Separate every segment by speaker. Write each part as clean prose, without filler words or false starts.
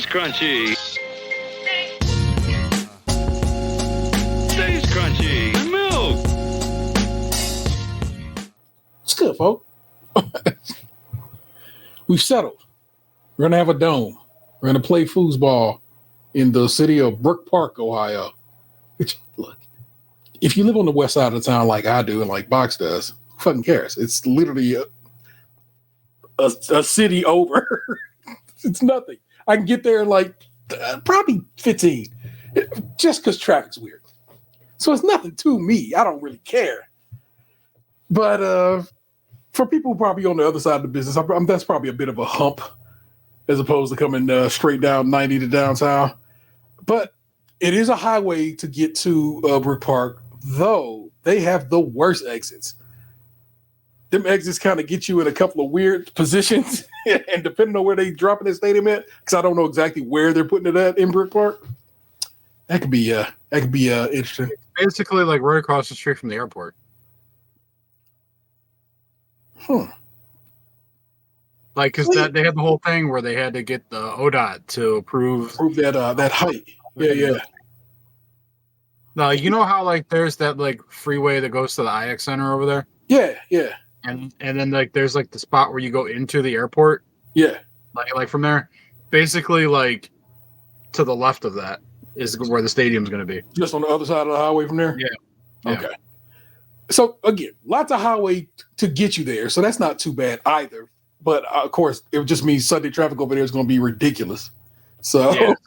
Speaker 1: Krunchy. Stays crunchy. And milk.
Speaker 2: It's good, folks. We've settled. We're going to have a dome. We're going to play foosball in the city of Brook Park, Ohio. Which, look, if you live on the west side of the town like I do and like Box does, who fucking cares? It's literally a city over. It's nothing. I can get there in like probably 15 just because traffic's weird. So it's nothing to me. I don't really care. But for people probably on the other side of the business, that's probably a bit of a hump as opposed to coming straight down 90 to downtown. But it is a highway to get to Brook Park, though they have the worst exits. Them exits kind of get you in a couple of weird positions, and depending on where they dropping the stadium at, because I don't know exactly where they're putting it at in Brook Park, that could be interesting.
Speaker 3: Basically, like right across the street from the airport. Like, because they had the whole thing where they had to get the ODOT to approve
Speaker 2: that height. Yeah.
Speaker 3: Now, you know how like there's that like freeway that goes to the IX Center over there?
Speaker 2: Yeah.
Speaker 3: And then like there's like the spot where you go into the airport.
Speaker 2: Yeah.
Speaker 3: Like from there, basically like to the left of that is where the stadium's going to be.
Speaker 2: Just on the other side of the highway from there?
Speaker 3: Yeah.
Speaker 2: Okay. So again, lots of highway to get you there. So that's not too bad either. But of course, it just means Sunday traffic over there is going to be ridiculous. So
Speaker 3: yeah, it's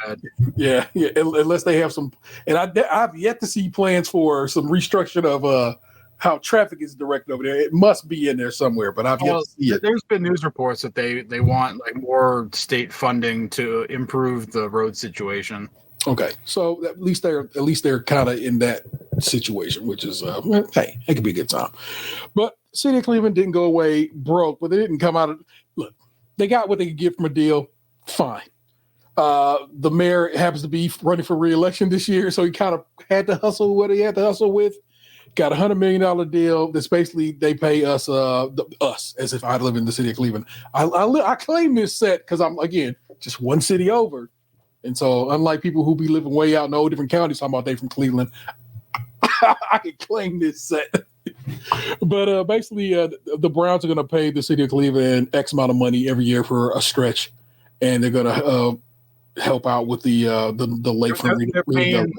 Speaker 3: gonna be real
Speaker 2: bad. yeah. Unless they have some, and I've yet to see plans for some restructuring of how traffic is directed over there. It must be in there somewhere, but I've yet to see it.
Speaker 3: There's been news reports that they want like more state funding to improve the road situation.
Speaker 2: Okay, so at least they're kind of in that situation, which is hey, it could be a good time. But City of Cleveland didn't go away broke, but they didn't come out of look. They got what they could get from a deal. Fine. The mayor happens to be running for re-election this year, so he kind of had to hustle what he had to hustle with. Got $100 million deal. That's basically they pay us as if I live in the city of Cleveland. I claim this set because I'm again just one city over, and so unlike people who be living way out in all different counties, talking about they from Cleveland, I can claim this set. But basically, the Browns are going to pay the city of Cleveland X amount of money every year for a stretch, and they're going to help out with the lakefront.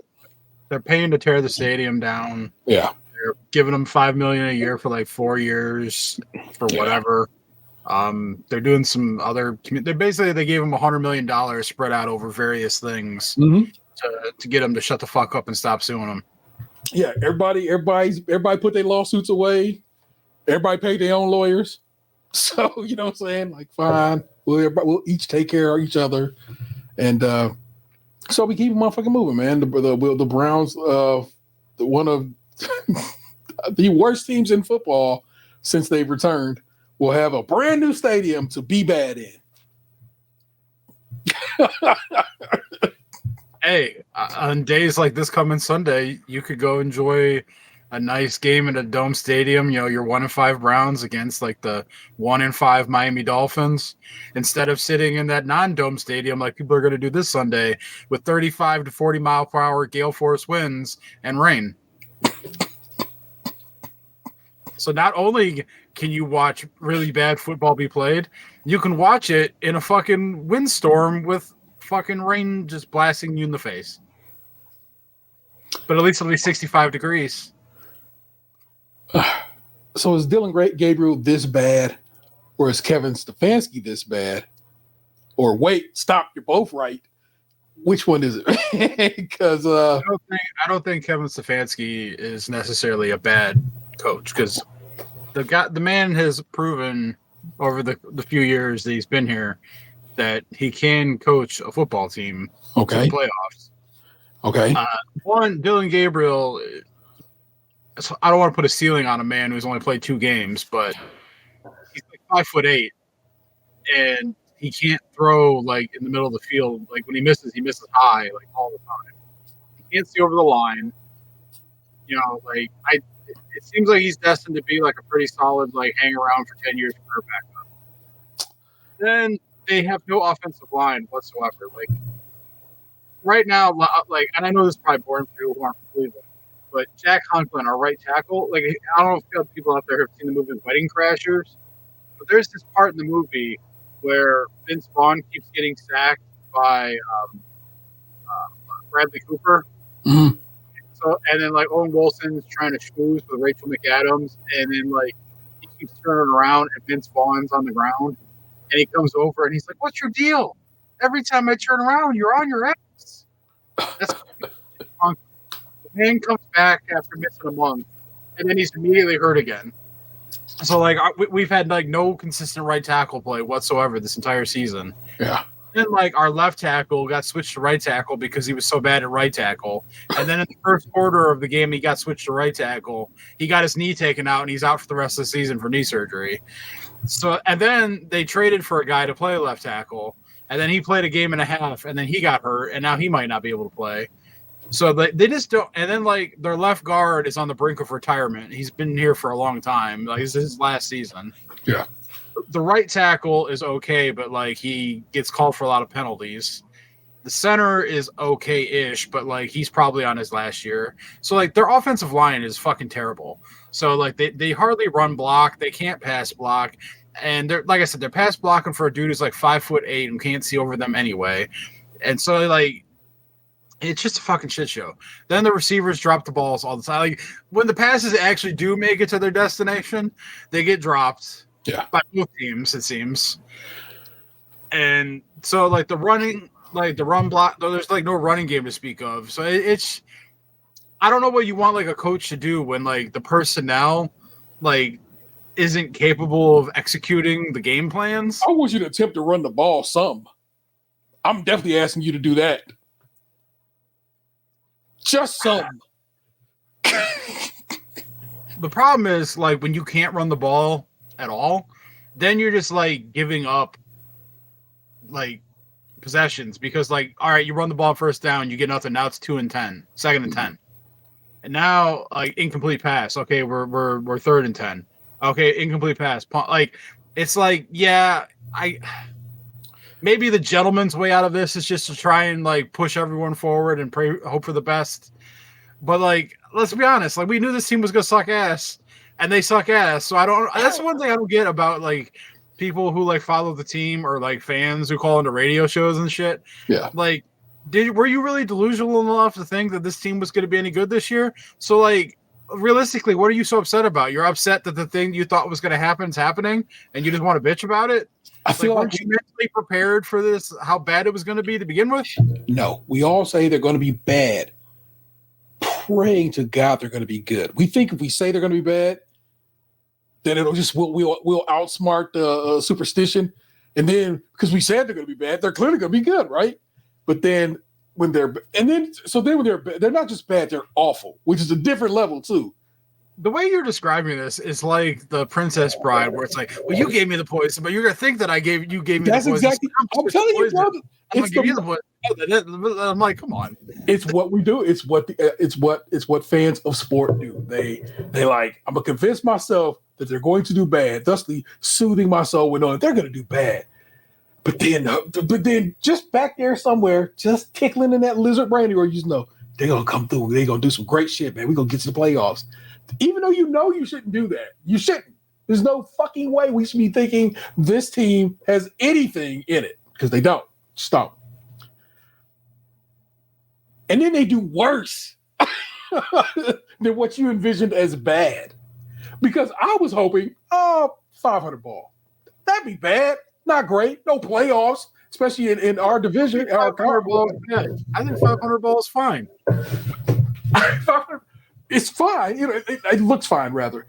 Speaker 3: They're paying to tear the stadium down.
Speaker 2: Yeah.
Speaker 3: They're giving them $5 million a year for like 4 years for whatever. They're doing some other. They gave them $100 million spread out over various things to get them to shut the fuck up and stop suing them.
Speaker 2: Yeah, everybody put their lawsuits away. Everybody paid their own lawyers. So you know what I'm saying? Like, fine, we'll each take care of each other, and so we keep motherfucking moving, man. The Browns, one of the worst teams in football since they've returned, will have a brand new stadium to be bad in.
Speaker 3: Hey, on days like this coming Sunday, you could go enjoy a nice game in a dome stadium. You know, your 1-5 Browns against like the 1-5 Miami Dolphins, instead of sitting in that non-dome stadium like people are going to do this Sunday with 35 to 40 mile per hour gale force winds and rain. So not only can you watch really bad football be played, you can watch it in a fucking windstorm with fucking rain just blasting you in the face. But at least it'll be 65 degrees.
Speaker 2: So is Dylan Gabriel this bad, or is Kevin Stefanski this bad? Or wait, stop, you're both right. Which one is it? Because
Speaker 3: I don't think Kevin Stefanski is necessarily a bad coach, because the man has proven over the few years that he's been here that he can coach a football team to the playoffs. Okay. Dylan Gabriel, I don't want to put a ceiling on a man who's only played 2 games, but he's like 5'8", and he can't throw like in the middle of the field. Like when he misses high like all the time. He can't see over the line. You know, like it seems like he's destined to be like a pretty solid like hang around for 10 years quarterback. Then they have no offensive line whatsoever. Like right now, like, and I know this is probably boring for people who aren't from Cleveland, but Jack Conklin, our right tackle, like I don't know if people out there have seen the movie Wedding Crashers, but there's this part in the movie where Vince Vaughn keeps getting sacked by Bradley Cooper.
Speaker 2: Mm-hmm.
Speaker 3: So, and then like Owen Wilson's trying to schmooze with Rachel McAdams, and then like he keeps turning around and Vince Vaughn's on the ground, and he comes over and he's like, "What's your deal? Every time I turn around, you're on your ass." That's the man comes back after missing a month, and then he's immediately hurt again. So like we've had like no consistent right tackle play whatsoever this entire season.
Speaker 2: Yeah.
Speaker 3: Then like our left tackle got switched to right tackle because he was so bad at right tackle. And then in the first quarter of the game, he got switched to right tackle. He got his knee taken out, and he's out for the rest of the season for knee surgery. So, and then they traded for a guy to play left tackle, and then he played a game and a half, and then he got hurt, and now he might not be able to play. So they just don't. And then like their left guard is on the brink of retirement. He's been here for a long time. Like this is his last season.
Speaker 2: Yeah.
Speaker 3: The right tackle is okay, but like he gets called for a lot of penalties. The center is okay-ish, but like he's probably on his last year. So like their offensive line is fucking terrible. So like they hardly run block, they can't pass block, and they're like I said, they're pass blocking for a dude who's like 5'8" and can't see over them anyway. And so like it's just a fucking shit show. Then the receivers drop the balls all the time. Like when the passes actually do make it to their destination, they get dropped.
Speaker 2: Yeah.
Speaker 3: By both teams, it seems. And so, like, the run block, there's, like, no running game to speak of. So it's – I don't know what you want, like, a coach to do when, like, the personnel, like, isn't capable of executing the game plans.
Speaker 2: I want you to attempt to run the ball some. I'm definitely asking you to do that. Just some.
Speaker 3: The problem is, like, when you can't run the ball – at all, then you're just like giving up like possessions because like, all right, you run the ball first down, you get nothing. Now it's 2 and 10, 2nd and 10. And now like incomplete pass. Okay. We're 3rd and 10. Okay. Incomplete pass. Like, it's like, yeah, maybe the gentleman's way out of this is just to try and like push everyone forward and hope for the best. But like, let's be honest, like we knew this team was going to suck ass. And they suck ass. So that's one thing I don't get about like people who like follow the team or like fans who call into radio shows and shit.
Speaker 2: Yeah.
Speaker 3: Like, were you really delusional enough to think that this team was going to be any good this year? So like, realistically, what are you so upset about? You're upset that the thing you thought was going to happen is happening and you just want to bitch about it?
Speaker 2: I feel like
Speaker 3: weren't you mentally prepared for this, how bad it was going to be to begin with?
Speaker 2: No, we all say they're going to be bad. Praying to God they're going to be good. We think if we say they're going to be bad, then it'll just we'll outsmart the superstition, and then because we said they're going to be bad, they're clearly going to be good, right? But then when they're not just bad, they're awful, which is a different level too.
Speaker 3: The way you're describing this is like the Princess Bride, where it's like, well, you gave me the poison, but you're gonna think that you gave me
Speaker 2: That's
Speaker 3: the poison.
Speaker 2: Exactly. I'm telling you, bro.
Speaker 3: I'm gonna give you the poison. I'm like, come on.
Speaker 2: It's what we do. It's what fans of sport do. They like. I'm gonna convince myself that they're going to do bad, thusly soothing my soul with knowing they're going to do bad. But then just back there somewhere, just tickling in that lizard brain, or you just know they're going to come through. They're going to do some great shit, man. We're going to get to the playoffs. Even though you know you shouldn't do that. You shouldn't. There's no fucking way we should be thinking this team has anything in it because they don't. Stop. And then they do worse than what you envisioned as bad. Because I was hoping, 500 ball. That'd be bad. Not great. No playoffs, especially in our division.
Speaker 3: 500 ball, yeah. I think 500 ball is fine.
Speaker 2: It's fine. You know, it looks fine, rather.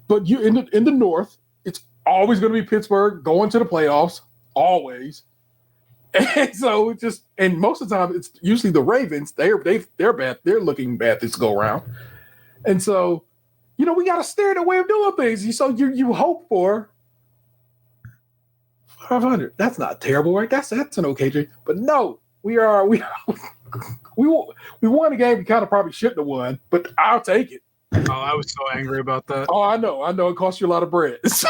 Speaker 2: But you in the North, it's always going to be Pittsburgh going to the playoffs, always. And so and most of the time, it's usually the Ravens. They're bad. They're looking bad this go around. And so, you know, we got to stare at the way of doing things. So you hope for 500. That's not terrible, right? That's an okay dream. But no, we won a game we kind of probably shouldn't have won, but I'll take it.
Speaker 3: Oh, I was so angry about that.
Speaker 2: Oh, I know. It cost you a lot of bread. So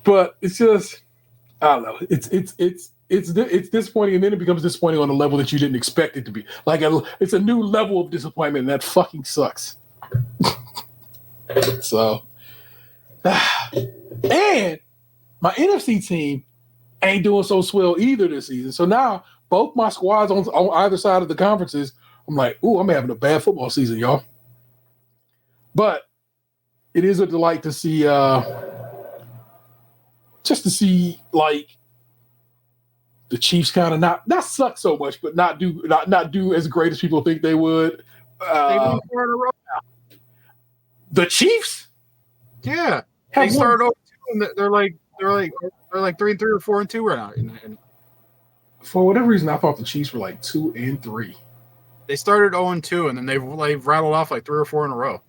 Speaker 2: But it's just, I don't know. It's disappointing, and then it becomes disappointing on a level that you didn't expect it to be. Like it's a new level of disappointment, and that fucking sucks. So, and my NFC team ain't doing so swell either this season. So now both my squads on either side of the conferences, I'm like, ooh, I'm having a bad football season, y'all. But it is a delight to see, just to see like the Chiefs kind of not suck so much, but not do as great as people think they would.
Speaker 3: They won 4 in a row now.
Speaker 2: The Chiefs,
Speaker 3: yeah, they started 0-2, and they're like 3-3 or 4-2 right now.
Speaker 2: For whatever reason, I thought the Chiefs were like 2-3.
Speaker 3: They started 0-2, and then they've rattled off like 3 or 4 in a row.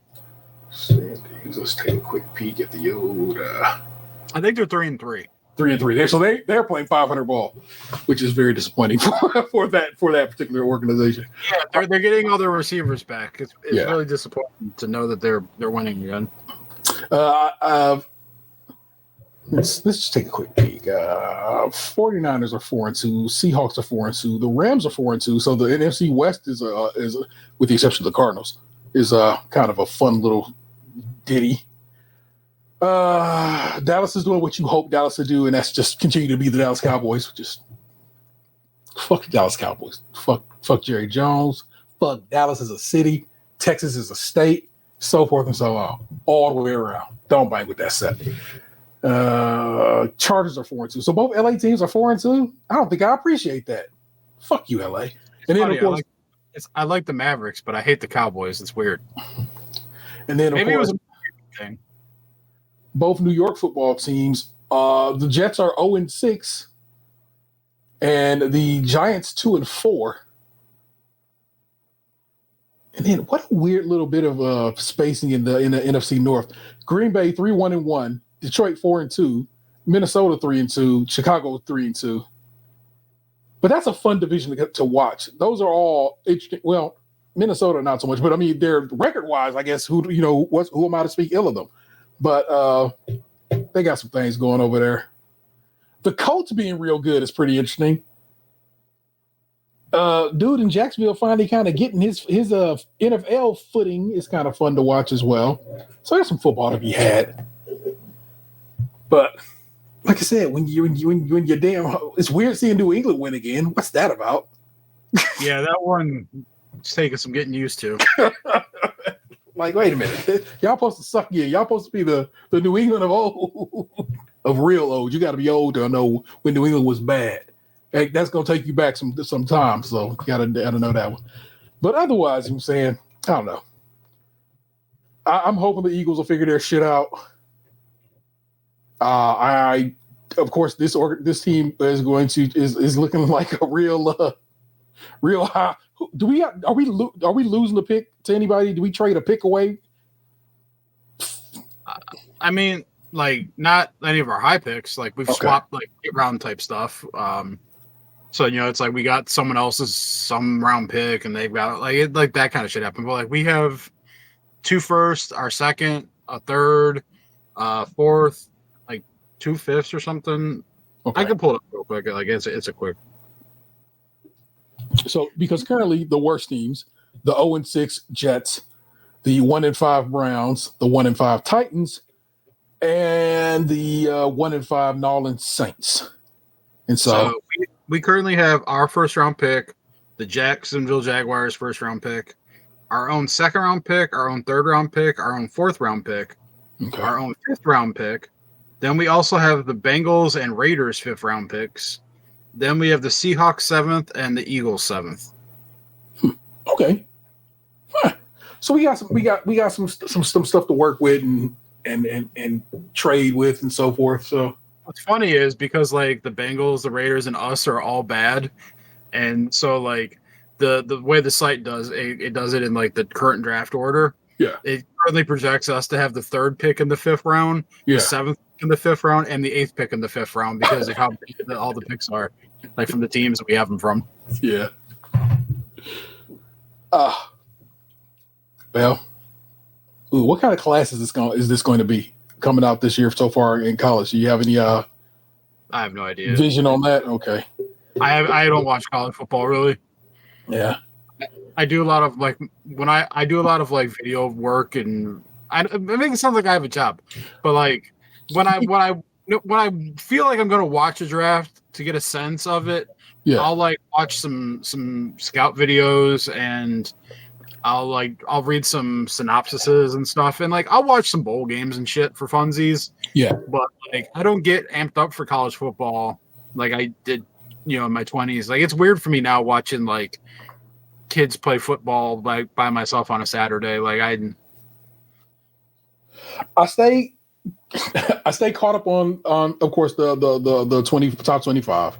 Speaker 2: Let's take a quick peek at the old.
Speaker 3: I think they're 3-3.
Speaker 2: 3-3. So they're playing 500 ball, which is very disappointing for that particular organization.
Speaker 3: Yeah, they're getting all their receivers back. It's really disappointing to know that they're winning again.
Speaker 2: Let's just take a quick peek. 49ers are 4-2. Seahawks are 4-2. The Rams are 4-2. So the NFC West is with the exception of the Cardinals, is kind of a fun little ditty. Dallas is doing what you hope Dallas to do, and that's just continue to be the Dallas Cowboys. Just fuck the Dallas Cowboys. Fuck Jerry Jones. Fuck Dallas as a city. Texas as a state. So forth and so on. All the way around. Don't bang with that set. Chargers are 4-2. So both LA teams are 4-2. I don't think I appreciate that. Fuck you, LA. And then of course,
Speaker 3: I like the Mavericks, but I hate the Cowboys. It's weird.
Speaker 2: And then
Speaker 3: maybe
Speaker 2: of course,
Speaker 3: it was a thing.
Speaker 2: Both New York football teams, the Jets are 0-6, and the Giants 2-4. And then what a weird little bit of spacing in the NFC North. Green Bay 3-1-1, Detroit 4-2, Minnesota 3-2, Chicago 3-2. But that's a fun division to watch. Those are all interesting. Well, Minnesota not so much, but I mean they're record wise. I guess who am I to speak ill of them? But they got some things going over there. The Colts being real good is pretty interesting. Dude in Jacksonville finally kind of getting his NFL footing is kind of fun to watch as well. So there's some football to be had. But like I said, when you're damn, it's weird seeing New England win again. What's that about?
Speaker 3: Yeah, that one is taking some getting used to.
Speaker 2: Like, wait a minute. Y'all supposed to suck again. Y'all supposed to be the New England of old, of real old. You got to be old to know when New England was bad. Hey, that's going to take you back some time. So you got to know that one. But otherwise, I'm saying, I don't know. I'm hoping the Eagles will figure their shit out. Of course, this team is looking like a real high. Are we losing the pick to anybody? Do we trade a pick away?
Speaker 3: I mean, like not any of our high picks. Like we've swapped like 8-round type stuff. So it's like we got someone else's some round pick, and they've got like that kind of shit happen. But like we have 2 firsts, our second, a third, fourth, like 2 fifths or something. Okay. I can pull it up real quick. Like it's a quick.
Speaker 2: So, because currently the worst teams, the 0-6 Jets, the 1-5 Browns, the 1-5 Titans, and the 1-5 New Orleans Saints. And so
Speaker 3: we currently have our first round pick, the Jacksonville Jaguars first round pick, our own second round pick, our own third round pick, our own fourth round pick, our own fifth round pick. Then we also have the Bengals and Raiders 5th round picks. Then we have the Seahawks 7th and the Eagles 7th.
Speaker 2: Okay. Huh. So we got some stuff to work with and trade with and so forth. So
Speaker 3: what's funny is because like the Bengals, the Raiders, and us are all bad, and so like the way the site does it does it in like the current draft order.
Speaker 2: Yeah.
Speaker 3: It currently projects us to have the 3rd pick in the 5th round, the 7th pick in the 5th round, and the 8th pick in the 5th round because of how big all the picks are, like from the teams that we have them from.
Speaker 2: Yeah. Well, what kind of class is this going to be? coming out this year so far in college? Do you have any
Speaker 3: I have no idea.
Speaker 2: vision on that? Okay.
Speaker 3: I don't watch college football really.
Speaker 2: Yeah.
Speaker 3: I do a lot of like when I do a lot of like video work, and it makes it sound like I have a job, but like when I feel like I'm gonna watch a draft to get a sense of it,
Speaker 2: Yeah.
Speaker 3: I'll like watch some scout videos, and I'll read some synopsises and stuff, and like I'll watch some bowl games and shit for funsies.
Speaker 2: Yeah.
Speaker 3: But like I don't get amped up for college football like I did, in my 20s. Like it's weird for me now watching like kids play football like by myself on a Saturday. Like
Speaker 2: I stay caught up on of course the 20 top 25.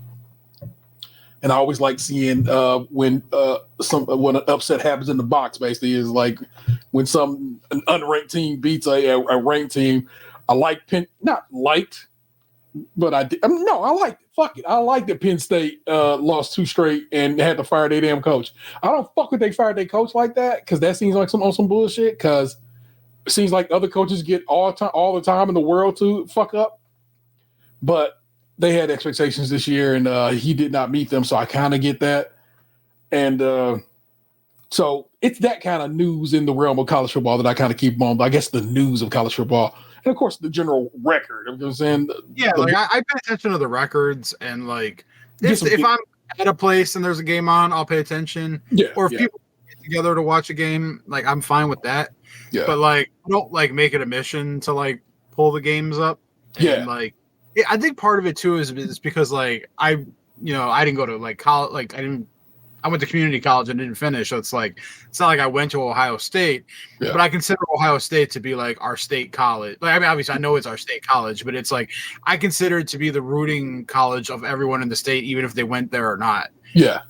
Speaker 2: And I always like seeing when an upset happens in the box. Basically, is like when an unranked team beats a ranked team. I like not liked, but I did. I liked it. Fuck it. I like that Penn State lost 2 straight and had to fire their damn coach. I don't fuck with they fired their coach like that, because that seems like some bullshit. Because it seems like other coaches get all the time in the world to fuck up, but they had expectations this year, and he did not meet them. So I kind of get that. And so it's that kind of news in the realm of college football that I kind of keep on. I guess the news of college football, and of course the general record. You know what I'm saying?
Speaker 3: I pay attention to the records, and like if I'm at a place and there's a game on, I'll pay attention.
Speaker 2: Yeah.
Speaker 3: Or if people get together to watch a game, like I'm fine with that.
Speaker 2: Yeah.
Speaker 3: But like I don't like make it a mission to like pull the games up. And, like I think part of it too is because like I didn't go to like college. Like I went to community college and didn't finish. So it's not like I went to Ohio State, but I consider Ohio State to be like our state college. Like, I mean, obviously I know it's our state college, but it's like, I consider it to be the rooting college of everyone in the state, even if they went there or not.
Speaker 2: Yeah.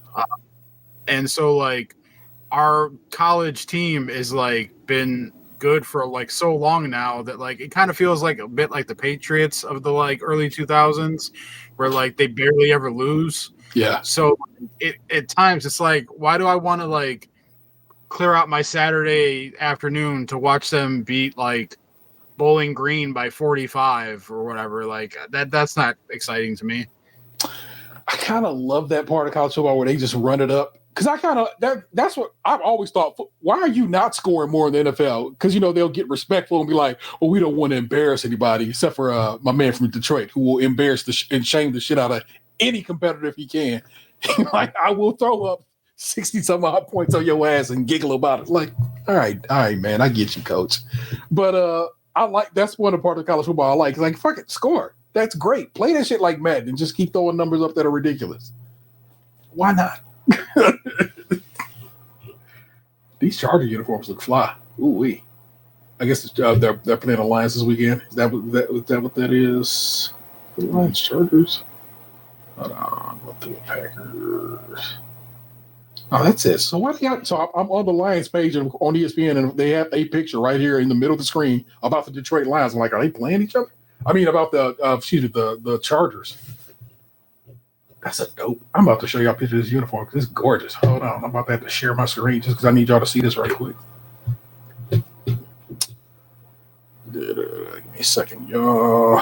Speaker 3: And so like our college team is like been good for like so long now that like it kind of feels like a bit like the Patriots of the like early 2000s, where like they barely ever lose.
Speaker 2: Yeah.
Speaker 3: So at times it's like, why do I want to like clear out my Saturday afternoon to watch them beat like Bowling Green by 45 or whatever? Like that's not exciting to me.
Speaker 2: I kind of love that part of college football where they just run it up. Because I kind of that's what I've always thought. Why are you not scoring more in the NFL? Because they'll get respectful and be like, "Well, we don't want to embarrass anybody," except for my man from Detroit, who will embarrass and shame the shit out of any competitor if he can. Like, I will throw up 60-some odd points on your ass and giggle about it. Like, all right, man, I get you, coach. But I like that's one of the part of college football I like. It's like, fuck it, score. That's great. Play that shit like Madden and just keep throwing numbers up that are ridiculous. Why not? These Charger uniforms look fly. Ooh-wee. I guess they're playing Alliance this weekend. Is that what that is? Alliance Chargers. Hold on, go through the Packers. Oh, that's it. So what? So I'm on the Lions page on ESPN, and they have a picture right here in the middle of the screen about the Detroit Lions. I'm like, are they playing each other? I mean, about the Chargers. That's a dope. I'm about to show y'all a picture of this uniform because it's gorgeous. Hold on. I'm about to have to share my screen just because I need y'all to see this right quick. Give me a second, y'all.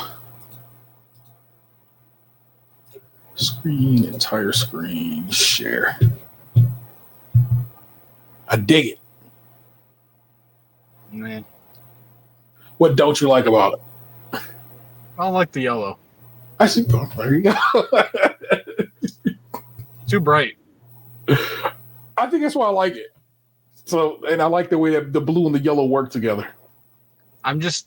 Speaker 2: Entire screen, share. I dig it.
Speaker 3: Man.
Speaker 2: What don't you like about it?
Speaker 3: I don't like the yellow.
Speaker 2: I see. Oh, there you go.
Speaker 3: Too bright.
Speaker 2: I think that's why I like it. So, and I like the way that the blue and the yellow work together.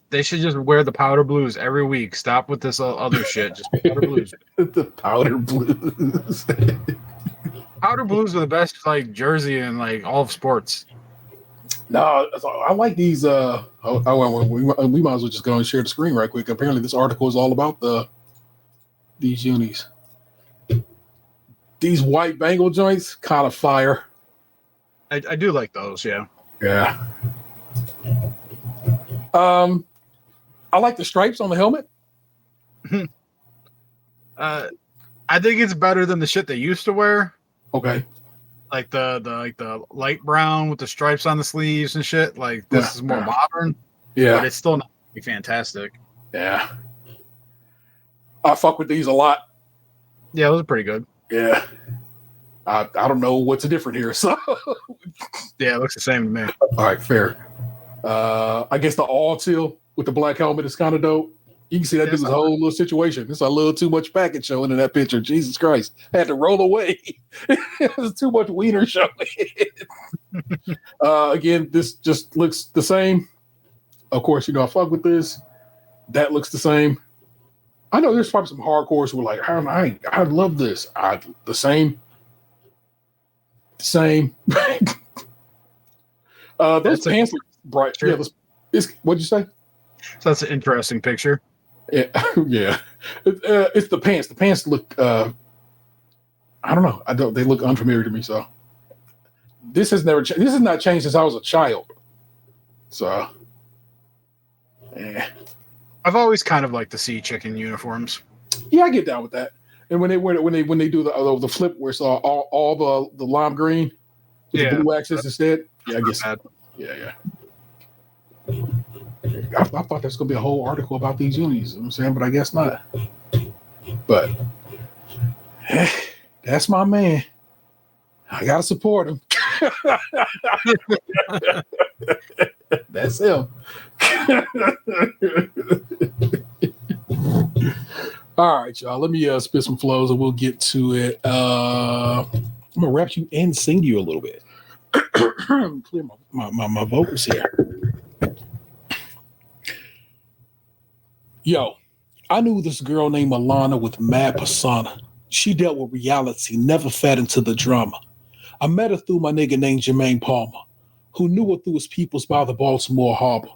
Speaker 3: They should just wear the powder blues every week. Stop with this other shit. Just powder blues.
Speaker 2: The powder blues.
Speaker 3: Powder blues are the best like jersey in like all of sports.
Speaker 2: No, I like these. We might as well just go and share the screen right quick. Apparently, this article is all about these unis. These white Bengal joints, kind of fire.
Speaker 3: I do like those, yeah.
Speaker 2: Yeah. I like the stripes on the helmet.
Speaker 3: I think it's better than the shit they used to wear.
Speaker 2: Okay.
Speaker 3: Like the light brown with the stripes on the sleeves and shit. Like this is more modern.
Speaker 2: Yeah.
Speaker 3: But it's still not fantastic.
Speaker 2: Yeah. I fuck with these a lot.
Speaker 3: Yeah, those are pretty good.
Speaker 2: Yeah. I don't know what's different here. So
Speaker 3: Yeah, it looks the same to me.
Speaker 2: all right, fair. I guess the all teal with the black helmet is kind of dope. You can see that dude's whole little situation. It's a little too much package showing in that picture. Jesus Christ. I had to roll away. There's too much wiener showing. Again, this just looks the same. Of course, I fuck with this. That looks the same. I know there's probably some hardcores who are like, I love this. The same. Those pants look bright. Sure. Yeah, what'd you say?
Speaker 3: So that's an interesting picture.
Speaker 2: Yeah, yeah. It's the pants. The pants look. I don't know. They look unfamiliar to me. So this has never. This has not changed since I was a child. So, yeah.
Speaker 3: I've always kind of liked the sea chicken uniforms.
Speaker 2: Yeah, I get down with that. And when they do the flip where it's all the lime green with the blue axis instead. Yeah, I guess. Yeah. I thought there was going to be a whole article about these unis, you know what I'm saying, but I guess not. But that's my man. I got to support him. That's him. All right, y'all. Let me spit some flows and we'll get to it. I'm going to rap you and sing you a little bit. Clear my vocals here. Yo, I knew this girl named Alana with mad persona. She dealt with reality, never fed into the drama. I met her through my nigga named Jermaine Palmer, who knew her through his peoples by the Baltimore Harbor.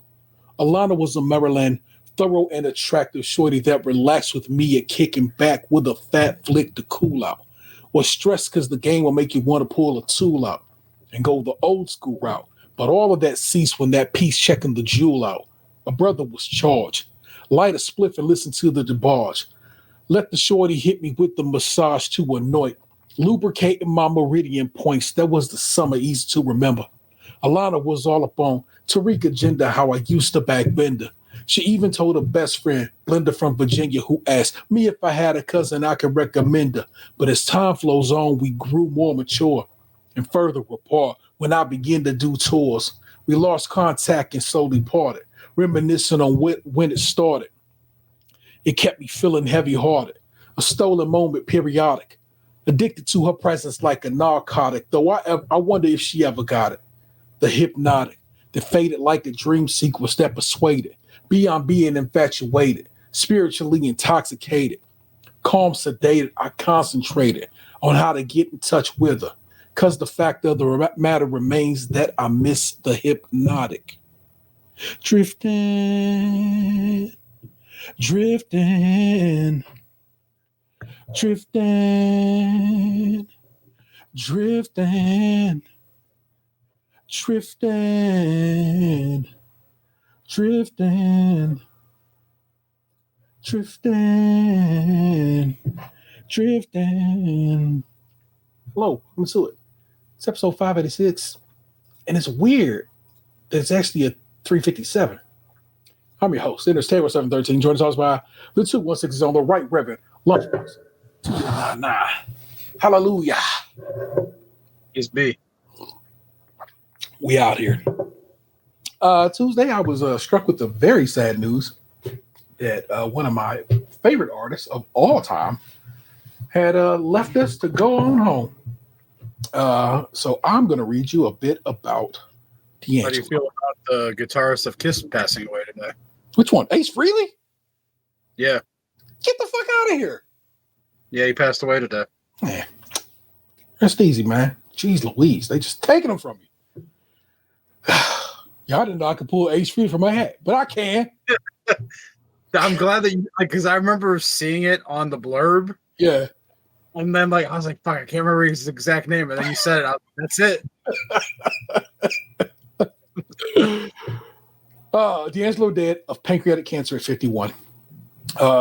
Speaker 2: Alana was a Maryland, thorough and attractive shorty that relaxed with me at kicking back with a fat flick to cool out. Was stressed because the game will make you want to pull a tool out and go the old school route. But all of that ceased when that piece checking the jewel out. My brother was charged. Light a spliff and listen to the debauch. Let the shorty hit me with the massage to anoint. Lubricating my meridian points. That was the summer, easy to remember. Alana was all up on Tariq agenda, how I used to backbend her. She even told her best friend, Blenda from Virginia, who asked me if I had a cousin I could recommend her. But as time flows on, we grew more mature and further apart. When I began to do tours, we lost contact and slowly parted, reminiscing on when it started. It kept me feeling heavy-hearted, a stolen moment periodic, addicted to her presence like a narcotic, though I wonder if she ever got it. The hypnotic, that faded like a dream sequence that persuaded, beyond being infatuated, spiritually intoxicated. Calm, sedated, I concentrated on how to get in touch with her, because the fact of the matter remains that I miss the hypnotic. Drifting, drifting, drifting, drifting, drifting, drifting, drifting, drifting. Hello, welcome to it. It's episode 586, and it's weird that it's actually a 357. I'm your host, Inner's Table 713. Joined us by the 216 on the right, Reverend Lunchbox. Nah. Hallelujah.
Speaker 3: It's B.
Speaker 2: We out here. Tuesday, I was struck with the very sad news that one of my favorite artists of all time had left us to go on home. So I'm going to read you a bit about D'Angelo.
Speaker 3: How do you feel about the guitarist of Kiss passing away today?
Speaker 2: Which one? Ace Frehley?
Speaker 3: Yeah.
Speaker 2: Get the fuck out of here.
Speaker 3: Yeah, he passed away today.
Speaker 2: Man, rest easy, man. Jeez Louise, they just taking them from me. Y'all didn't know I could pull Ace Frehley from my hat, but I can.
Speaker 3: I'm glad that you, because I remember seeing it on the blurb.
Speaker 2: Yeah.
Speaker 3: And then I was like, fuck, I can't remember his exact name. And then you said it. That's it.
Speaker 2: D'Angelo dead of pancreatic cancer at 51.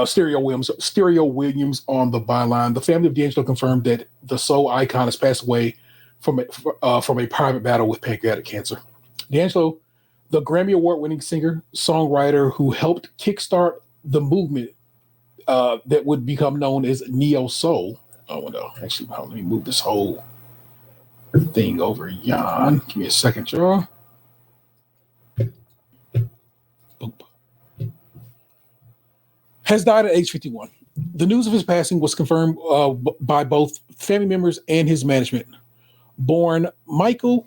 Speaker 2: Stereo Williams on the byline. The family of D'Angelo confirmed that the soul icon has passed away from a private battle with pancreatic cancer. D'Angelo, the Grammy Award-winning singer, songwriter who helped kickstart the movement that would become known as neo soul. Oh no, actually, let me move this whole thing over. Yon, give me a second, y'all. Boop. Has died at age 51. The news of his passing was confirmed by both family members and his management. Born Michael,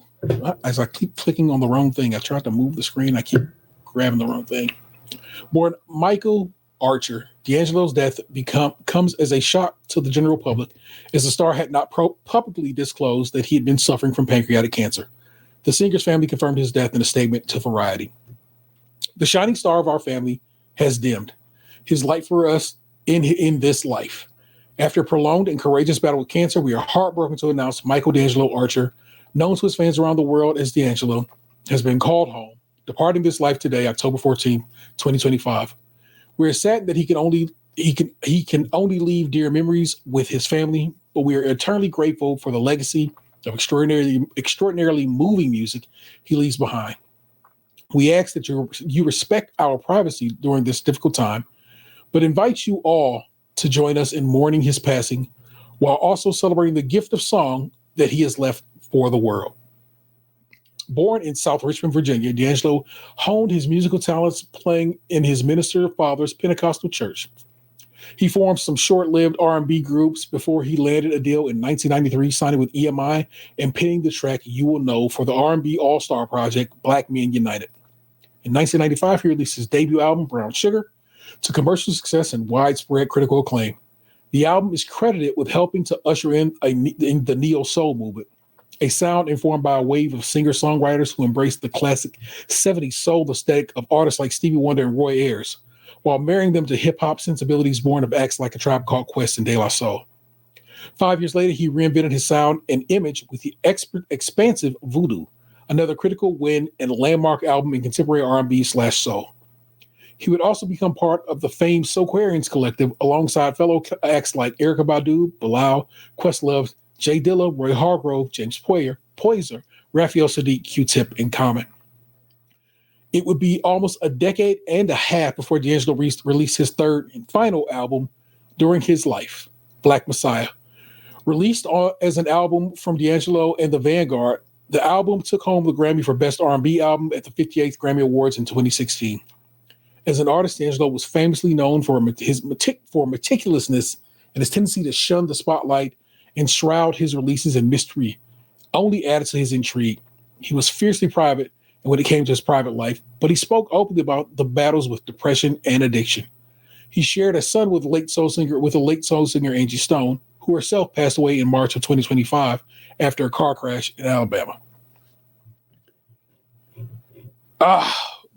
Speaker 2: as I keep clicking on the wrong thing, I tried to move the screen, I keep grabbing the wrong thing. Born Michael Archer, D'Angelo's death comes as a shock to the general public, as the star had not publicly disclosed that he had been suffering from pancreatic cancer. The singer's family confirmed his death in a statement to Variety. The shining star of our family has dimmed. His light for us in this life. After a prolonged and courageous battle with cancer, we are heartbroken to announce Michael D'Angelo Archer, known to his fans around the world as D'Angelo, has been called home, departing this life today, October 14, 2025. We are sad that he can only leave dear memories with his family, but we are eternally grateful for the legacy of extraordinarily moving music he leaves behind. We ask that you respect our privacy during this difficult time, but invite you all to join us in mourning his passing, while also celebrating the gift of song that he has left for the world. Born in South Richmond, Virginia, D'Angelo honed his musical talents playing in his minister father's Pentecostal church. He formed some short-lived R&B groups before he landed a deal in 1993, signing with EMI and penning the track You Will Know for the R&B all-star project Black Men United. In 1995, he released his debut album, Brown Sugar, to commercial success and widespread critical acclaim. The album is credited with helping to usher in the neo-soul movement, a sound informed by a wave of singer-songwriters who embraced the classic 70s soul aesthetic of artists like Stevie Wonder and Roy Ayers, while marrying them to hip-hop sensibilities born of acts like A Tribe Called Quest and De La Soul. 5 years later, he reinvented his sound and image with the expansive Voodoo, another critical win and landmark album in contemporary R&B/soul. He would also become part of the famed Soulquarians collective alongside fellow acts like Erykah Badu, Bilal, Questlove, Jay Dilla, Roy Hargrove, James Poyser, Raphael Sadiq, Q-Tip, and Common. It would be almost a decade and a half before D'Angelo released his third and final album during his life, Black Messiah. Released as an album from D'Angelo and the Vanguard, the album took home the Grammy for Best R&B Album at the 58th Grammy Awards in 2016. As an artist, Angelo was famously known for his meticulousness and his tendency to shun the spotlight and shroud his releases in mystery, only added to his intrigue. He was fiercely private when it came to his private life, but he spoke openly about the battles with depression and addiction. He shared a son with a late soul singer Angie Stone, who herself passed away in March of 2025 after a car crash in Alabama.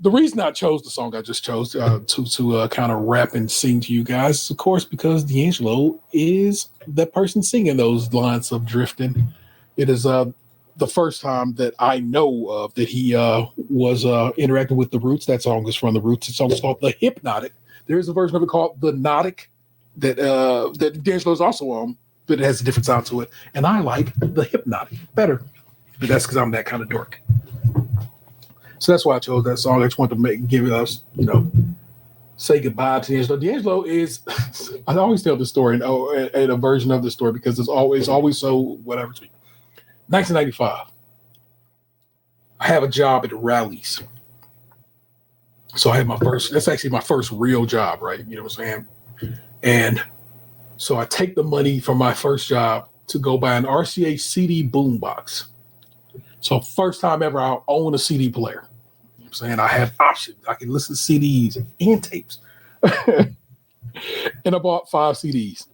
Speaker 2: The reason I chose the song I just chose to kind of rap and sing to you guys is, of course, because D'Angelo is that person singing those lines of Drifting. It is the first time that I know of that he was interacting with the Roots. That song is from the Roots. The song is called The Hypnotic. There is a version of it called The Nautic that D'Angelo is also on, but it has a different sound to it. And I like The Hypnotic better. But that's because I'm that kind of dork. So that's why I chose that song. I just wanted to give us, say goodbye to D'Angelo. D'Angelo is, I always tell the story and a version of the story because it's always so whatever to me. 1995. I have a job at Rally's. So I had that's actually my first real job, right? You know what I'm saying? And so I take the money from my first job to go buy an RCA CD boombox. So first time ever I'll own a CD player. You know what I'm saying? I have options. I can listen to CDs and tapes. And I bought 5 CDs.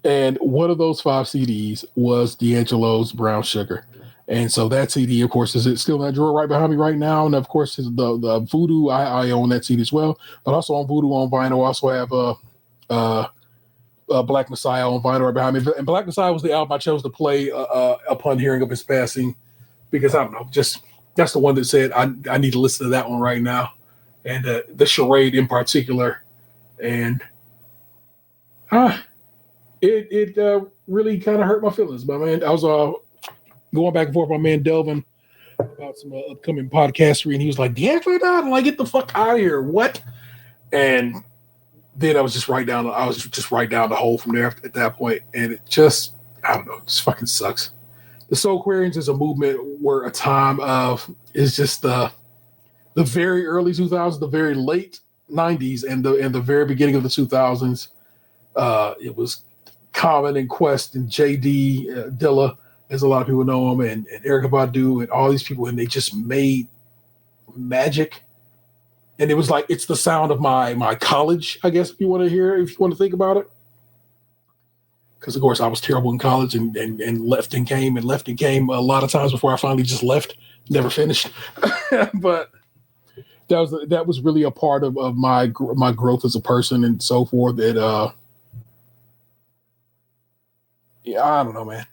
Speaker 2: And one of those 5 CDs was D'Angelo's Brown Sugar. And so that CD, of course, is still in that drawer right behind me right now. And of course, the Voodoo, I own that CD as well. But also on Voodoo on vinyl, I also have Black Messiah on vinyl right behind me. And Black Messiah was the album I chose to play upon hearing of his passing. Because I don't know, just that's the one that said I need to listen to that one right now, and the charade in particular, and it really kind of hurt my feelings. My man, I was going back and forth with my man Delvin about some upcoming podcastery, and he was like, "D'Angelo died," and like, get the fuck out of here, what? And then I was just right down the hole from there at that point, and it just, I don't know, it just fucking sucks. The Soulquarians is a movement where a time of is just the very early 2000s, the very late 90s, and the very beginning of the 2000s. It was Common and Quest and JD Dilla, as a lot of people know him, and Erykah Badu and all these people, and they just made magic. And it was like, it's the sound of my college, I guess, if you want to think about it. Because, of course, I was terrible in college and left and came a lot of times before I finally just left, never finished. But that was really a part of my growth as a person and so forth. That I don't know, man.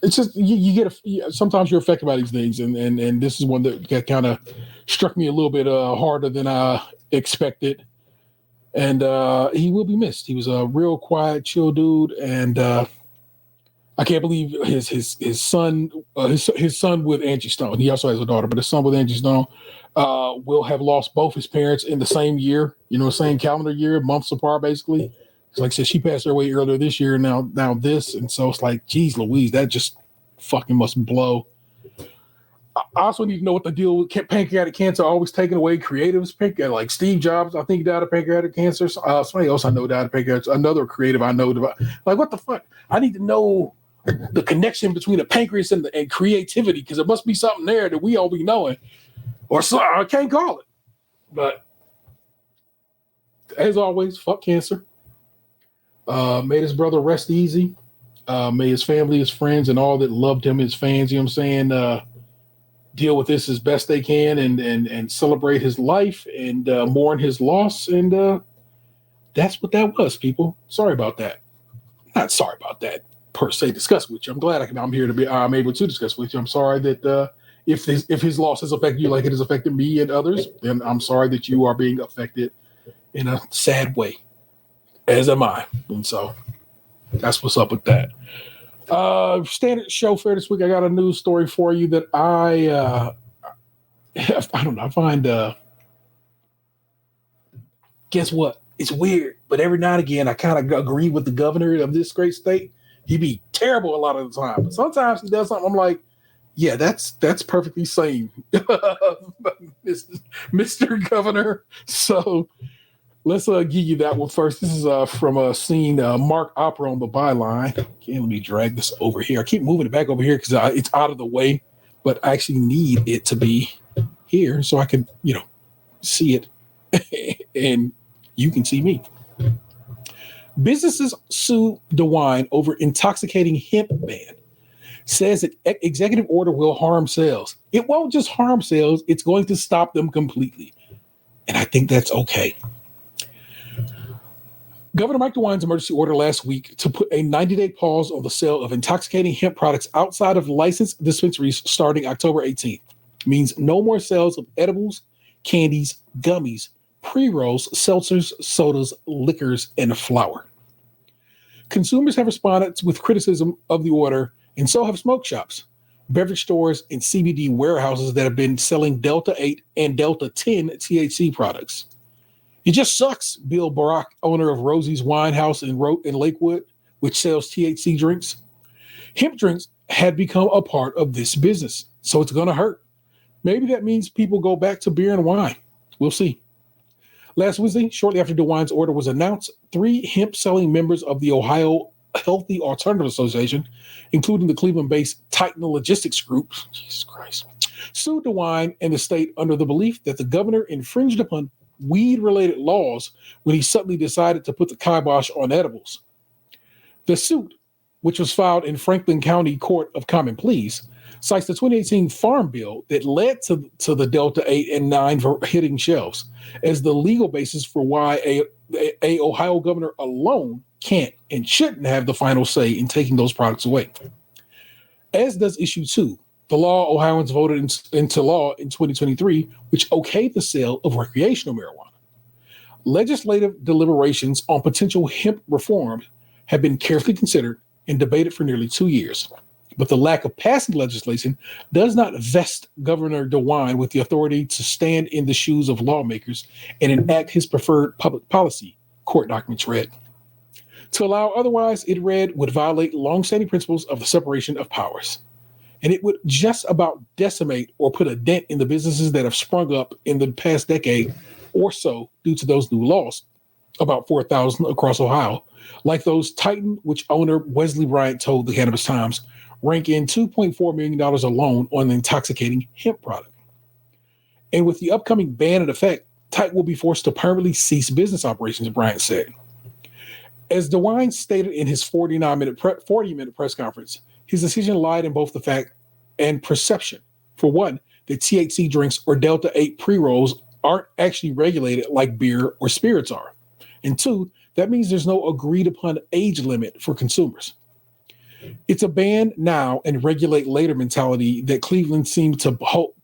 Speaker 2: It's just you get sometimes you're affected by these things, and this is one that kind of struck me a little bit harder than I expected. And he will be missed. He was a real quiet, chill dude, and I can't believe his son with Angie Stone. He also has a daughter, but his son with Angie Stone will have lost both his parents in the same year. Same calendar year, months apart, basically. Like I said, she passed away earlier this year. Now this, and so it's like, geez, Louise, that just fucking must blow. I also need to know what the deal with pancreatic cancer always taking away creatives. Like Steve Jobs, I think died of pancreatic cancer. Somebody else I know died of pancreatic. Another creative I know about. Like, what the fuck? I need to know the connection between the pancreas and creativity, because there must be something there that we all be knowing, or so I can't call it. But as always, fuck cancer. May his brother rest easy. May his family, his friends, and all that loved him, his fans, you know what I'm saying, deal with this as best they can and celebrate his life and mourn his loss. And that's what that was, people. Sorry about that. Not sorry about that per se. Discuss with you. I'm glad I'm here to be. I'm able to discuss with you. I'm sorry that if his loss has affected you like it has affected me and others, then I'm sorry that you are being affected in a sad way. As am I. And so that's what's up with that. Standard show fair this week. I got a news story for you that I don't know. I find, guess what? It's weird, but every now and again, I kind of agree with the governor of this great state. He be terrible a lot of the time, but sometimes he does something. I'm like, yeah, that's perfectly sane, Mr. Governor. So let's give you that one first. This is from seeing Mark Opera on the byline. Okay, let me drag this over here. I keep moving it back over here because it's out of the way, but I actually need it to be here so I can, see it and you can see me. Businesses sue DeWine over intoxicating hemp ban. Says that executive order will harm sales. It won't just harm sales, it's going to stop them completely. And I think that's okay. Governor Mike DeWine's emergency order last week to put a 90-day pause on the sale of intoxicating hemp products outside of licensed dispensaries starting October 18th means no more sales of edibles, candies, gummies, pre-rolls, seltzers, sodas, liquors, and flour. Consumers have responded with criticism of the order, and so have smoke shops, beverage stores, and CBD warehouses that have been selling Delta 8 and Delta 10 THC products. It just sucks, Bill Barack, owner of Rosie's Wine House in Lakewood, which sells THC drinks. Hemp drinks had become a part of this business, so it's going to hurt. Maybe that means people go back to beer and wine. We'll see. Last Wednesday, shortly after DeWine's order was announced, 3 hemp-selling members of the Ohio Healthy Alternative Association, including the Cleveland-based Titan Logistics Group, Jesus Christ, sued DeWine and the state under the belief that the governor infringed upon weed-related laws when he suddenly decided to put the kibosh on edibles. The suit, which was filed in Franklin County Court of Common Pleas, cites the 2018 Farm Bill that led to the Delta 8 and 9 hitting shelves as the legal basis for why a Ohio governor alone can't and shouldn't have the final say in taking those products away. As does issue 2, the law Ohioans voted into law in 2023, which okayed the sale of recreational marijuana. Legislative deliberations on potential hemp reform have been carefully considered and debated for nearly 2 years. But the lack of passing legislation does not vest Governor DeWine with the authority to stand in the shoes of lawmakers and enact his preferred public policy, court documents read. To allow otherwise, it read, would violate longstanding principles of the separation of powers. And it would just about decimate or put a dent in the businesses that have sprung up in the past decade or so due to those new laws, about 4,000 across Ohio, like those Titan, which owner Wesley Bryant told the Cannabis Times, rank in $2.4 million alone on the intoxicating hemp product. And with the upcoming ban in effect, Titan will be forced to permanently cease business operations, Bryant said. As DeWine stated in his 40-minute press conference, his decision lied in both the fact and perception. For one, that THC drinks or Delta-8 pre-rolls aren't actually regulated like beer or spirits are. And two, that means there's no agreed-upon age limit for consumers. It's a ban now and regulate later mentality that Cleveland seemed to hold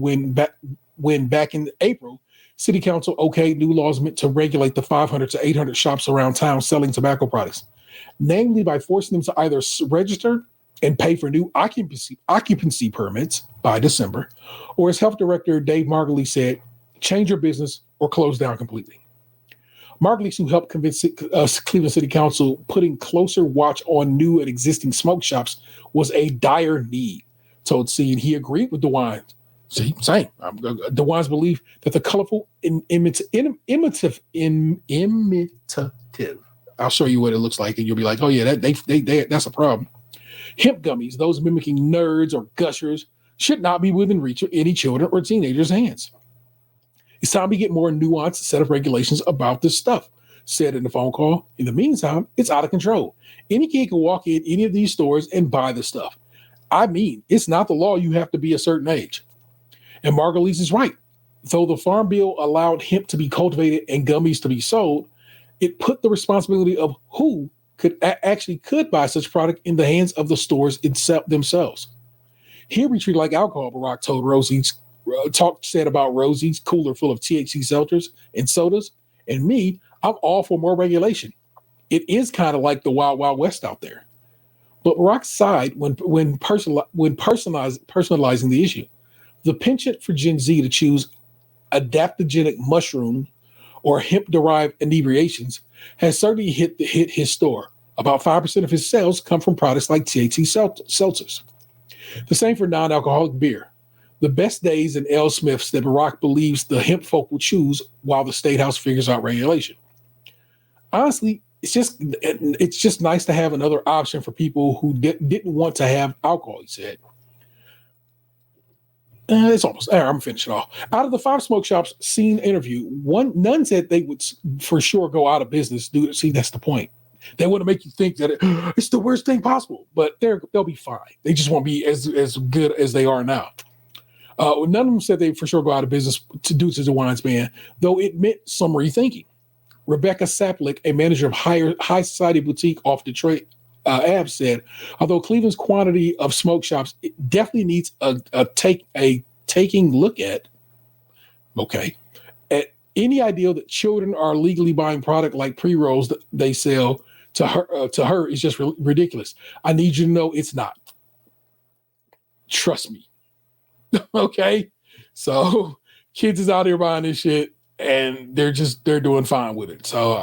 Speaker 2: when back in April, City Council okayed new laws meant to regulate the 500 to 800 shops around town selling tobacco products, namely by forcing them to either register and pay for new occupancy permits by December, or as Health Director Dave Margulies said, change your business or close down completely. Margulies, who helped convince Cleveland City Council putting closer watch on new and existing smoke shops was a dire need, told SKiM he agreed with DeWine. See, same. DeWine's belief that the colorful, imitative. I'll show you what it looks like, and you'll be like, "Oh yeah, that's a problem." Hemp gummies, those mimicking nerds or gushers, should not be within reach of any children or teenagers' hands. It's time to get more nuanced set of regulations about this stuff, said in the phone call. In the meantime, it's out of control. Any kid can walk in any of these stores and buy the stuff. I mean, it's not the law you have to be a certain age. And Margulies is right. Though the Farm Bill allowed hemp to be cultivated and gummies to be sold, it put the responsibility of who could buy such product in the hands of the stores themselves. Here we treat like alcohol, Barack told said about Rosie's cooler full of THC seltzers and sodas. And me, I'm all for more regulation. It is kind of like the Wild Wild West out there. But Barack sighed when personalizing the issue. The penchant for Gen Z to choose adaptogenic mushroom or hemp-derived inebriations has certainly hit his store. About 5% of his sales come from products like THC seltzers. The same for non-alcoholic beer. The best days in L. Smith's that Barack believes the hemp folk will choose while the State House figures out regulation. Honestly, it's just nice to have another option for people who didn't want to have alcohol, he said. It's almost there. I'm finishing off. Out of the 5 smoke shops seen interview, none said they would for sure go out of business. See, that's the point. They want to make you think that it's the worst thing possible, but they'll be fine. They just won't be as good as they are now. None of them said they for sure go out of business due to DeWine's ban, though it meant some rethinking. Rebecca Saplick, a manager of high society boutique off Detroit Ave, said, although Cleveland's quantity of smoke shops definitely needs a taking look at. Okay, at any idea that children are legally buying product like pre-rolls that they sell to her is just ridiculous. I need you to know it's not. Trust me. Okay, so kids is out here buying this shit and they're doing fine with it. So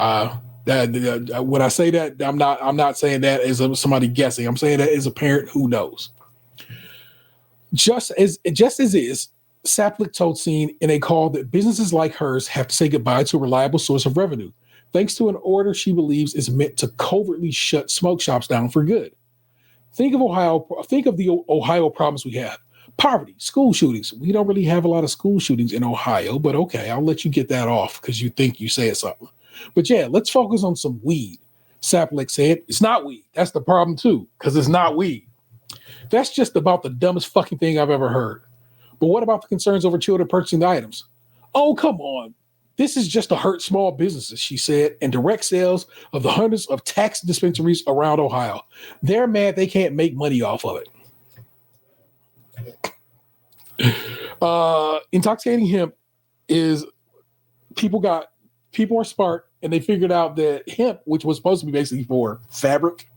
Speaker 2: when I say that, I'm not saying that as somebody guessing. I'm saying that as a parent who knows. Just as is, Saplick told SKiM in a call that businesses like hers have to say goodbye to a reliable source of revenue, thanks to an order she believes is meant to covertly shut smoke shops down for good. Think of the Ohio problems we have. Poverty, school shootings. We don't really have a lot of school shootings in Ohio, but okay, I'll let you get that off because you think you said something. But yeah, let's focus on some weed. Saplick said, it's not weed. That's the problem too, because it's not weed. That's just about the dumbest fucking thing I've ever heard. But what about the concerns over children purchasing the items? Oh, come on. This is just to hurt small businesses, she said, and direct sales of the hundreds of tax dispensaries around Ohio. They're mad they can't make money off of it. Intoxicating hemp is people are smart and they figured out that hemp, which was supposed to be basically for fabric,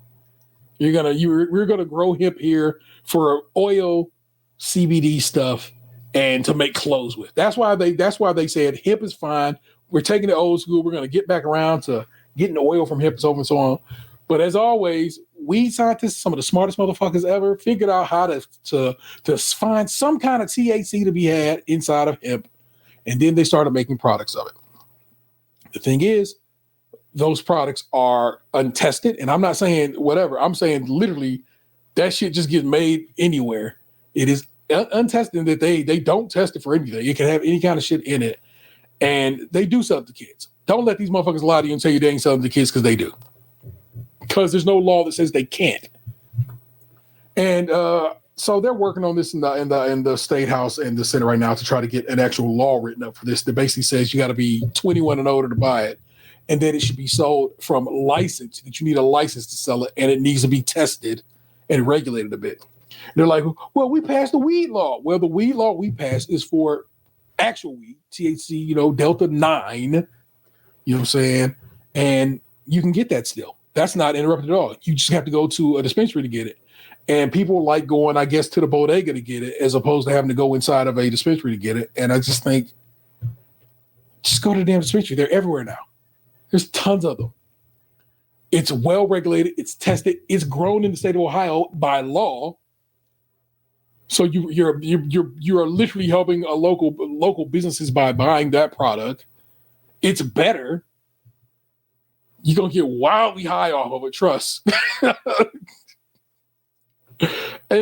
Speaker 2: we're gonna grow hemp here for oil, CBD stuff, and to make clothes with. That's why they said hemp is fine. we're taking it old school. We're going to get back around to getting the oil from hemp and so on and so on. But as always, weed scientists, some of the smartest motherfuckers ever, figured out how to find some kind of THC to be had inside of hemp. And then they started making products of it. The thing is, those products are untested. And I'm not saying whatever. I'm saying literally that shit just gets made anywhere. It is untested in that they don't test it for anything. It can have any kind of shit in it. And they do sell it to kids. Don't let these motherfuckers lie to you and tell you they ain't selling it to kids, because they do. Because there's no law that says they can't. And so they're working on this in the State House and the Senate right now to try to get an actual law written up for this that basically says you got to be 21 and older to buy it, and then it should be sold from license, that you need a license to sell it, and it needs to be tested and regulated a bit. They're like, well, we passed the weed law. Well, the weed law we passed is for actual weed, THC, Delta 9, you know what I'm saying? And you can get that still. That's not interrupted at all. You just have to go to a dispensary to get it. And people like going, I guess, to the bodega to get it, as opposed to having to go inside of a dispensary to get it. And I just think, just go to the damn dispensary. They're everywhere now. There's tons of them. It's well regulated. It's tested. It's grown in the state of Ohio by law. So you're literally helping a local businesses by buying that product. It's better. You're gonna get wildly high off of it. Trust. And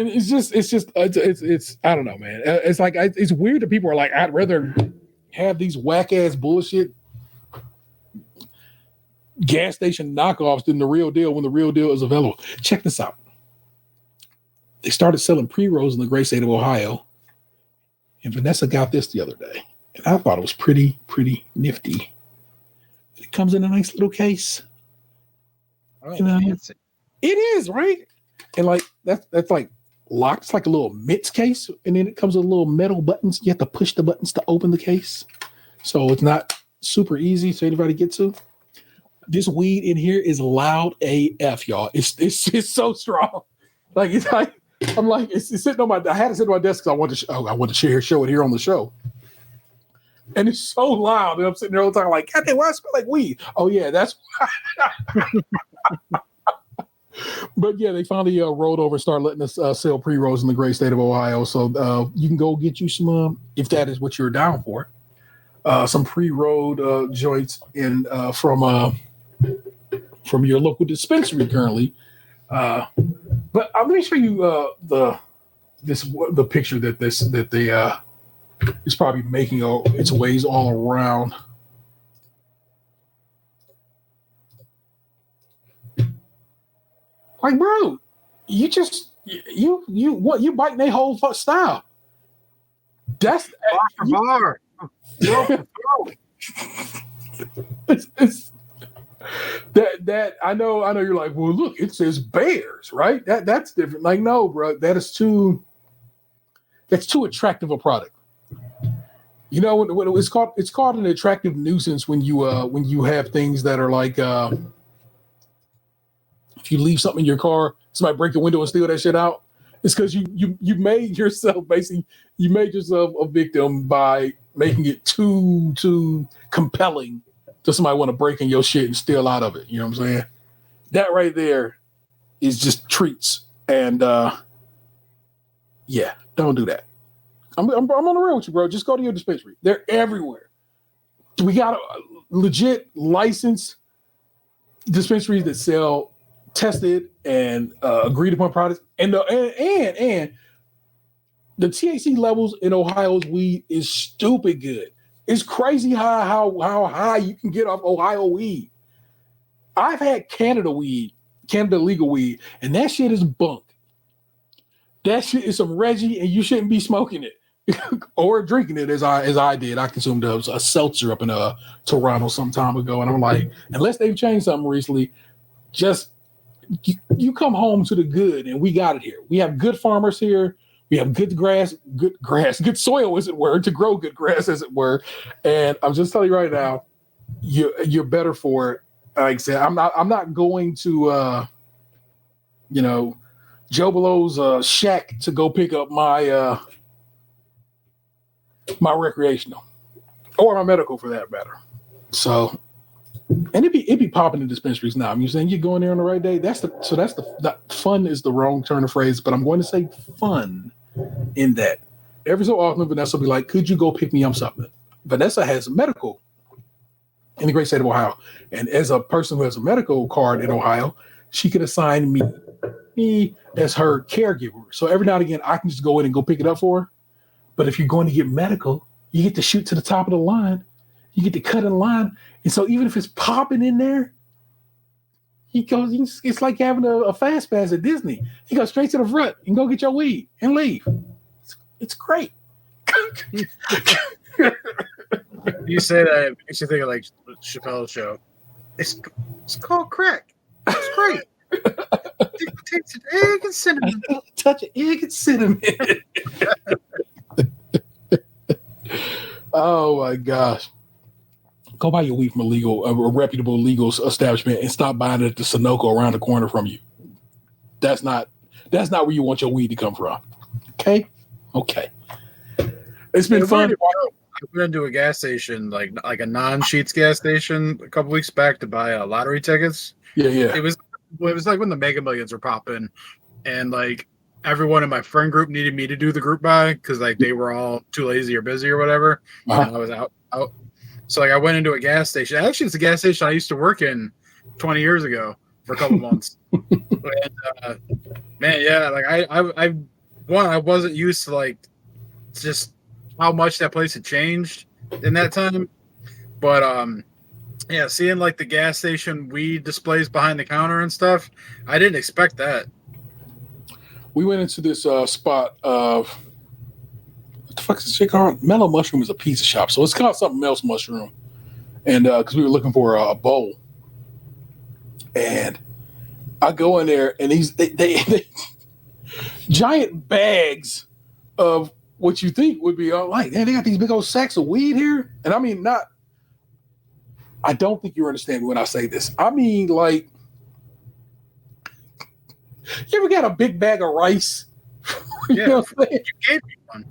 Speaker 2: it's I don't know, man. It's like it's weird that people are like, I'd rather have these whack ass bullshit gas station knockoffs than the real deal when the real deal is available. Check this out. They started selling pre-rolls in the great state of Ohio, and Vanessa got this the other day, and I thought it was pretty nifty. It comes in a nice little case.
Speaker 3: Oh,
Speaker 2: it is, right? And like that's like locked. It's like a little mitts case, and then it comes with little metal buttons. You have to push the buttons to open the case, so it's not super easy for anybody to get to. This weed in here is loud AF, y'all. It's so strong. Like it's like I'm like it's sitting on my. I had it sit on my desk because I wanted to show it here on the show. And it's so loud, and I'm sitting there all the time like, God damn, why I smell like weed? Oh yeah, that's why. But yeah, they finally rolled over and started letting us sell pre-rolls in the great state of Ohio. So you can go get you some, if that is what you're down for, some pre-rolled joints in from your local dispensary currently. But let me show you the picture that they is probably making its ways all around. Like, bro, you biting their whole style. That's
Speaker 3: bar.
Speaker 2: It's that I know you're like, well, look, it says bears, right? That's different. Like, no, bro, that's too attractive a product. When it's called an attractive nuisance when you have things that are like if you leave something in your car, somebody break the window and steal that shit out. It's because you made yourself a victim by making it too compelling to somebody want to break in your shit and steal out of it. You know what I'm saying? That right there is just treats. And yeah, don't do that. I'm on the road with you, bro. Just go to your dispensary. They're everywhere. We got legit licensed dispensaries that sell tested and agreed upon products, and the THC levels in Ohio's weed is stupid good. It's crazy how high you can get off Ohio weed. I've had Canada legal weed, and that shit is bunk. That shit is some Reggie, and you shouldn't be smoking it or drinking it as I did. I consumed a seltzer up in Toronto some time ago, and I'm like, unless they've changed something recently, just you come home to the good, and we got it here. We have good farmers here. We have good soil, as it were, to grow good grass, as it were. And I'm just telling you right now, you're better for it. Like I said, I'm not going to Joe Below's shack to go pick up my my recreational or my medical, for that matter. So, and it be popping in dispensaries now. I'm saying you go in there on the right day. That's the fun is the wrong turn of phrase, but I'm going to say fun in that. Every so often, Vanessa will be like, "Could you go pick me up something?" Vanessa has medical in the great state of Ohio, and as a person who has a medical card in Ohio, she can assign me as her caregiver. So every now and again, I can just go in and go pick it up for her. But if you're going to get medical, you get to shoot to the top of the line. You get to cut in line. And so even if it's popping in there, it's like having a fast pass at Disney. You go straight to the front and go get your weed and leave. It's great.
Speaker 3: You say that, it makes you think of like Chappelle's show. It's called crack. It's great. It takes an egg and cinnamon.
Speaker 2: Touch an egg and cinnamon. Oh my gosh. Go buy your weed from a reputable legal establishment and stop buying it at the Sunoco around the corner from you. That's not where you want your weed to come from. Okay? It's been fun.
Speaker 3: I went into a gas station, like a non-Sheetz gas station a couple weeks back to buy lottery tickets.
Speaker 2: Yeah.
Speaker 3: It was like when the Mega Millions were popping, and like everyone in my friend group needed me to do the group buy because like they were all too lazy or busy or whatever.
Speaker 2: Uh-huh.
Speaker 3: And I was out. So like I went into a gas station. Actually, it's a gas station I used to work in 20 years ago for a couple months. And man, yeah, like I wasn't used to like just how much that place had changed in that time. But yeah, seeing like the gas station weed displays behind the counter and stuff, I didn't expect that.
Speaker 2: We went into this spot of what the fuck is this shit called? Mellow Mushroom is a pizza shop, so it's called something else mushroom. And because we were looking for a bowl, and I go in there, and they giant bags of what you think would be like, man, they got these big old sacks of weed here. And I mean, I don't think you understand me when I say this. I mean, like, you ever got a big bag of rice?
Speaker 3: Yeah, you gave me one.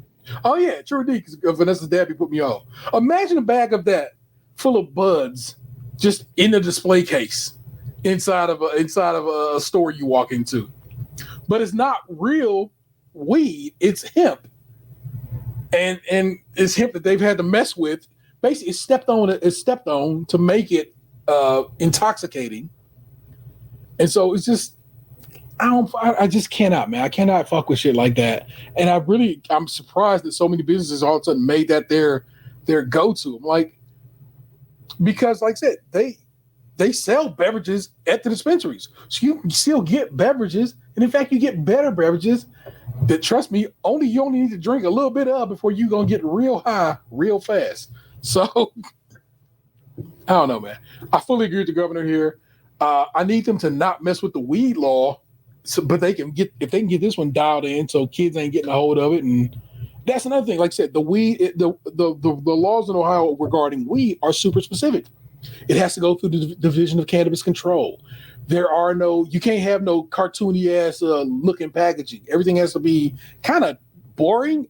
Speaker 2: Oh yeah, true indeed. Because Vanessa's daddy put me on. Imagine a bag of that full of buds just in a display case inside of a store you walk into. But it's not real weed, it's hemp. And it's hemp that they've had to mess with. Basically, it's stepped on to make it intoxicating. And so it's just I just cannot, man. I cannot fuck with shit like that. And I'm surprised that so many businesses all of a sudden made that their go-to. I'm like, because like I said, they sell beverages at the dispensaries. So you can still get beverages. And in fact, you get better beverages that, trust me, you only need to drink a little bit of before you're going to get real high real fast. So I don't know, man. I fully agree with the governor here. I need them to not mess with the weed law, but if they can get this one dialed in so kids ain't getting a hold of it. And that's another thing. Like I said, the laws in Ohio regarding weed are super specific. It has to go through the Division of Cannabis Control. You can't have no cartoony ass looking packaging. Everything has to be kind of boring,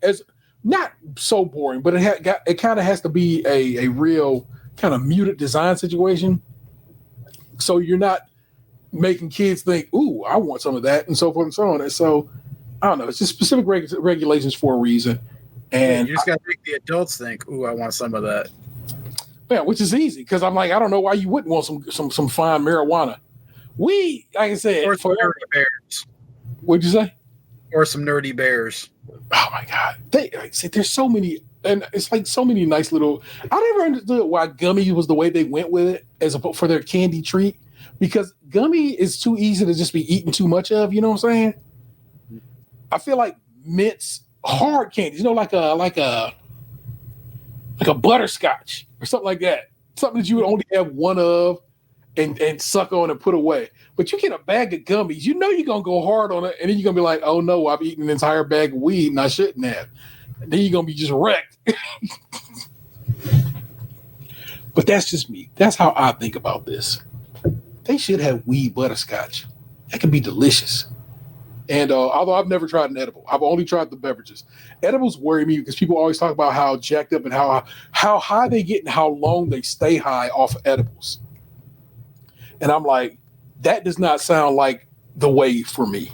Speaker 2: not so boring, but it kind of has to be a real kind of muted design situation. So you're not making kids think, "Ooh, I want some of that," and so forth and so on. And so I don't know. It's just specific regulations for a reason. And
Speaker 3: you just got to make the adults think, "Ooh, I want some of that."
Speaker 2: Yeah, which is easy because I'm like, I don't know why you wouldn't want some fine marijuana. Weed, like I said,
Speaker 3: or some nerdy bears.
Speaker 2: What'd you say?
Speaker 3: Or some nerdy bears.
Speaker 2: Oh my God! There's so many, and it's like so many nice little. I never understood why gummy was the way they went with it for their candy treat, because gummy is too easy to just be eating too much of. You know what I'm saying? I feel like mints, hard candies, like a butterscotch or something like that. Something that you would only have one of and suck on and put away. But you get a bag of gummies, you're going to go hard on it. And then you're going to be like, oh no, I've eaten an entire bag of weed and I shouldn't have. And then you're going to be just wrecked. But that's just me. That's how I think about this. They should have weed butterscotch. That could be delicious. And although I've never tried an edible, I've only tried the beverages. Edibles worry me because people always talk about how jacked up and how high they get and how long they stay high off of edibles. And I'm like, that does not sound like the way for me.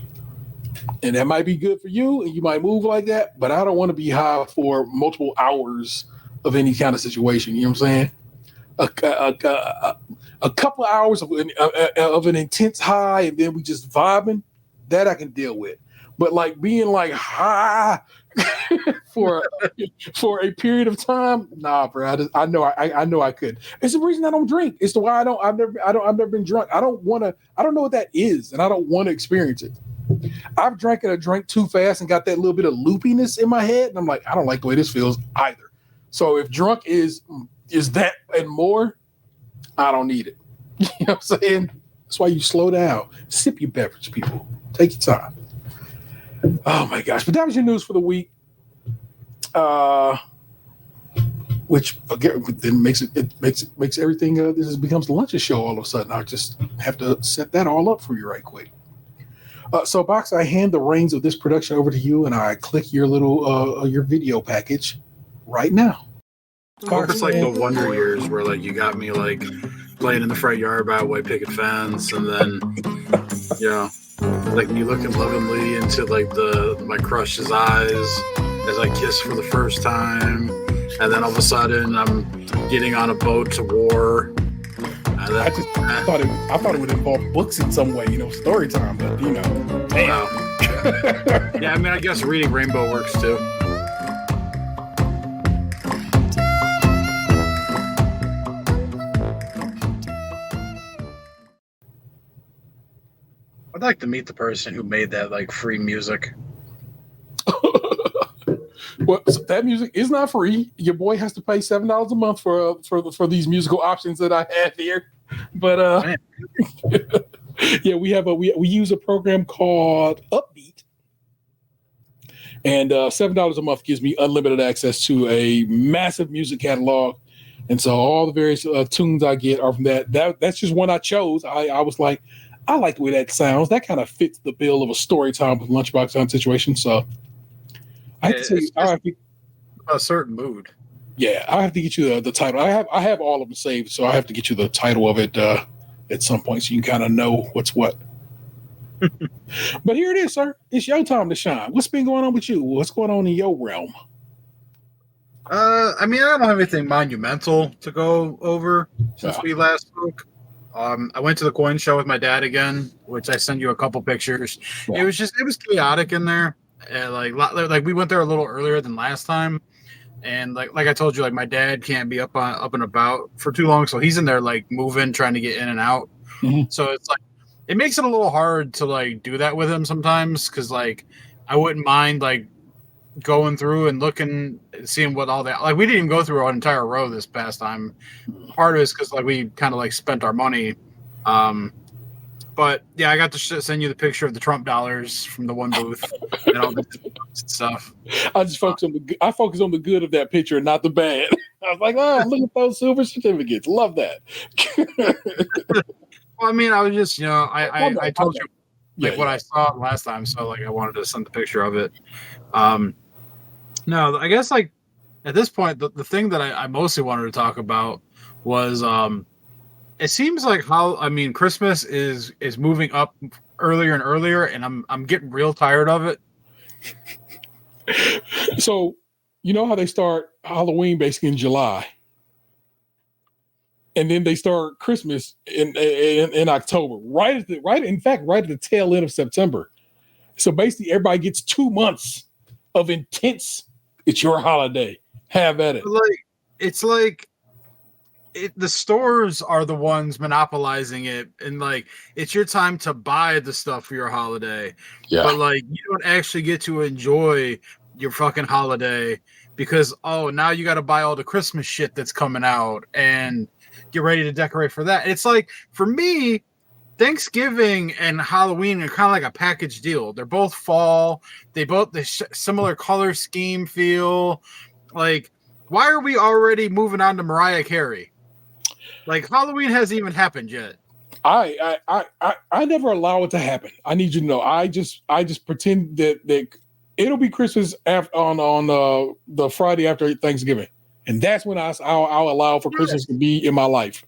Speaker 2: And that might be good for you, and you might move like that, but I don't want to be high for multiple hours of any kind of situation. You know what I'm saying? A couple of hours of an intense high, and then we just vibing. That I can deal with. But like being like high for a period of time, nah, bro. I know I could. It's the reason I don't drink. It's the why I've never been drunk. I don't know what that is, and I don't want to experience it. I've drank a drink too fast and got that little bit of loopiness in my head, and I'm like, I don't like the way this feels either. So if drunk is that and more, I don't need it. You know what I'm saying? That's why you slow down, sip your beverage, people. Take your time. Oh my gosh! But that was your news for the week. Which again then makes everything. This becomes the lunches show all of a sudden. I just have to set that all up for you right quick. So, Box, I hand the reins of this production over to you, and I click your little your video package right now.
Speaker 3: I hope it's like the Wonder Years where like you got me like playing in the front yard by a white picket fence, and then like me looking lovingly into like my crush's eyes as I kiss for the first time, and then all of a sudden I'm getting on a boat to war. And then,
Speaker 2: I thought it would involve books in some way, story time, but damn.
Speaker 3: Wow. Yeah, I mean, I guess reading Rainbow works too. I'd like to meet the person who made that like free music.
Speaker 2: Well, so that music is not free. Your boy has to pay $7 a month for these musical options that I have here. But yeah, we use a program called Upbeat, and $7 a month gives me unlimited access to a massive music catalog. And so all the various tunes I get are from that. That's just one I chose. I was like, I like the way that sounds. That kind of fits the bill of a story time with Lunchbox on situation. So I have to say, I have to,
Speaker 3: a certain mood.
Speaker 2: Yeah, I have to get you the title. I have all of them saved, so I have to get you the title of it at some point so you can kind of know what's what. But here it is, sir. It's your time to shine. What's been going on with you? What's going on in your realm?
Speaker 3: I mean, I don't have anything monumental to go over since we last spoke. I went to the coin show with my dad again, which I sent you a couple pictures. Yeah. It was chaotic in there. Like we went there a little earlier than last time, and like I told you, like my dad can't be up and about for too long, so he's in there like moving, trying to get in and out. Mm-hmm. So it's like it makes it a little hard to like do that with him sometimes, because like I wouldn't mind like going through and looking, seeing what all that, like we didn't even go through an entire row this past time. Part of it is because like we kind of like spent our money. But yeah, I got to send you the picture of the Trump dollars from the one booth and all this stuff.
Speaker 2: I just focus on the good of that picture and not the bad. I was like, oh, look at those silver certificates. Love that.
Speaker 3: Well, I mean, I was just, I told you what I saw last time, so like I wanted to send the picture of it. No, I guess like at this point, the thing that I mostly wanted to talk about was it seems like Christmas is moving up earlier and earlier, and I'm getting real tired of it.
Speaker 2: So you know how they start Halloween basically in July, and then they start Christmas in October, right at the tail end of September. So basically, everybody gets 2 months of intense. It's your holiday. Have at it. The stores are the ones monopolizing it, and like it's your time to buy the stuff for your holiday. Yeah. But like you don't actually get to enjoy your fucking holiday because now you got to buy all the Christmas shit that's coming out and get ready to decorate for that. It's like for me, Thanksgiving and Halloween are kind of like a package deal. They're both fall. They similar color scheme feel. Like, why are we already moving on to Mariah Carey? Like, Halloween hasn't even happened yet. I never allow it to happen. I need you to know. I just pretend that it'll be Christmas on the Friday after Thanksgiving, and that's when I'll allow for Christmas to be in my life.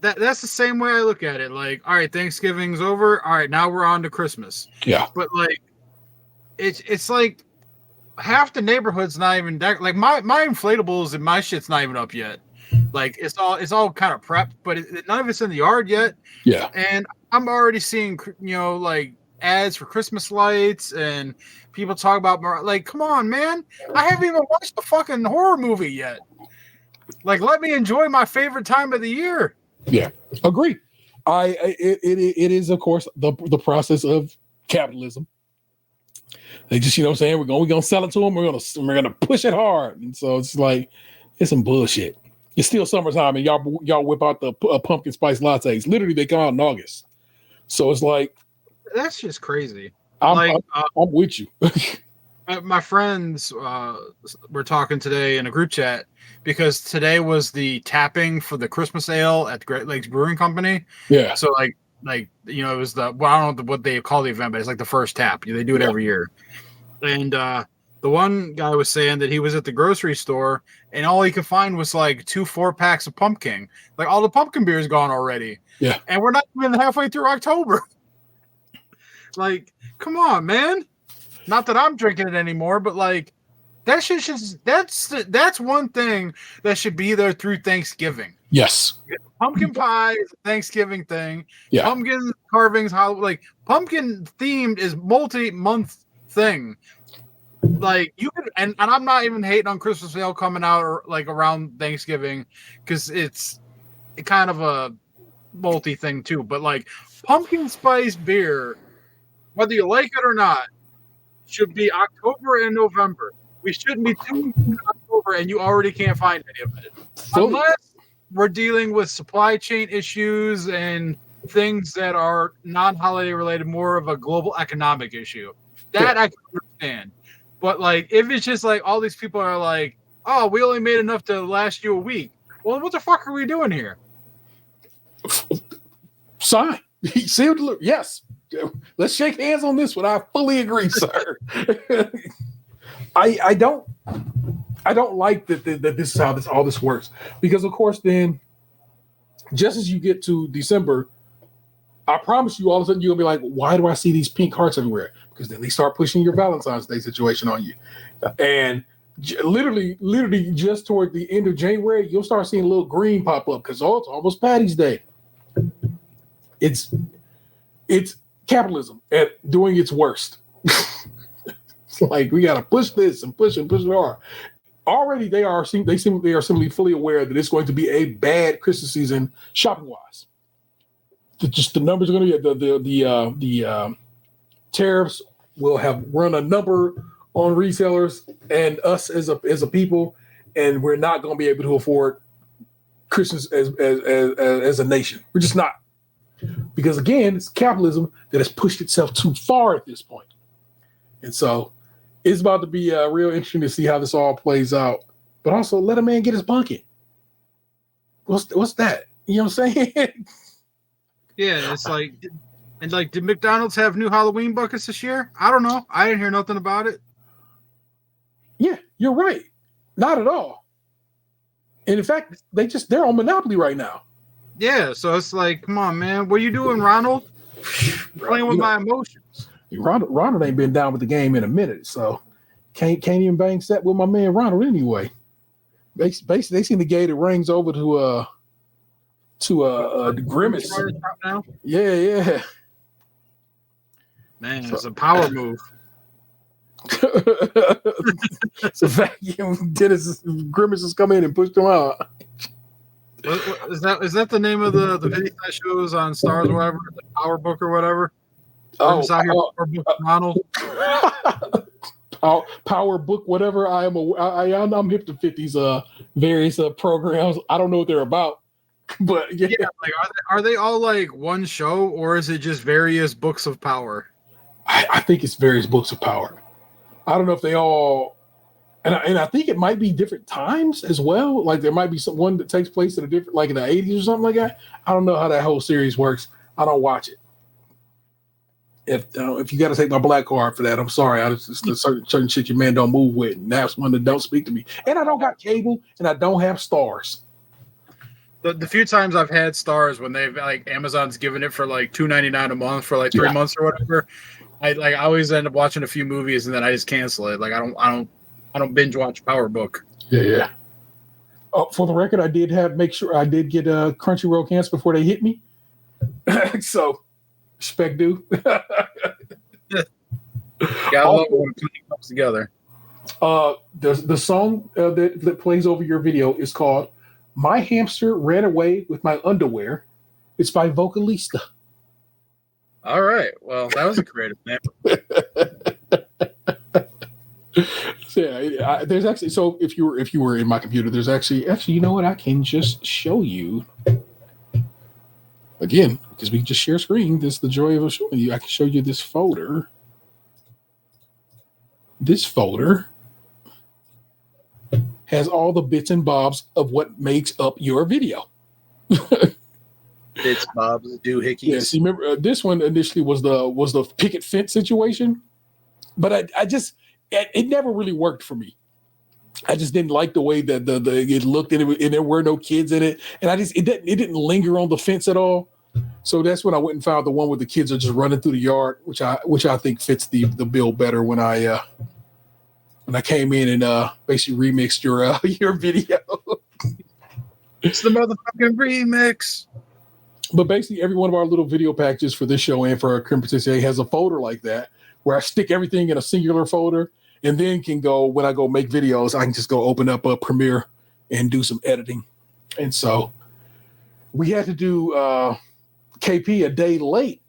Speaker 3: That's the same way I look at it. Like, all right, Thanksgiving's over. All right, now we're on to Christmas.
Speaker 2: Yeah.
Speaker 3: But like, it's like half the neighborhood's not even like my inflatables and my shit's not even up yet. Like it's all kind of prepped, but none of it's in the yard yet.
Speaker 2: Yeah.
Speaker 3: And I'm already seeing like ads for Christmas lights and people talk about like, come on, man, I haven't even watched a fucking horror movie yet. Like, let me enjoy my favorite time of the year.
Speaker 2: Yeah, agree. It is, of course, the process of capitalism. They just, what I'm saying, we're gonna sell it to them. We're gonna push it hard, and so it's like it's some bullshit. It's still summertime, and y'all whip out the pumpkin spice lattes. Literally, they come out in August. So it's like
Speaker 3: that's just crazy.
Speaker 2: I'm with you.
Speaker 3: My friends were talking today in a group chat because today was the tapping for the Christmas ale at the Great Lakes Brewing Company.
Speaker 2: Yeah.
Speaker 3: So like it was I don't know what they call the event, but it's like the first tap. They do it every year. And the one guy was saying that he was at the grocery store and all he could find was like 2 4-packs of pumpkin. Like all the pumpkin beer is gone already.
Speaker 2: Yeah.
Speaker 3: And we're not even halfway through October. Like, come on, man. Not that I'm drinking it anymore, but like that shit that's one thing that should be there through Thanksgiving.
Speaker 2: Yes.
Speaker 3: Pumpkin pie is a Thanksgiving thing.
Speaker 2: Yeah.
Speaker 3: Pumpkin carvings, like pumpkin themed is multi-month thing. Like you can, and I'm not even hating on Christmas ale coming out or like around Thanksgiving because it's kind of a multi thing too. But like pumpkin spice beer, whether you like it or not, should be October and November. We shouldn't be too in October and you already can't find any of it. Unless we're dealing with supply chain issues and things that are non-holiday related, more of a global economic issue. That I can understand. But like if it's just like all these people are like, oh, we only made enough to last you a week. Well, what the fuck are we doing here?
Speaker 2: Sign. Sealed. Yes. Let's shake hands on this one. I fully agree, sir. I don't like that this is how all this works, because of course then just as you get to December, I promise you all of a sudden you're gonna be like, why do I see these pink hearts everywhere? Because then they start pushing your Valentine's Day situation on you, and literally just toward the end of January you'll start seeing a little green pop up because it's almost Patty's Day. It's capitalism at doing its worst. It's like we gotta push this and push it hard. Already they are simply fully aware that it's going to be a bad Christmas season shopping wise. Just the numbers are going to be the tariffs will have run a number on resellers and us as a people, and we're not going to be able to afford Christmas as a nation. We're just not. Because again, it's capitalism that has pushed itself too far at this point. And so it's about to be real interesting to see how this all plays out. But also let a man get his bucket. What's that? You know what I'm saying?
Speaker 3: Yeah, it's like, and like, did McDonald's have new Halloween buckets this year? I don't know. I didn't hear nothing about it.
Speaker 2: Yeah, you're right. Not at all. And in fact, they're on Monopoly right now.
Speaker 3: Yeah, so it's like, come on, man. What are you doing, Ronald? Playing with my emotions.
Speaker 2: Ronald ain't been down with the game in a minute, so can't even bang set with my man Ronald anyway. Basically, they seem to gave the rings over to Grimace.
Speaker 3: Now?
Speaker 2: Yeah.
Speaker 3: Man, it's a power move.
Speaker 2: It's a vacuum. Grimace has come in and pushed him out.
Speaker 3: Is that the name of the video that shows on Stars or whatever, the Power Book or whatever? Power Book Ronald.
Speaker 2: Power Book, whatever. I'm hip to 50s various programs. I don't know what they're about, but yeah.
Speaker 3: Like are they all like one show, or is it just various books of power?
Speaker 2: I think it's various books of power. I don't know if they all. And I think it might be different times as well. Like there might be one that takes place at a different, like in the 80s or something like that. I don't know how that whole series works. I don't watch it. If you got to take my black card for that, I'm sorry. There's certain shit your man don't move with, and that's one that don't speak to me. And I don't got cable, and I don't have stars.
Speaker 3: The few times I've had stars when they've like Amazon's given it for like $2.99 a month for like 3 months or whatever, I always end up watching a few movies and then I just cancel it. Like I don't binge watch Power Book.
Speaker 2: Yeah. Oh, for the record, I did make sure I did get Crunchyroll canceled before they hit me. So, respect due.
Speaker 3: Gotta love it when it comes together.
Speaker 2: The song that plays over your video is called "My Hamster Ran Away with My Underwear." It's by Vocalista.
Speaker 3: All right. Well, that was a creative name.
Speaker 2: Yeah, there's actually, so if you were in my computer, there's actually you know what, I can just show you again because we just share screen. This is the joy of showing you. I can show you this folder. This folder has all the bits and bobs of what makes up your video.
Speaker 3: Bits, bobs, doohickeys.
Speaker 2: Yes, you remember this one initially was the picket fence situation, but I just it never really worked for me. I just didn't like the way that it looked, and there were no kids in it, and it didn't linger on the fence at all. So that's when I went and found the one where the kids are just running through the yard, which I think fits the bill better. When I came in and basically remixed your video.
Speaker 3: It's the motherfucking remix.
Speaker 2: But basically, every one of our little video packages for this show and for our Krim has a folder like that where I stick everything in a singular folder, and then can go, when I go make videos, I can just go open up a Premiere and do some editing. And so we had to do KP a day late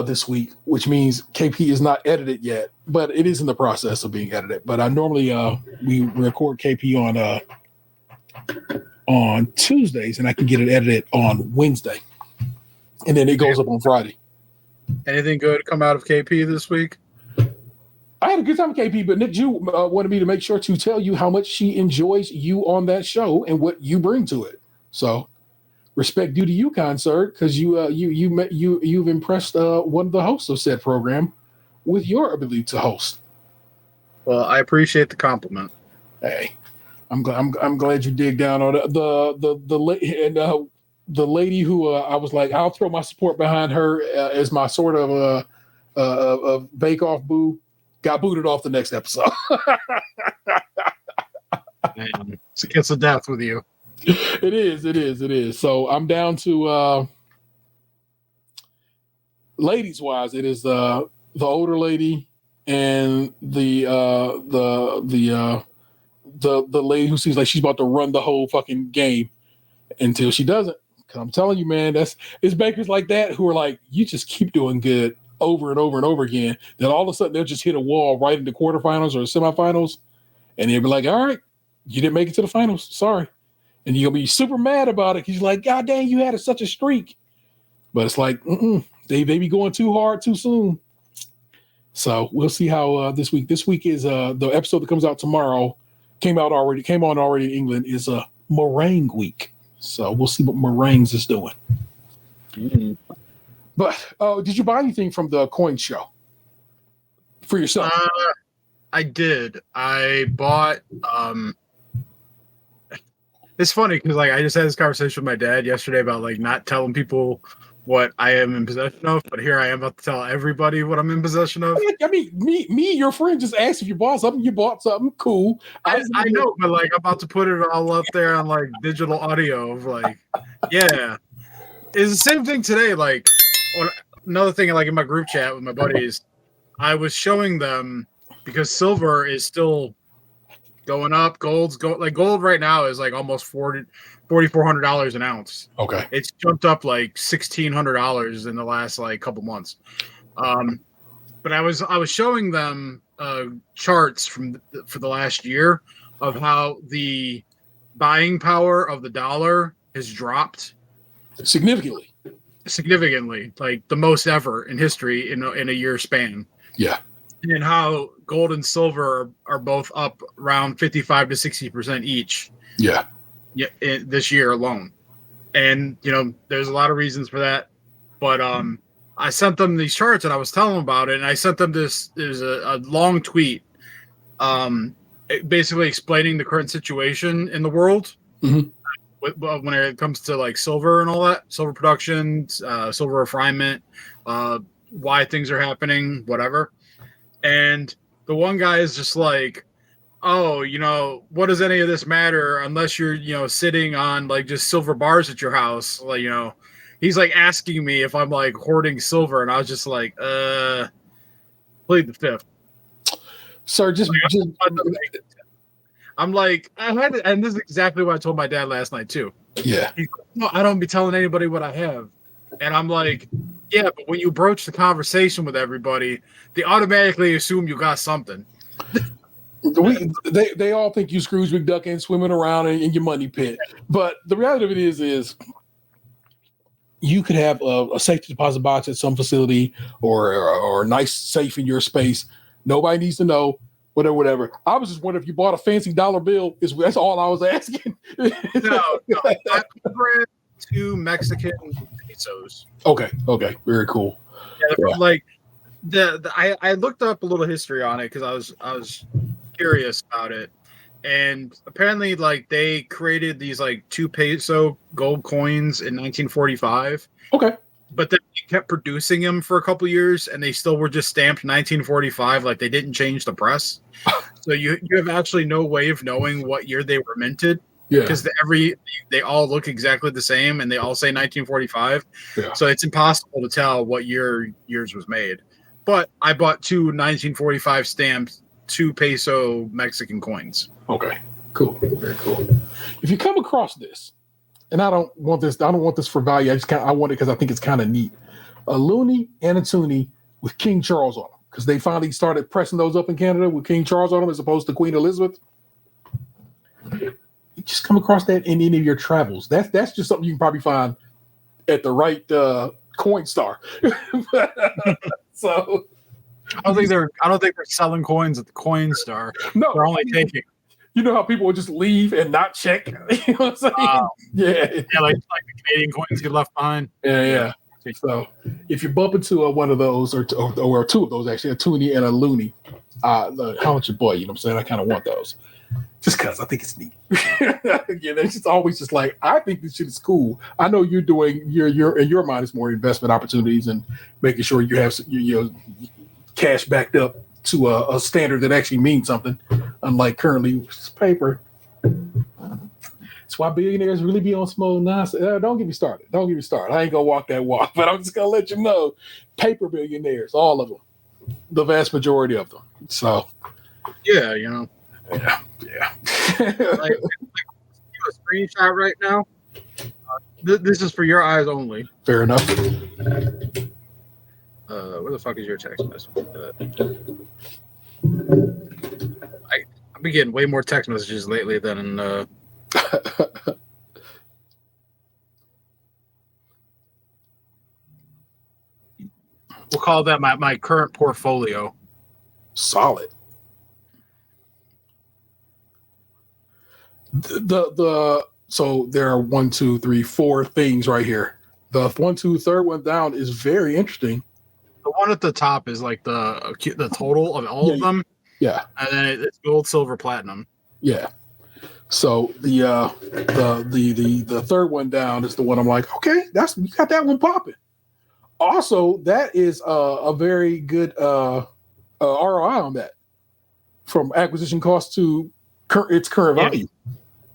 Speaker 2: this week, which means KP is not edited yet, but it is in the process of being edited. But I normally we record KP on Tuesdays, and I can get it edited on Wednesday. And then it goes up on Friday.
Speaker 3: Anything good come out of KP this week?
Speaker 2: I had a good time with KP, but Nick Jew wanted me to make sure to tell you how much she enjoys you on that show and what you bring to it. So, respect due to you, sir, because you've impressed one of the hosts of said program with your ability to host.
Speaker 3: Well, I appreciate the compliment.
Speaker 2: Hey, I'm glad you dig down on it. The lady who I was like, I'll throw my support behind her as my sort of bake off boo, got booted off the next episode.
Speaker 3: Man, it's a kiss of death with you.
Speaker 2: It is. So I'm down to ladies wise. It is the older lady and the lady who seems like she's about to run the whole fucking game until she doesn't. Cause I'm telling you, man, it's bakers like that who are like, you just keep doing good over and over and over again. Then all of a sudden they'll just hit a wall right in the quarterfinals or semifinals, and they'll be like, all right, you didn't make it to the finals. Sorry. And you'll be super mad about it because you're like, God dang, you had such a streak. But it's like, they be going too hard too soon. So we'll see how this week. This week is the episode that comes out tomorrow. Came on already in England is meringue week. So we'll see what meringues is doing. Mm-hmm. But did you buy anything from the coin show for yourself?
Speaker 3: I did. I bought. It's funny because I just had this conversation with my dad yesterday about not telling people what I am in possession of, but here I am about to tell everybody what I'm in possession of.
Speaker 2: I mean, me, your friend just asked if you bought something. You bought something, cool.
Speaker 3: I know, but I'm about to put it all up there on digital audio of yeah. It's the same thing today. Another thing, in my group chat with my buddies, I was showing them because silver is still going up. Gold right now is almost $4,400 an ounce.
Speaker 2: Okay,
Speaker 3: it's jumped up $1,600 in the last couple months. But I was showing them charts for the last year of how the buying power of the dollar has dropped
Speaker 2: significantly,
Speaker 3: the most ever in history in a year span.
Speaker 2: Yeah.
Speaker 3: And how gold and silver are both up around 55 to 60% each.
Speaker 2: Yeah.
Speaker 3: Yeah, this year alone. And there's a lot of reasons for that. But I sent them these charts and I was telling them about it, and I sent them this. There's a long tweet, basically explaining the current situation in the world when it comes to like silver and all that, silver production, silver refinement, why things are happening, whatever. And the one guy is just like, oh, what does any of this matter unless you're, sitting on like just silver bars at your house? Like, he's like asking me if I'm like hoarding silver. And I was just like, plead the fifth.
Speaker 2: Sir,
Speaker 3: I'm like, and this is exactly what I told my dad last night too.
Speaker 2: Yeah.
Speaker 3: He's like, no, I don't be telling anybody what I have. And I'm like, yeah, but when you broach the conversation with everybody, they automatically assume you got something.
Speaker 2: They all think you Scrooge McDuck and swimming around in your money pit. But the reality of it is you could have a safety deposit box at some facility or a nice safe in your space. Nobody needs to know. Whatever. I was just wondering if you bought a fancy dollar bill. That's all I was asking.
Speaker 3: No. I read 2 Mexican pesos.
Speaker 2: Okay. Very cool.
Speaker 3: Yeah. Like I looked up a little history on it because I was curious about it, and apparently like they created these like 2 peso gold coins in 1945.
Speaker 2: Okay.
Speaker 3: But then they kept producing them for a couple years, and they still were just stamped 1945. Like they didn't change the press, so you have actually no way of knowing what year they were minted.
Speaker 2: Yeah,
Speaker 3: because they all look exactly the same, and they all say 1945.
Speaker 2: Yeah.
Speaker 3: So it's impossible to tell what year yours was made. But I bought 2 1945 stamped 2 peso Mexican coins.
Speaker 2: Okay, cool, very cool. If you come across this. And I don't want this for value. I want it because I think it's kind of neat. A loonie and a toonie with King Charles on them, because they finally started pressing those up in Canada with King Charles on them as opposed to Queen Elizabeth. You just come across that in any of your travels. That's just something you can probably find at the right coin star. So
Speaker 3: I don't think they're selling coins at the Coin Star.
Speaker 2: No,
Speaker 3: they're only taking.
Speaker 2: You know how people would just leave and not check? You know what I'm saying? Yeah,
Speaker 3: like the Canadian coins get left behind.
Speaker 2: Yeah. So if you bump into one of those or 2 of those, actually, a toonie and a loonie, how much your boy? You know what I'm saying? I kind of want those just because I think it's neat. It's just always just like, I think this shit is cool. I know you're doing your in your mind is more investment opportunities and making sure you have your cash backed up to a standard that actually means something, unlike currently it's paper. That's why billionaires really be on small nonsense. Don't get me started. I ain't gonna walk that walk, but I'm just gonna let you know, paper billionaires, all of them, the vast majority of them. So,
Speaker 3: yeah.
Speaker 2: Yeah.
Speaker 3: Like, a screenshot right now. This is for your eyes only.
Speaker 2: Fair enough.
Speaker 3: Where the fuck is your text message? I've been getting way more text messages lately than we'll call that my current portfolio.
Speaker 2: Solid. So there are 1, 2, 3, 4 things right here. The 1, 2, third one down is very interesting.
Speaker 3: The one at the top is like the total of all of them.
Speaker 2: Yeah.
Speaker 3: And then it's gold, silver, platinum.
Speaker 2: Yeah. So the third one down is the one I'm like, okay, you got that one popping. Also, that is a very good ROI on that, from acquisition cost to its current value.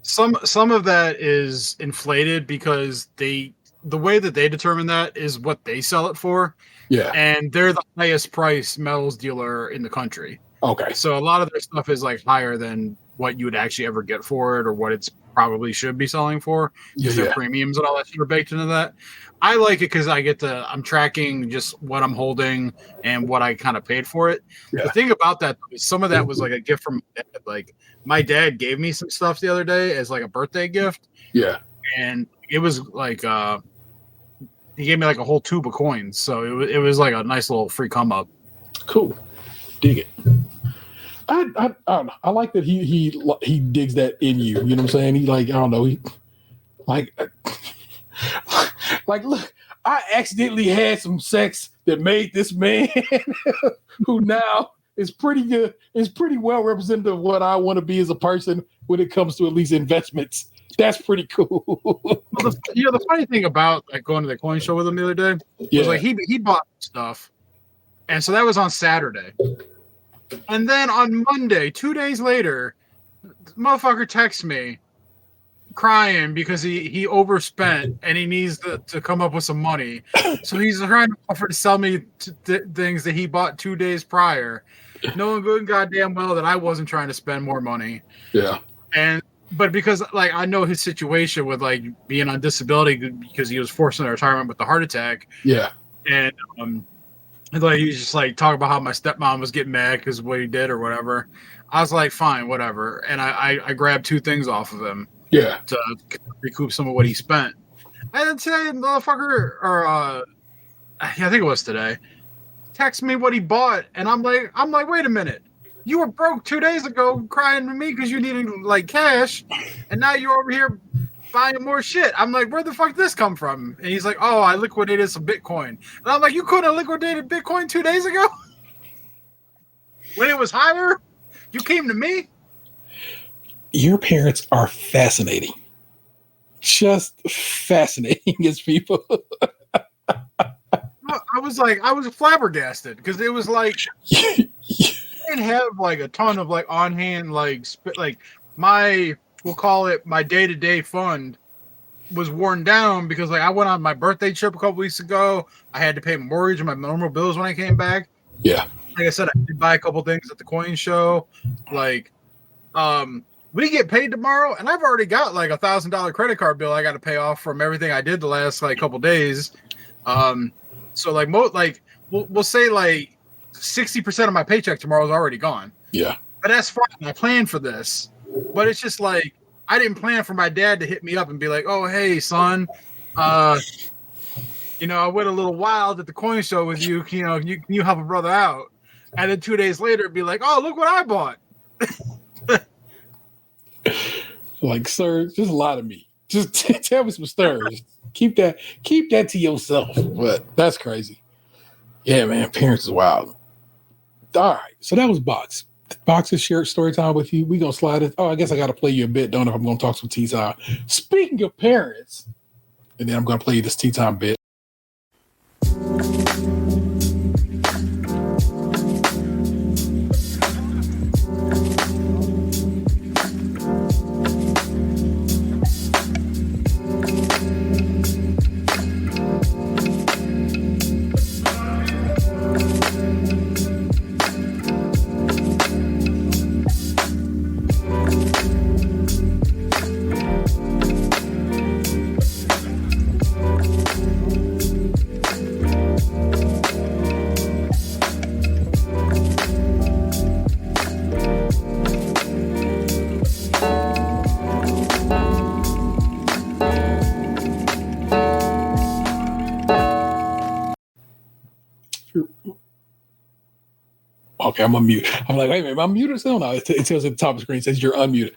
Speaker 3: Some of that is inflated because the way that they determine that is what they sell it for.
Speaker 2: Yeah.
Speaker 3: And they're the highest price metals dealer in the country.
Speaker 2: Okay.
Speaker 3: So a lot of their stuff is like higher than what you would actually ever get for it or what it's probably should be selling for. Their premiums and all that shit are baked into that. I like it because I'm tracking just what I'm holding and what I kind of paid for it. Yeah. The thing about that is some of that was like a gift from my dad. Like my dad gave me some stuff the other day as like a birthday gift.
Speaker 2: Yeah.
Speaker 3: And it was like he gave me like a whole tube of coins. So it was like a nice little free come up.
Speaker 2: Cool. Dig it. I don't know. I like that he digs that in you. You know what I'm saying? He like, I don't know. He like look, I accidentally had some sex that made this man who now is pretty good, is pretty well representative of what I want to be as a person when it comes to at least investments. That's pretty cool.
Speaker 3: Well, the funny thing about like going to the coin show with him the other day was like he bought stuff, and so that was on Saturday, and then on Monday, 2 days later, the motherfucker texts me crying because he overspent and he needs to come up with some money, so he's trying to offer to sell me things that he bought 2 days prior, knowing good and goddamn well that I wasn't trying to spend more money.
Speaker 2: Yeah,
Speaker 3: But because like I know his situation with like being on disability because he was forced into retirement with the heart attack.
Speaker 2: Yeah.
Speaker 3: And like he was just like talking about how my stepmom was getting mad because of what he did or whatever. I was like, fine, whatever. And I grabbed 2 things off of him.
Speaker 2: Yeah.
Speaker 3: To recoup some of what he spent. And then today, motherfucker, or I think it was today, text me what he bought, and I'm like, wait a minute. You were broke 2 days ago crying to me because you needed like cash, and now you're over here buying more shit. I'm like, where the fuck did this come from? And he's like, oh, I liquidated some Bitcoin. And I'm like, you couldn't have liquidated Bitcoin 2 days ago? When it was higher? You came to me?
Speaker 2: Your parents are fascinating. Just fascinating as people.
Speaker 3: I was flabbergasted because it was like didn't have like a ton of like on hand like we'll call it my day-to-day fund was worn down because like I went on my birthday trip a couple weeks ago. I had to pay my mortgage and my normal bills when I came back.
Speaker 2: Yeah.
Speaker 3: Like I said, I did buy a couple things at the coin show. Like we get paid tomorrow and I've already got like $1,000 credit card bill I got to pay off from everything I did the last like couple days. So like we'll say like 60% of my paycheck tomorrow is already gone.
Speaker 2: Yeah. But
Speaker 3: that's fine. I planned for this. But it's just like I didn't plan for my dad to hit me up and be like, "Oh, hey, son, I went a little wild at the coin show with you. Can you help a brother out?" And then 2 days later, be like, "Oh, look what I bought."
Speaker 2: Like, sir, just lie to me. Just tell me some stories. Keep that to yourself. But that's crazy. Yeah, man, parents is wild. All right, so that was Box. Box has shared story time with you. We gonna slide it. Oh, I guess I gotta play you a bit. Don't know if I'm gonna talk some tea time. Speaking of parents, and then I'm gonna play you this tea time bit. Okay, I'm unmuted. I'm like, wait a minute, I'm muted still? No, it tells at the top of the screen, it says you're unmuted.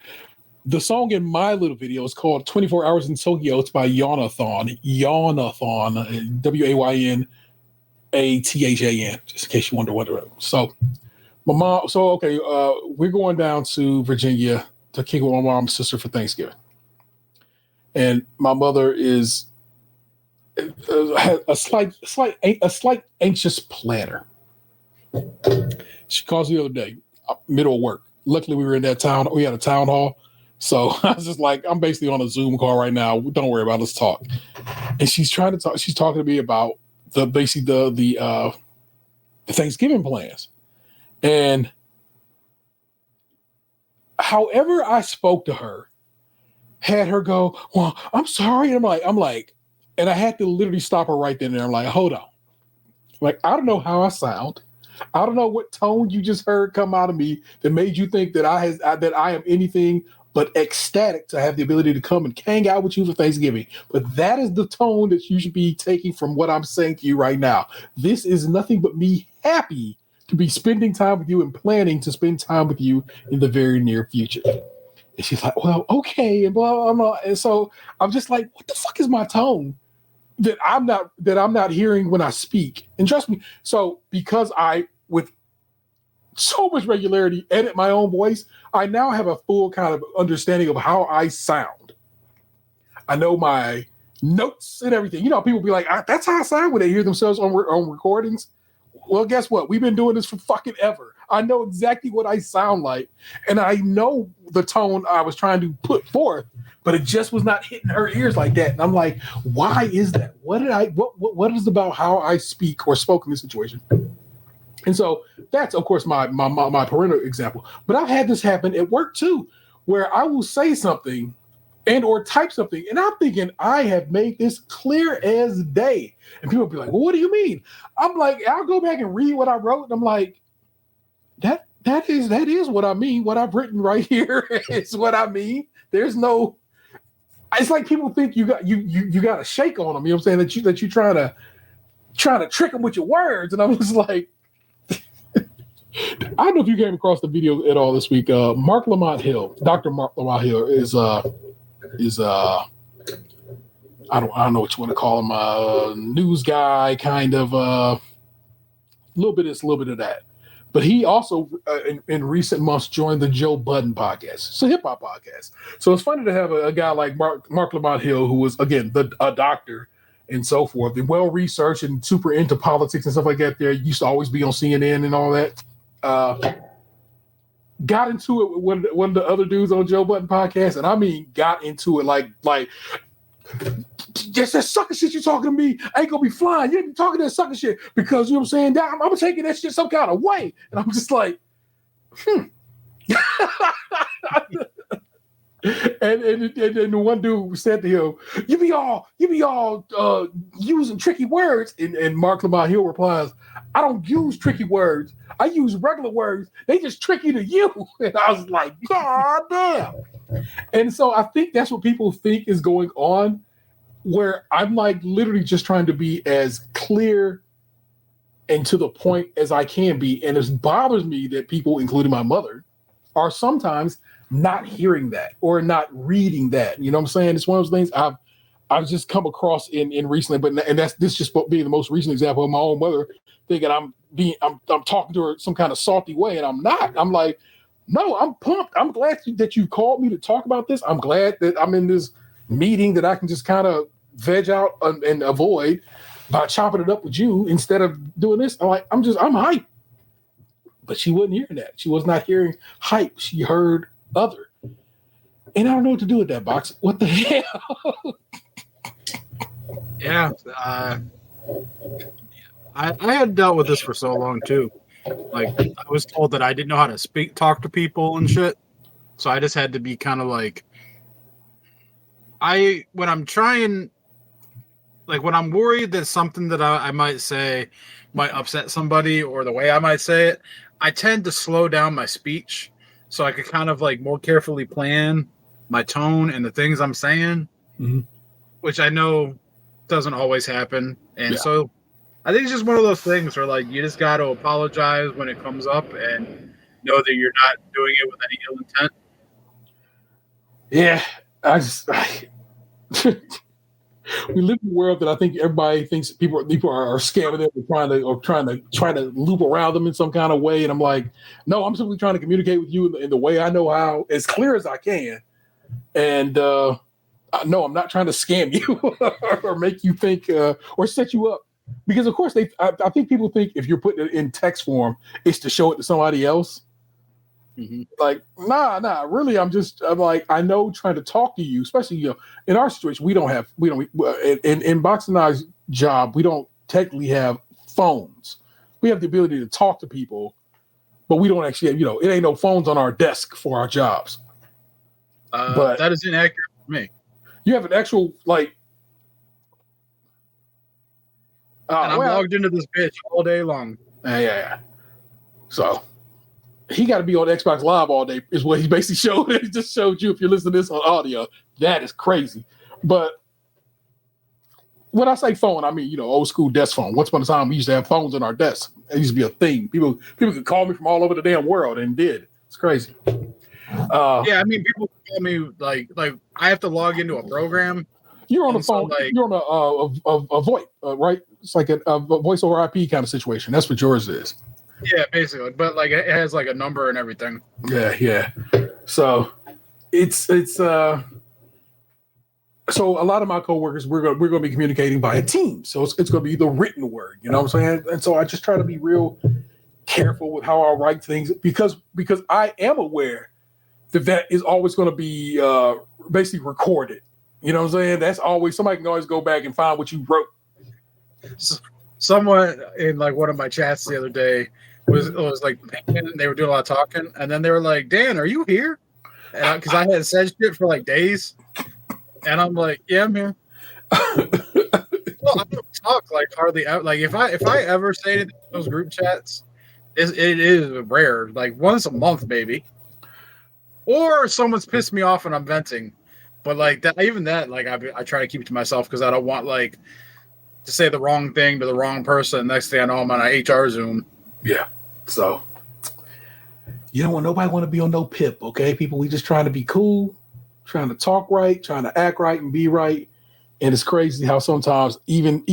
Speaker 2: The song in my little video is called 24 Hours in Tokyo. It's by Yawnathon. Yawnathon. WAYNATHAN, just in case you wonder what. So, my mom, we're going down to Virginia to kick with my mom's sister for Thanksgiving. And my mother is had a slight anxious planner. She calls the other day, middle of work. Luckily, we were in that town. We had a town hall. So I was just like, I'm basically on a Zoom call right now. Don't worry about it. Let's talk. And she's trying to talk. She's talking to me about the Thanksgiving plans. And however I spoke to her, had her go, well, I'm sorry. And I'm like, and I had to literally stop her right then and there. I'm like, hold on. Like, I don't know how I sound. I don't know what tone you just heard come out of me that made you think that I am anything but ecstatic to have the ability to come and hang out with you for Thanksgiving. But that is the tone that you should be taking from what I'm saying to you right now. This is nothing but me happy to be spending time with you and planning to spend time with you in the very near future. And she's like, well, okay, and blah, blah, blah. And so I'm just like, what the fuck is my tone? that I'm not hearing when I speak. And trust me, so because I with so much regularity edit my own voice, I now have a full kind of understanding of how I sound. I know my notes and everything. You know, people be like, that's how I sound when they hear themselves on recordings. Well, guess what? We've been doing this for fucking ever. I know exactly what I sound like, and I know the tone I was trying to put forth, but it just was not hitting her ears like that. And I'm like, why is that? What is about how I speak or spoke in this situation? And so that's, of course, my parental example. But I've had this happen at work too, where I will say something and or type something, and I'm thinking I have made this clear as day. And people will be like, well, what do you mean? I'm like, I'll go back and read what I wrote, and I'm like, that is what I mean. What I've written right here is what I mean. There's no. It's like people think you got a shake on them. You know what I'm saying? That you trying to trick them with your words, and I'm just like, I don't know if you came across the video at all this week. Mark Lamont Hill, Dr. Mark Lamont Hill is I don't know what you want to call him, news guy, kind of a little bit of this, a little bit of that. But he also, in recent months, joined the Joe Budden podcast. It's a hip hop podcast. So it's funny to have a guy like Mark Lamont Hill, who was, again, a doctor and so forth, and well researched and super into politics and stuff like that. There used to always be on CNN and all that. Got into it with one of the other dudes on Joe Budden podcast, and I mean, got into it like. Just that sucker shit you talking to me, I ain't gonna be flying. You ain't be talking that sucker shit because you know what I'm saying. That I'm taking that shit some kind of way, and I'm just like, and the one dude said to him, "You be all using tricky words," and Mark Lamont Hill replies, "I don't use tricky words. I use regular words. They just tricky to you." And I was like, God damn. And so I think that's what people think is going on, where I'm like literally just trying to be as clear and to the point as I can be. And it bothers me that people, including my mother, are sometimes not hearing that or not reading that. You know what I'm saying? It's one of those things I've just come across in recently, this just being the most recent example of my own mother thinking I'm talking to her some kind of salty way, and I'm not. I'm like, no, I'm pumped. I'm glad that you called me to talk about this. I'm glad that I'm in this meeting that I can just kind of veg out and avoid by chopping it up with you instead of doing this. I'm hyped. But she wasn't hearing that. She was not hearing hype. She heard other. And I don't know what to do with that, Box. What the hell?
Speaker 3: Yeah. I had dealt with this for so long too. Like, I was told that I didn't know how to talk to people and shit. So I just had to be kind of like, when I'm worried that something that I might say might upset somebody or the way I might say it, I tend to slow down my speech so I could kind of like more carefully plan my tone and the things I'm saying, which I know doesn't always happen. And so I think it's just one of those things where like you just got to apologize when it comes up and know that you're not doing it with any ill intent.
Speaker 2: Yeah, we live in a world that I think everybody thinks people are scamming them or trying to loop around them in some kind of way. And I'm like, no, I'm simply trying to communicate with you in the way I know how, as clear as I can. And no, I'm not trying to scam you or make you think or set you up. Because of course I think people think if you're putting it in text form, it's to show it to somebody else. Mm-hmm. Like, nah. Really, I'm like, I know trying to talk to you, especially in our situation, we don't in Box and I's job, we don't technically have phones. We have the ability to talk to people, but we don't actually have, it ain't no phones on our desk for our jobs.
Speaker 3: But that is inaccurate for me.
Speaker 2: You have an actual
Speaker 3: and I'm logged into this bitch all day long.
Speaker 2: Yeah. So he got to be on Xbox Live all day is what he basically showed. He just showed you if you're listening to this on audio. That is crazy. But when I say phone, I mean, old school desk phone. Once upon a time, we used to have phones on our desk. It used to be a thing. People could call me from all over the damn world and did. It's crazy.
Speaker 3: Yeah, I mean, people call me like I have to log into a program
Speaker 2: You're on the
Speaker 3: And so,
Speaker 2: phone.
Speaker 3: like,
Speaker 2: You're on a VoIP, right? It's like a voice over IP kind of situation. That's what yours is.
Speaker 3: yeah, basically. But like, it has like a number and everything.
Speaker 2: Yeah. So it's so a lot of my coworkers, we're gonna be communicating via Teams. So it's gonna be the written word. You know what I'm saying? And so I just try to be real careful with how I write things because I am aware that is always going to be basically recorded. You know what I'm saying? That's always somebody can always go back and find what you wrote.
Speaker 3: Someone in like one of my chats the other day was like, they were doing a lot of talking, and then they were like, "Dan, are you here?" And because I had said shit for like days, and I'm like, "Yeah, I'm here." Well, I don't talk like hardly out. Like if I ever say anything in those group chats, it is rare. Like once a month, maybe. Or someone's pissed me off and I'm venting, but like that, even that, like I try to keep it to myself because I don't want like to say the wrong thing to the wrong person. Next thing I know, I'm on an HR Zoom.
Speaker 2: Yeah. So you don't want nobody want to be on no pip, okay? People, we just trying to be cool, trying to talk right, trying to act right and be right. And it's crazy how sometimes even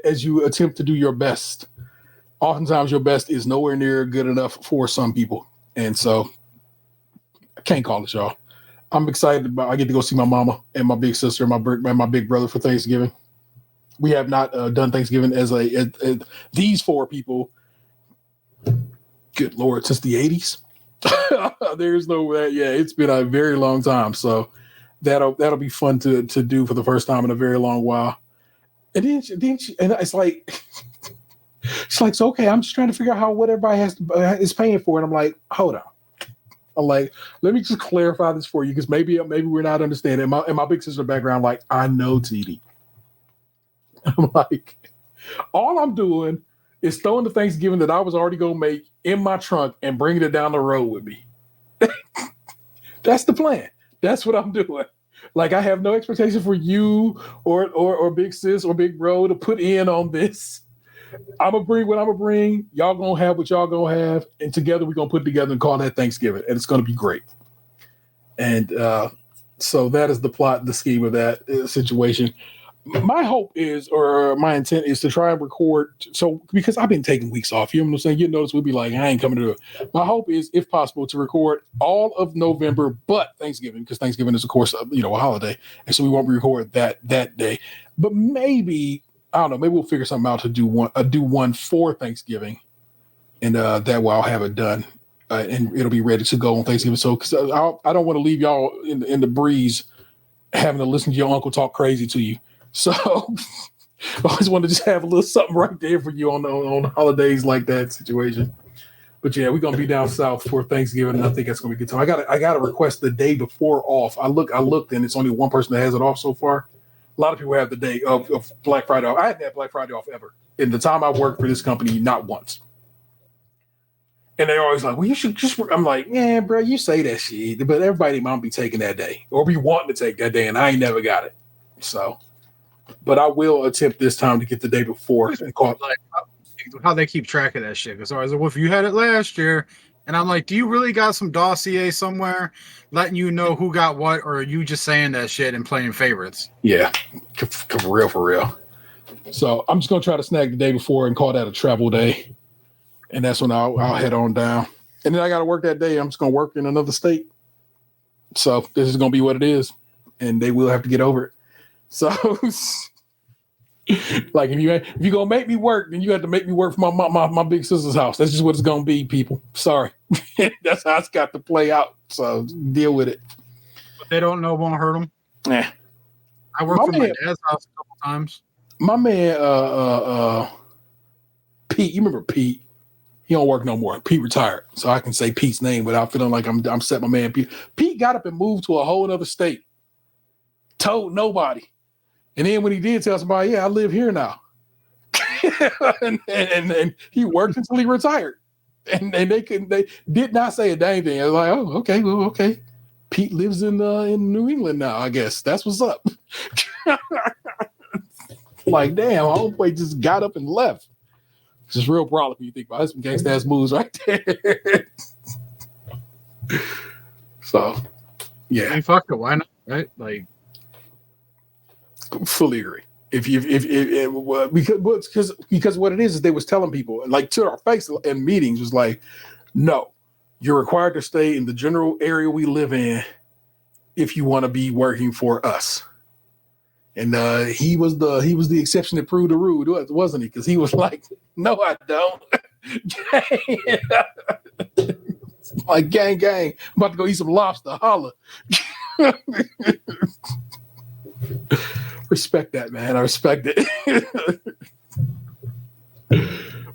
Speaker 2: as you attempt to do your best, oftentimes your best is nowhere near good enough for some people. And so I can't call it, y'all. I'm excited about. I get to go see my mama and my big sister and my big brother for Thanksgiving. We have not done Thanksgiving as these four people. Good Lord, since the 80s. There's no way. Yeah, it's been a very long time. So that'll be fun to do for the first time in a very long while. And then it's like she's like, so okay, I'm just trying to figure out how what everybody is paying for, and I'm like, hold on. I'm like, let me just clarify this for you because maybe we're not understanding. In my big sister background, like, I know TD. I'm like, all I'm doing is throwing the Thanksgiving that I was already gonna make in my trunk and bringing it down the road with me. That's the plan. That's what I'm doing. Like, I have no expectation for you or big sis or big bro to put in on this. I'm gonna bring what I'm gonna bring. Y'all gonna have what y'all gonna have, and together we're gonna put it together and call that Thanksgiving, and it's gonna be great. And so that is the plot, the scheme of that situation. My hope is, or my intent is, to try and record. So because I've been taking weeks off, you know what I'm saying. You notice we'll be like, I ain't coming to it. My hope is, if possible, to record all of November, but Thanksgiving, because Thanksgiving is, of course, a holiday, and so we won't record that day. But maybe. I don't know. Maybe we'll figure something out to do one for Thanksgiving, and that way I'll have it done, and it'll be ready to go on Thanksgiving. So, because I don't want to leave y'all in the breeze, having to listen to your uncle talk crazy to you. So, I always want to just have a little something right there for you on holidays like that situation. But yeah, we're gonna be down south for Thanksgiving, and I think that's gonna be a good time. I got to request the day before off. I looked, and it's only one person that has it off so far. A lot of people have the day of Black Friday off. I hadn't had Black Friday off ever. In the time I worked for this company, not once. And they're always like, well, you should just work. I'm like, yeah, bro, you say that shit. But everybody might be taking that day or be wanting to take that day, and I ain't never got it. So, but I will attempt this time to get the day before and call it.
Speaker 3: Like how they keep track of that shit. Because I was like, well, if you had it last year, and I'm like, do you really got some dossier somewhere letting you know who got what, or are you just saying that shit and playing favorites?
Speaker 2: Yeah, for real. So I'm just gonna try to snag the day before and call that a travel day, and that's when I'll head on down. And then I got to work that day. I'm just gonna work in another state. So this is gonna be what it is, and they will have to get over it. So, like, if you gonna make me work, then you have to make me work for my big sister's house. That's just what it's gonna be, people. Sorry, that's how it's got to play out. So deal with it.
Speaker 3: But they don't know won't hurt them.
Speaker 2: Yeah,
Speaker 3: I worked for my dad's house a couple times.
Speaker 2: My man, Pete. You remember Pete? He don't work no more. Pete retired, so I can say Pete's name without feeling like I'm set my man Pete. Pete got up and moved to a whole other state. Told nobody. And then when he did tell somebody, yeah, I live here now. and he worked until he retired. And they did not say a dang thing. I was like, oh, okay, well, okay. Pete lives in New England now, I guess. That's what's up. Like, damn, homeboy just got up and left. It's just real broad if you think about it. That's some gangsta ass moves right there. So, yeah.
Speaker 3: I mean, fuck it, why not? Right? Like,
Speaker 2: Fully agree. Because what it is they was telling people like to our face in meetings was like, no, you're required to stay in the general area we live in if you want to be working for us. And he was the exception that proved the rule, wasn't he? Because he was like, no, I don't. Like gang, I'm about to go eat some lobster. Holla. Respect that, man. I respect it.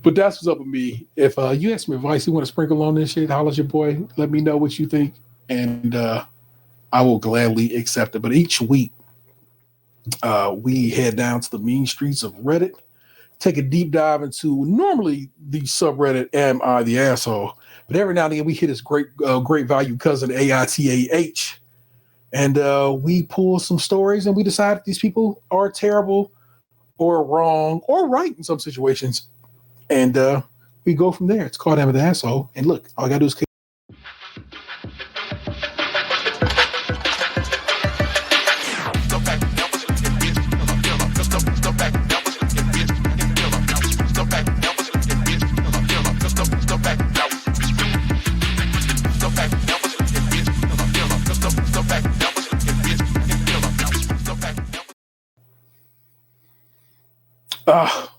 Speaker 2: But that's what's up with me. If you ask me advice, you want to sprinkle on this shit, holla at your boy. Let me know what you think, and I will gladly accept it. But each week, we head down to the mean streets of Reddit, take a deep dive into normally the subreddit "Am I the Asshole?" But every now and again, we hit his great value cousin AITA, and we pull some stories and we decide if these people are terrible or wrong or right in some situations. And we go from there. It's called Am I the Asshole? And look, all I got to do is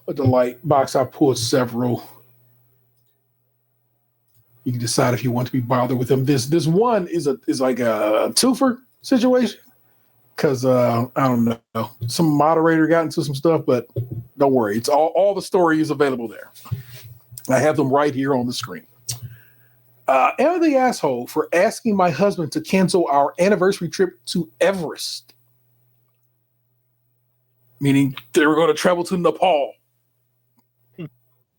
Speaker 2: a delight. Box, I pulled several. You can decide if you want to be bothered with them. This one is like a twofer situation because I don't know. Some moderator got into some stuff, but don't worry. It's all the story is available there. I have them right here on the screen. Am I the asshole for asking my husband to cancel our anniversary trip to Everest? Meaning they were going to travel to Nepal.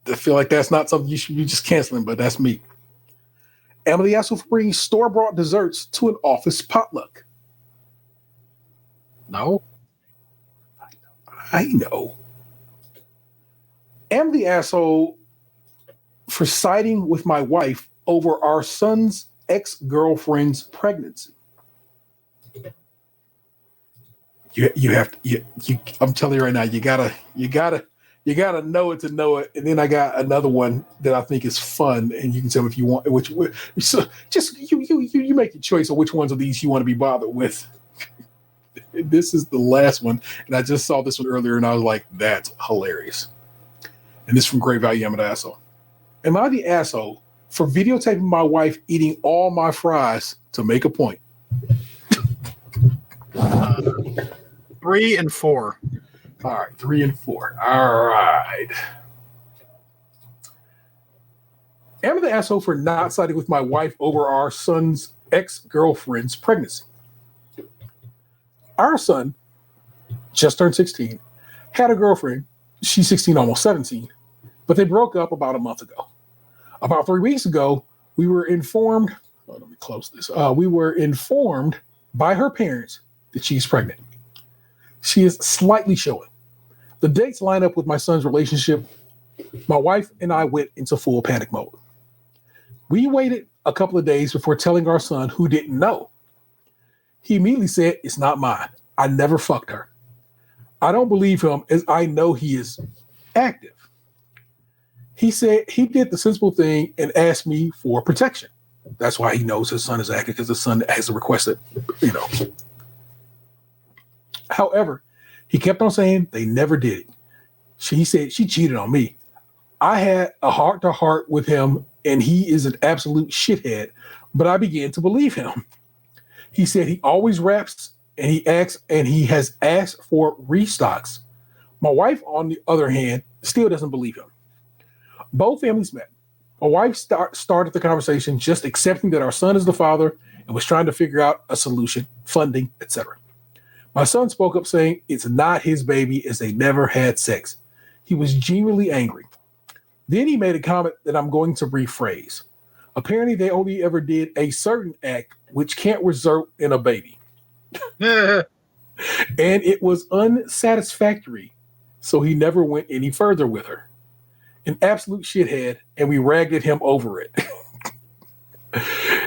Speaker 2: I feel like that's not something you should be just canceling, but that's me. Am I the asshole for bringing store-bought desserts to an office potluck?
Speaker 3: No.
Speaker 2: I know. Am I the asshole for siding with my wife over our son's ex-girlfriend's pregnancy? You have to. I'm telling you right now. You gotta know it to know it. And then I got another one that I think is fun, and you can tell me if you want which. So just you make your choice of which ones of these you want to be bothered with. This is the last one, and I just saw this one earlier, and I was like, "That's hilarious." And this is from Great Value. Am I the asshole? Am I the asshole for videotaping my wife eating all my fries to make a point?
Speaker 3: 3 and 4.
Speaker 2: All right, 3 and 4. All right. Am I the asshole for not siding with my wife over our son's ex-girlfriend's pregnancy? Our son just turned 16, had a girlfriend. She's 16, almost 17, but they broke up about a month ago. About 3 weeks ago, we were informed. Oh, let me close this. We were informed by her parents that she's pregnant. She is slightly showing. The dates line up with my son's relationship. My wife and I went into full panic mode. We waited a couple of days before telling our son, who didn't know. He immediately said, "It's not mine. I never fucked her." I don't believe him, as I know he is active. He said he did the sensible thing and asked me for protection. That's why he knows his son is active, because his son has requested, However, he kept on saying they never did it. He said she cheated on me. I had a heart-to-heart with him, and he is an absolute shithead, but I began to believe him. He said he always raps, and he has asked for restocks. My wife, on the other hand, still doesn't believe him. Both families met. My wife started the conversation just accepting that our son is the father and was trying to figure out a solution, funding, etc. My son spoke up saying it's not his baby, as they never had sex. He was genuinely angry. Then he made a comment that I'm going to rephrase. Apparently, they only ever did a certain act which can't result in a baby. And it was unsatisfactory, so he never went any further with her. An absolute shithead, and we ragged at him over it.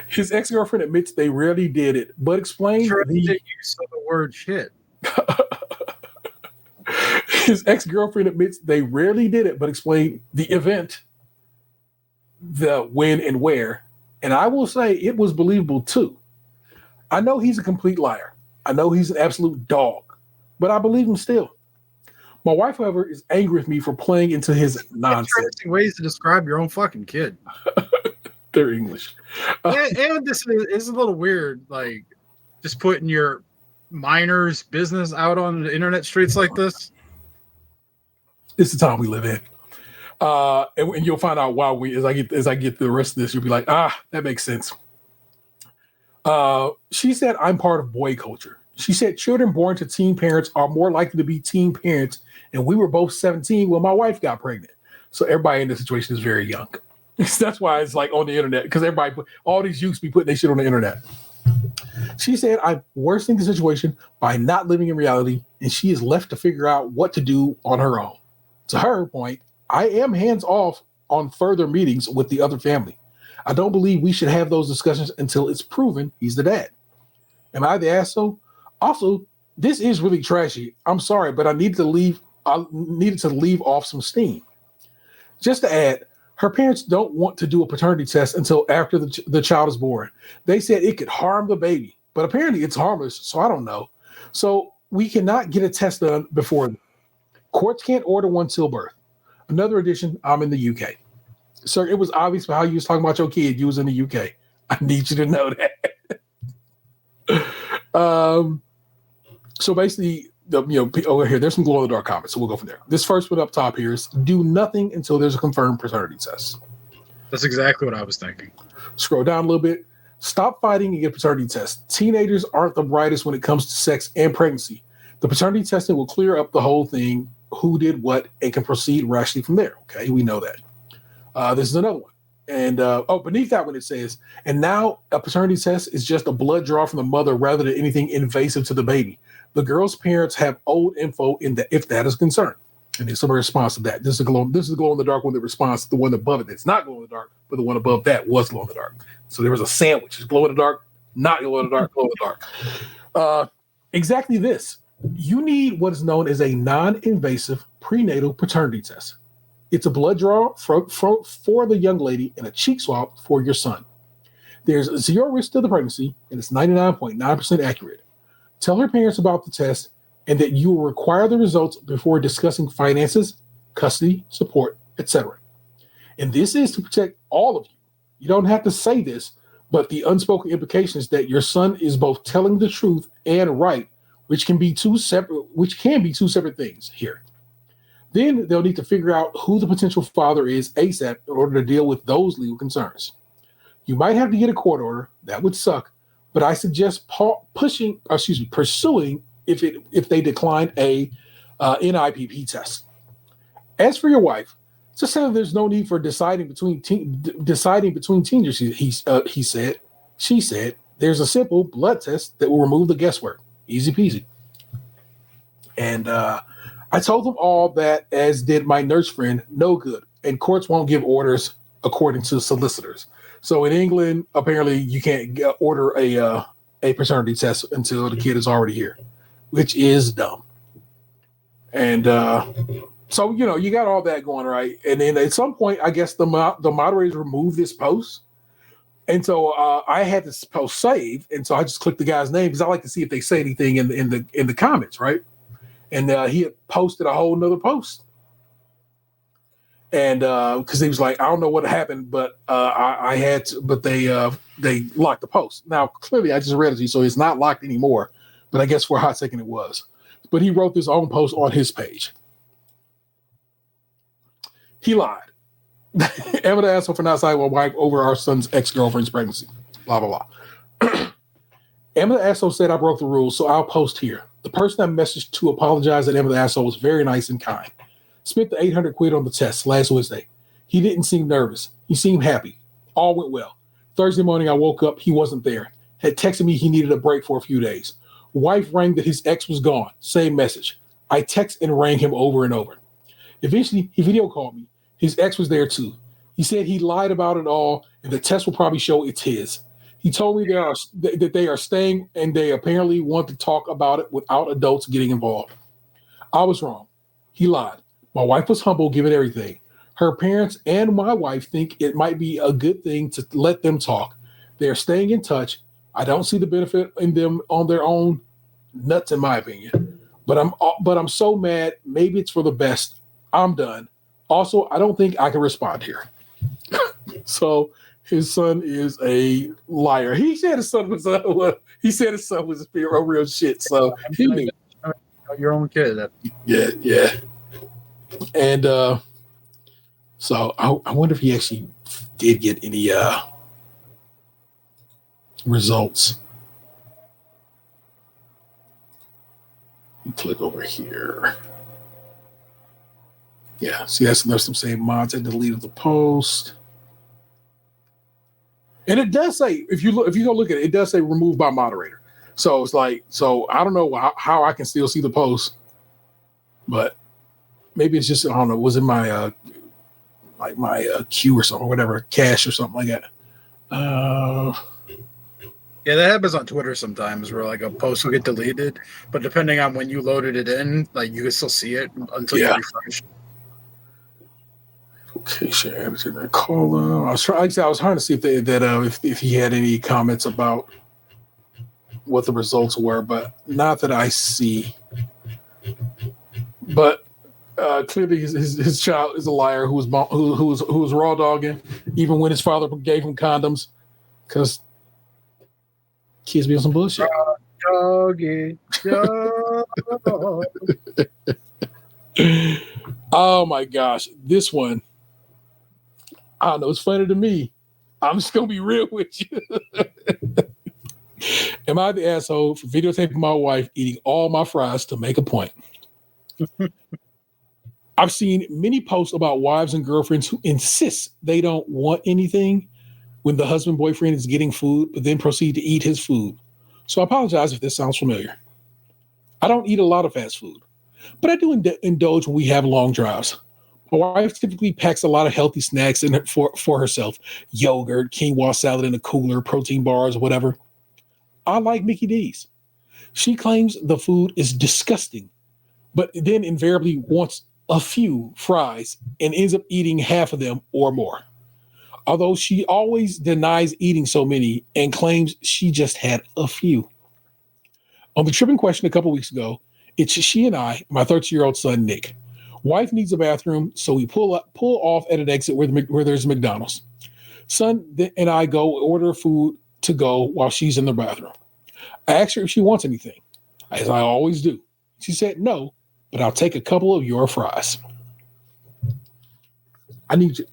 Speaker 2: His ex-girlfriend admits they rarely did it, but explained
Speaker 3: the use of the word shit.
Speaker 2: His ex-girlfriend admits they rarely did it, but explained the event, the when and where. And I will say it was believable too. I know he's a complete liar. I know he's an absolute dog, but I believe him still. My wife, however, is angry with me for playing into his nonsense.
Speaker 3: Interesting ways to describe your own fucking kid.
Speaker 2: They're English.
Speaker 3: And this is a little weird, like just putting your minor's business out on the internet streets like this.
Speaker 2: It's the time we live in. And you'll find out why as I get the rest of this, you'll be like, that makes sense. She said, I'm part of boy culture. She said children born to teen parents are more likely to be teen parents. And we were both 17 when my wife got pregnant. So everybody in this situation is very young. That's why it's like on the internet, because all these youths be putting their shit on the internet. She said, I'm worsening the situation by not living in reality, and she is left to figure out what to do on her own. To her point, I am hands off on further meetings with the other family. I don't believe we should have those discussions until it's proven he's the dad. Am I the asshole? Also, this is really trashy. I'm sorry, but I needed to leave off some steam. Just to add, her parents don't want to do a paternity test until after the child is born. They said it could harm the baby, but apparently it's harmless, so I don't know. So we cannot get a test done before. Courts can't order one till birth. Another addition, I'm in the UK. Sir, it was obvious by how you was talking about your kid. You was in the UK. I need you to know that. So basically, over here, there's some glow in the dark comments, so we'll go from there. This first one up top here is do nothing until there's a confirmed paternity test.
Speaker 3: That's exactly what I was thinking.
Speaker 2: Scroll down a little bit. Stop fighting and get paternity tests. Teenagers aren't the brightest when it comes to sex and pregnancy. The paternity testing will clear up the whole thing, who did what, and can proceed rationally from there. Okay, we know that. This is another one. And beneath that one it says, and now a paternity test is just a blood draw from the mother rather than anything invasive to the baby. The girl's parents have old info if that is concerned. And there's some response to that. This is a glow in the dark one that responds to the one above it that's not glow in the dark, but the one above that was glow in the dark. So there was a sandwich. It's glow in the dark, not glow in the dark, glow in the dark. Exactly this. You need what is known as a non-invasive prenatal paternity test. It's a blood draw for the young lady and a cheek swab for your son. There's zero risk to the pregnancy, and it's 99.9% accurate. Tell her parents about the test and that you will require the results before discussing finances, custody, support, etc. And this is to protect all of you. You don't have to say this, but the unspoken implication is that your son is both telling the truth and right, which can be two separate things here. Then they'll need to figure out who the potential father is ASAP in order to deal with those legal concerns. You might have to get a court order. That would suck. But I suggest pursuing if they decline a NIPP test. As for your wife, just say there's no need for deciding between teenagers. He said. She said there's a simple blood test that will remove the guesswork. Easy peasy. And I told them all that, as did my nurse friend. No good, and courts won't give orders according to solicitors. So in England, apparently you can't order a paternity test until the kid is already here, which is dumb. And so, you got all that going right. And then at some point, I guess the moderators removed this post. And so I had this post saved. And so I just clicked the guy's name because I like to see if they say anything in the comments, right? And he had posted a whole nother post. And because he was like, I don't know what happened, but I had to, but they locked the post. Now, clearly I just read it to you, so it's not locked anymore. But I guess for a hot second it was. But he wrote this own post on his page. He lied. Am I the asshole for not siding with my wife over our son's ex-girlfriend's pregnancy? Blah, blah, blah. Am I the asshole said I broke the rules, so I'll post here. The person I messaged to apologize at Am I the asshole was very nice and kind. Spent the 800 quid on the test last Wednesday. He didn't seem nervous. He seemed happy. All went well. Thursday morning, I woke up. He wasn't there. Had texted me he needed a break for a few days. Wife rang that his ex was gone. Same message. I text and rang him over and over. Eventually, he video called me. His ex was there too. He said he lied about it all, and the test will probably show it's his. He told me that they are staying, and they apparently want to talk about it without adults getting involved. I was wrong. He lied. My wife was humble, given everything. Her parents and my wife think it might be a good thing to let them talk. They're staying in touch. I don't see the benefit in them on their own. Nuts, in my opinion. But I'm so mad. Maybe it's for the best. I'm done. Also, I don't think I can respond here. So his son is a liar. He said his son was a real shit. So he knew.
Speaker 3: Your own kid.
Speaker 2: Yeah. And so I wonder if he actually did get any results. You click over here. Yeah, see, there's some saved mods. I deleted the post. And it does say, if you go look at it, it does say removed by moderator. So it's like, so I don't know how I can still see the post, but maybe it's just, I don't know, was in my queue or something, or whatever, cache or something like that.
Speaker 3: Yeah, that happens on Twitter sometimes where like a post will get deleted, but depending on when you loaded it in, like you can still see it until you refresh.
Speaker 2: Okay, share everything. I was trying to see if he had any comments about what the results were, but not that I see. But clearly, his child is a liar who was raw dogging, even when his father gave him condoms, because kids be on some bullshit.
Speaker 3: Doggy, dog.
Speaker 2: Oh my gosh, this one. I don't know. It's funny to me. I'm just gonna be real with you. Am I the asshole for videotaping my wife eating all my fries to make a point? I've seen many posts about wives and girlfriends who insist they don't want anything when the husband boyfriend is getting food, but then proceed to eat his food. So I apologize if this sounds familiar. I don't eat a lot of fast food, but I do indulge when we have long drives. My wife typically packs a lot of healthy snacks in for herself. Yogurt, quinoa salad in a cooler, protein bars, whatever. I like Mickey D's. She claims the food is disgusting, but then invariably wants a few fries and ends up eating half of them or more. Although she always denies eating so many and claims she just had a few. On the trip in question a couple weeks ago, it's she and I, my 13-year-old son, Nick. Wife needs a bathroom, so we pull off at an exit where there's McDonald's. Son and I go order food to go while she's in the bathroom. I asked her if she wants anything, as I always do. She said no, but I'll take a couple of your fries. I need you.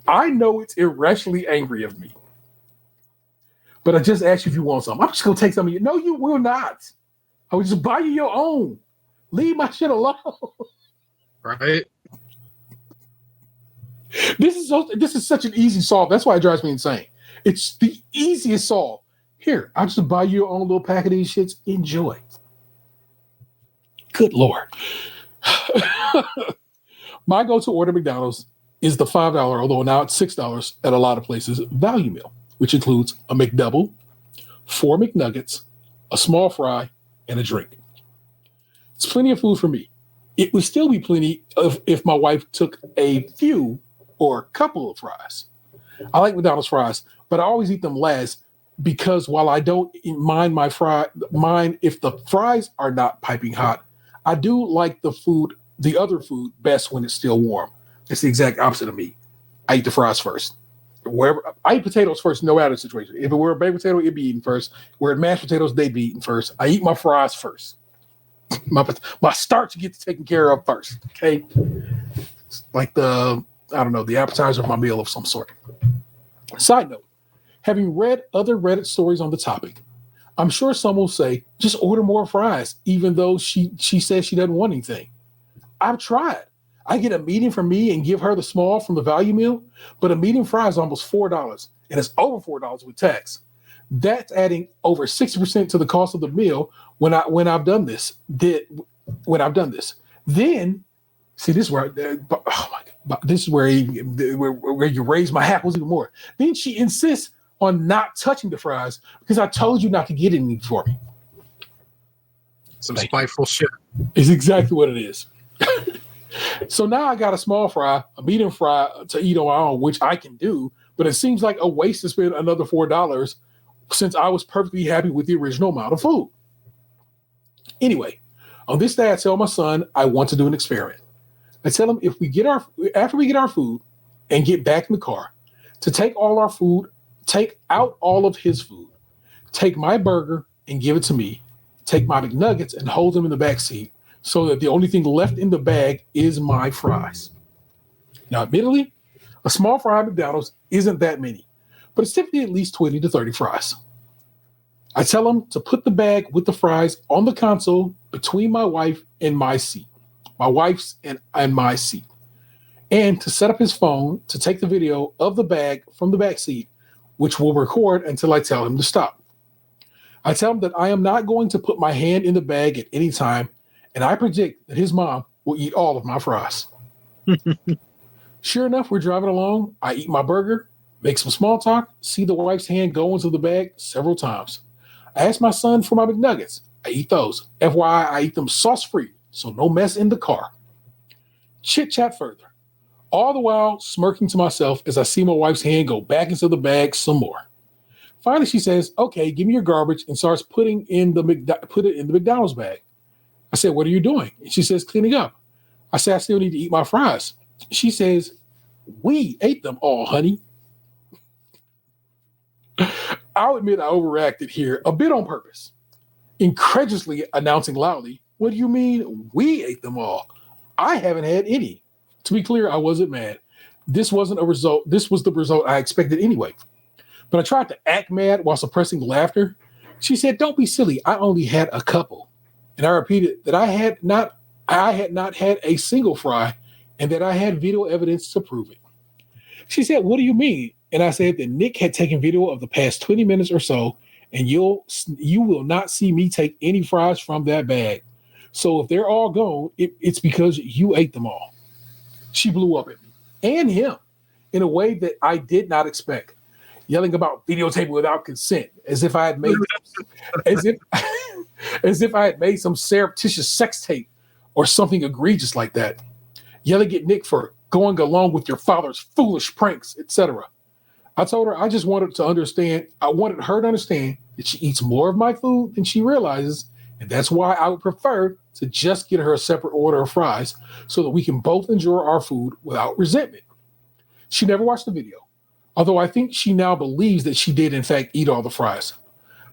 Speaker 2: I know it's irrationally angry of me, but I just asked you if you want some. I'm just going to take some of you. No, you will not. I will just buy you your own. Leave my shit alone.
Speaker 3: Right?
Speaker 2: This is such an easy solve. That's why it drives me insane. It's the easiest solve. Here, I'll just buy you your own little pack of these shits. Enjoy. Good Lord. My go-to order at McDonald's is the $5, although now it's $6 at a lot of places, value meal, which includes a McDouble, 4 McNuggets, a small fry, and a drink. It's plenty of food for me. It would still be plenty if my wife took a few or a couple of fries. I like McDonald's fries, but I always eat them last because while I don't mind if the fries are not piping hot, I do like the other food best when it's still warm. It's the exact opposite of me. I eat the fries first. Wherever I eat potatoes first, no matter the situation. If it were a baked potato, it'd be eaten first. Where mashed potatoes, they'd be eaten first. I eat my fries first. My starch gets taken care of first. Okay, it's like the appetizer of my meal of some sort. Side note: having read other Reddit stories on the topic, I'm sure some will say just order more fries, even though she says she doesn't want anything. I've tried. I get a medium for me and give her the small from the value meal, but a medium fry is almost $4, and it's over $4 with tax. That's adding over 60% to the cost of the meal when I've done this. Then see, this is where where you raise my hackles even more. Then she insists on not touching the fries because I told you not to get any for me.
Speaker 3: Some spiteful shit.
Speaker 2: It's exactly what it is. So now I got a small fry, a medium fry to eat on my own, which I can do, but it seems like a waste to spend another $4 since I was perfectly happy with the original amount of food. Anyway, on this day, I tell my son I want to do an experiment. I tell him after we get our food and get back in the car, to take all our food, take out all of his food, take my burger and give it to me, take my McNuggets and hold them in the back seat so that the only thing left in the bag is my fries. Now, admittedly, a small fry at McDonald's isn't that many, but it's typically at least 20 to 30 fries. I tell him to put the bag with the fries on the console between my wife and my seat, my wife's and my seat, and to set up his phone to take the video of the bag from the back seat, which will record until I tell him to stop. I tell him that I am not going to put my hand in the bag at any time, and I predict that his mom will eat all of my fries. Sure enough, we're driving along. I eat my burger, make some small talk, see the wife's hand go into the bag several times. I ask my son for my McNuggets. I eat those. FYI, I eat them sauce-free, so no mess in the car. Chit-chat further. All the while smirking to myself as I see my wife's hand go back into the bag some more. Finally, she says, "Okay, give me your garbage," and starts put it in the McDonald's bag. I said, "What are you doing?" And she says, "Cleaning up." I said, "I still need to eat my fries." She says, "We ate them all, honey." I'll admit I overreacted here a bit on purpose, incredulously announcing loudly, "What do you mean we ate them all? I haven't had any." To be clear, I wasn't mad. This wasn't a result. This was the result I expected anyway. But I tried to act mad while suppressing laughter. She said, "Don't be silly. I only had a couple." And I repeated that I had not had a single fry and that I had video evidence to prove it. She said, "What do you mean?" And I said that Nick had taken video of the past 20 minutes or so, and you will not see me take any fries from that bag. So if they're all gone, it's because you ate them all. She blew up at me and him in a way that I did not expect, yelling about videotaping without consent, as if I had made some surreptitious sex tape or something egregious like that. Yelling at Nick for going along with your father's foolish pranks, etc. I told her I just wanted her to understand that she eats more of my food than she realizes, and that's why I would prefer to just get her a separate order of fries so that we can both enjoy our food without resentment. She never watched the video, although I think she now believes that she did in fact eat all the fries.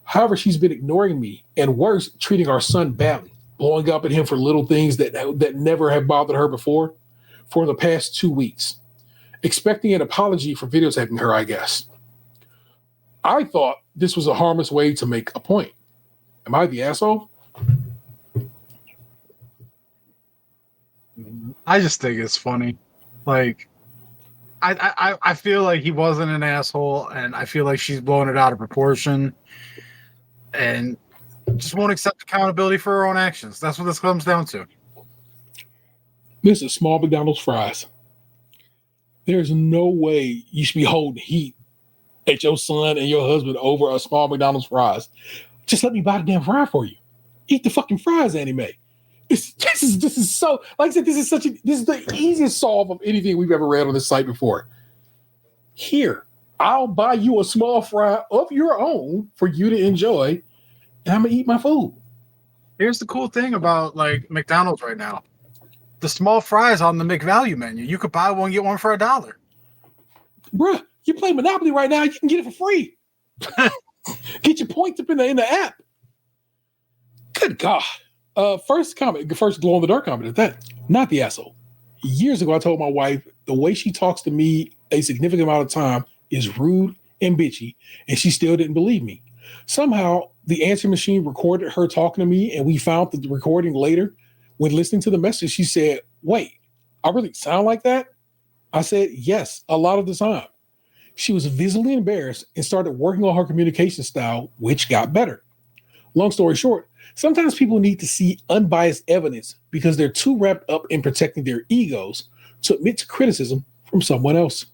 Speaker 2: However, she's been ignoring me and worse, treating our son badly, blowing up at him for little things that never have bothered her before for the past 2 weeks, expecting an apology for videotaping her, I guess. I thought this was a harmless way to make a point. Am I the asshole?
Speaker 3: I just think it's funny. Like, I feel like he wasn't an asshole, and I feel like she's blowing it out of proportion and just won't accept accountability for her own actions. That's what this comes down to.
Speaker 2: This is small McDonald's fries. There's no way you should be holding heat at your son and your husband over a small McDonald's fries. Just let me buy the damn fry for you. Eat the fucking fries, anime. This is so, like I said, this is the easiest solve of anything we've ever read on this site before. Here, I'll buy you a small fry of your own for you to enjoy, and I'm gonna eat my food.
Speaker 3: Here's the cool thing about like McDonald's right now. The small fries on the McValue menu. You could buy one, get one for $1.
Speaker 2: Bruh, you play Monopoly right now, you can get it for free. Get your points up in the app. Good God. First glow in the dark comment at that. Not the asshole. Years ago, I told my wife the way she talks to me a significant amount of time is rude and bitchy, and she still didn't believe me. Somehow, the answer machine recorded her talking to me, and we found the recording later. When listening to the message, she said, "Wait, I really sound like that?" I said, "Yes, a lot of the time." She was visibly embarrassed and started working on her communication style, which got better. Long story short, sometimes people need to see unbiased evidence because they're too wrapped up in protecting their egos to admit to criticism from someone else.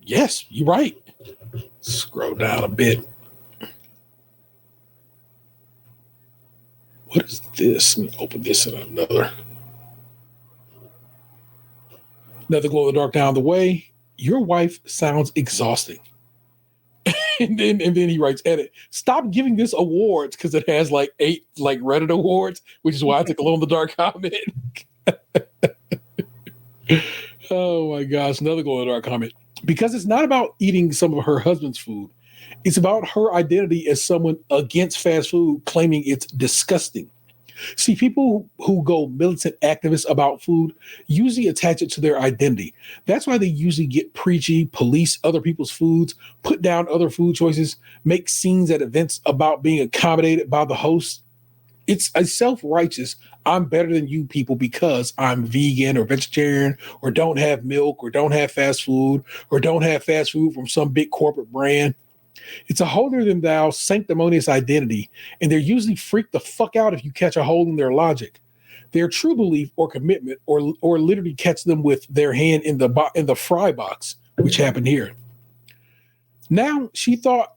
Speaker 2: Yes, you're right. Scroll down a bit. What is this? Let me open this in another glow in the dark down the way. Your wife sounds exhausting. and then he writes, edit, stop giving this awards because it has like 8 like Reddit awards, which is why I took a glow in the dark comment. Oh my gosh, another glow in the dark comment. Because it's not about eating some of her husband's food. It's about her identity as someone against fast food, claiming it's disgusting. See, people who go militant activists about food usually attach it to their identity. That's why they usually get preachy, police other people's foods, put down other food choices, make scenes at events about being accommodated by the host. It's a self-righteous, I'm better than you people because I'm vegan or vegetarian or don't have milk or don't have fast food or don't have fast food from some big corporate brand. It's a holier-than-thou sanctimonious identity, and they're usually freaked the fuck out if you catch a hole in their logic. Their true belief or commitment or literally catch them with their hand in the fry box, which happened here. Now she thought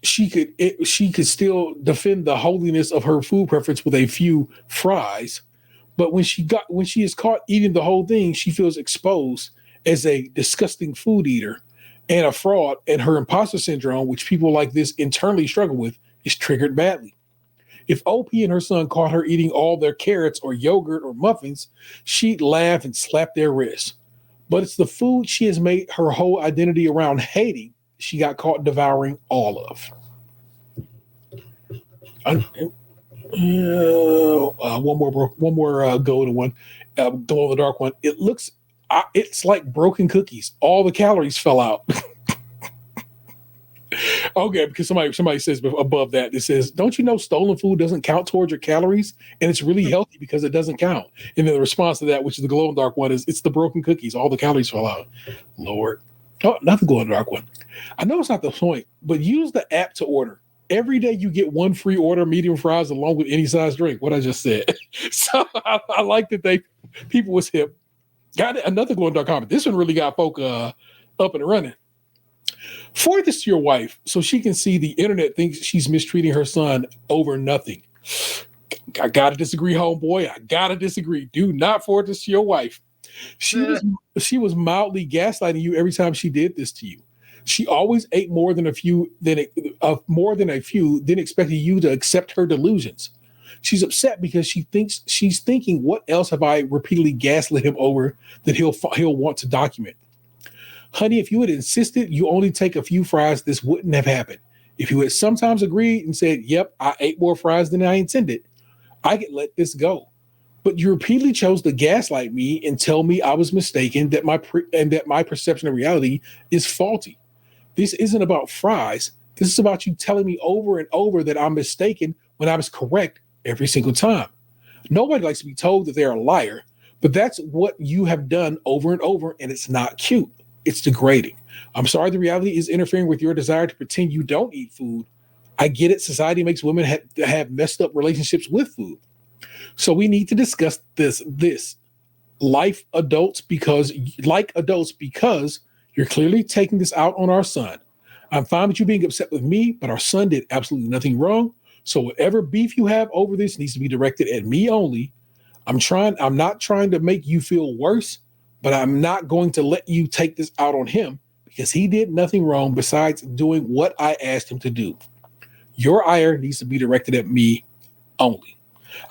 Speaker 2: she could still defend the holiness of her food preference with a few fries, but when she is caught eating the whole thing, she feels exposed as a disgusting food eater and a fraud, and her imposter syndrome, which people like this internally struggle with, is triggered badly. If OP and her son caught her eating all their carrots or yogurt or muffins, she'd laugh and slap their wrists. But it's the food she has made her whole identity around hating she got caught devouring all of. One more golden one, glow in the dark one. It's like broken cookies. All the calories fell out. Okay, because somebody says above that, it says, don't you know stolen food doesn't count towards your calories? And it's really healthy because it doesn't count. And then the response to that, which is the glow in the dark one, is it's the broken cookies. All the calories fell out. Lord. Oh, not the glow in the dark one. I know it's not the point, but use the app to order. Every day you get one free order, medium fries, along with any size drink. What I just said. So I like that people was hip. Got it. Another glow in the dark comment. This one really got folk up and running. Forward this to your wife so she can see the internet thinks she's mistreating her son over nothing. I gotta disagree, homeboy. I gotta disagree. Do not forward this to your wife. She was mildly gaslighting you every time she did this to you. She always ate more than a few, then expected you to accept her delusions. She's upset because she's thinking, what else have I repeatedly gaslit him over that he'll want to document? Honey, if you had insisted you only take a few fries, this wouldn't have happened. If you had sometimes agreed and said, yep, I ate more fries than I intended, I could let this go. But you repeatedly chose to gaslight me and tell me I was mistaken, that my perception of reality is faulty. This isn't about fries. This is about you telling me over and over that I'm mistaken when I was correct every single time. Nobody likes to be told that they're a liar, but that's what you have done over and over, and it's not cute. It's degrading. I'm sorry the reality is interfering with your desire to pretend you don't eat food. I get it. Society makes women have messed up relationships with food. So we need to discuss this like adults because you're clearly taking this out on our son. I'm fine with you being upset with me, but our son did absolutely nothing wrong. So whatever beef you have over this needs to be directed at me only. I'm not trying to make you feel worse, but I'm not going to let you take this out on him because he did nothing wrong besides doing what I asked him to do. Your ire needs to be directed at me only.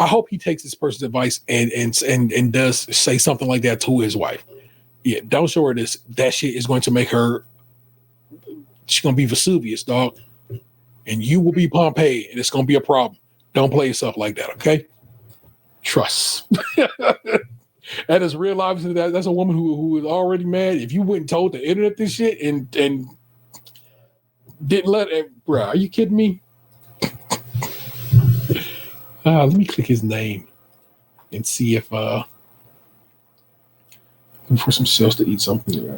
Speaker 2: I hope he takes this person's advice and does say something like that to his wife. Yeah, don't show her this. That shit is going to make her. She's going to be Vesuvius, dog, and you will be Pompeii, and it's going to be a problem. Don't play yourself like that, okay? Trust. That is real life. That's a woman who is already mad. If you went and told the internet this shit and didn't let it, bro, are you kidding me? Let me click his name and see if for some sales to eat something.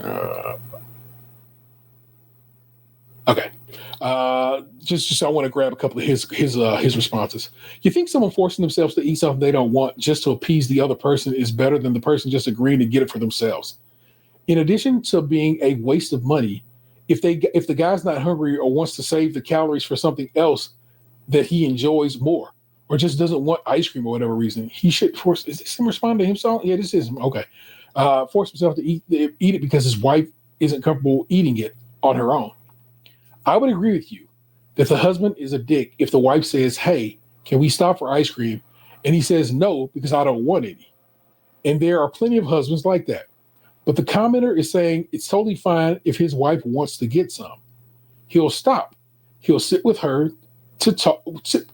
Speaker 2: Okay. Just I want to grab a couple of his responses. You think someone forcing themselves to eat something they don't want just to appease the other person is better than the person just agreeing to get it for themselves? In addition to being a waste of money, if the guy's not hungry or wants to save the calories for something else that he enjoys more, or just doesn't want ice cream or whatever reason, he should force. Is this him responding to himself? Yeah, this is him. Okay. Force himself to eat it because his wife isn't comfortable eating it on her own. I would agree with you that the husband is a dick if the wife says, "Hey, can we stop for ice cream?" and he says no because I don't want any. And there are plenty of husbands like that. But the commenter is saying it's totally fine if his wife wants to get some. He'll stop. He'll sit with her to talk.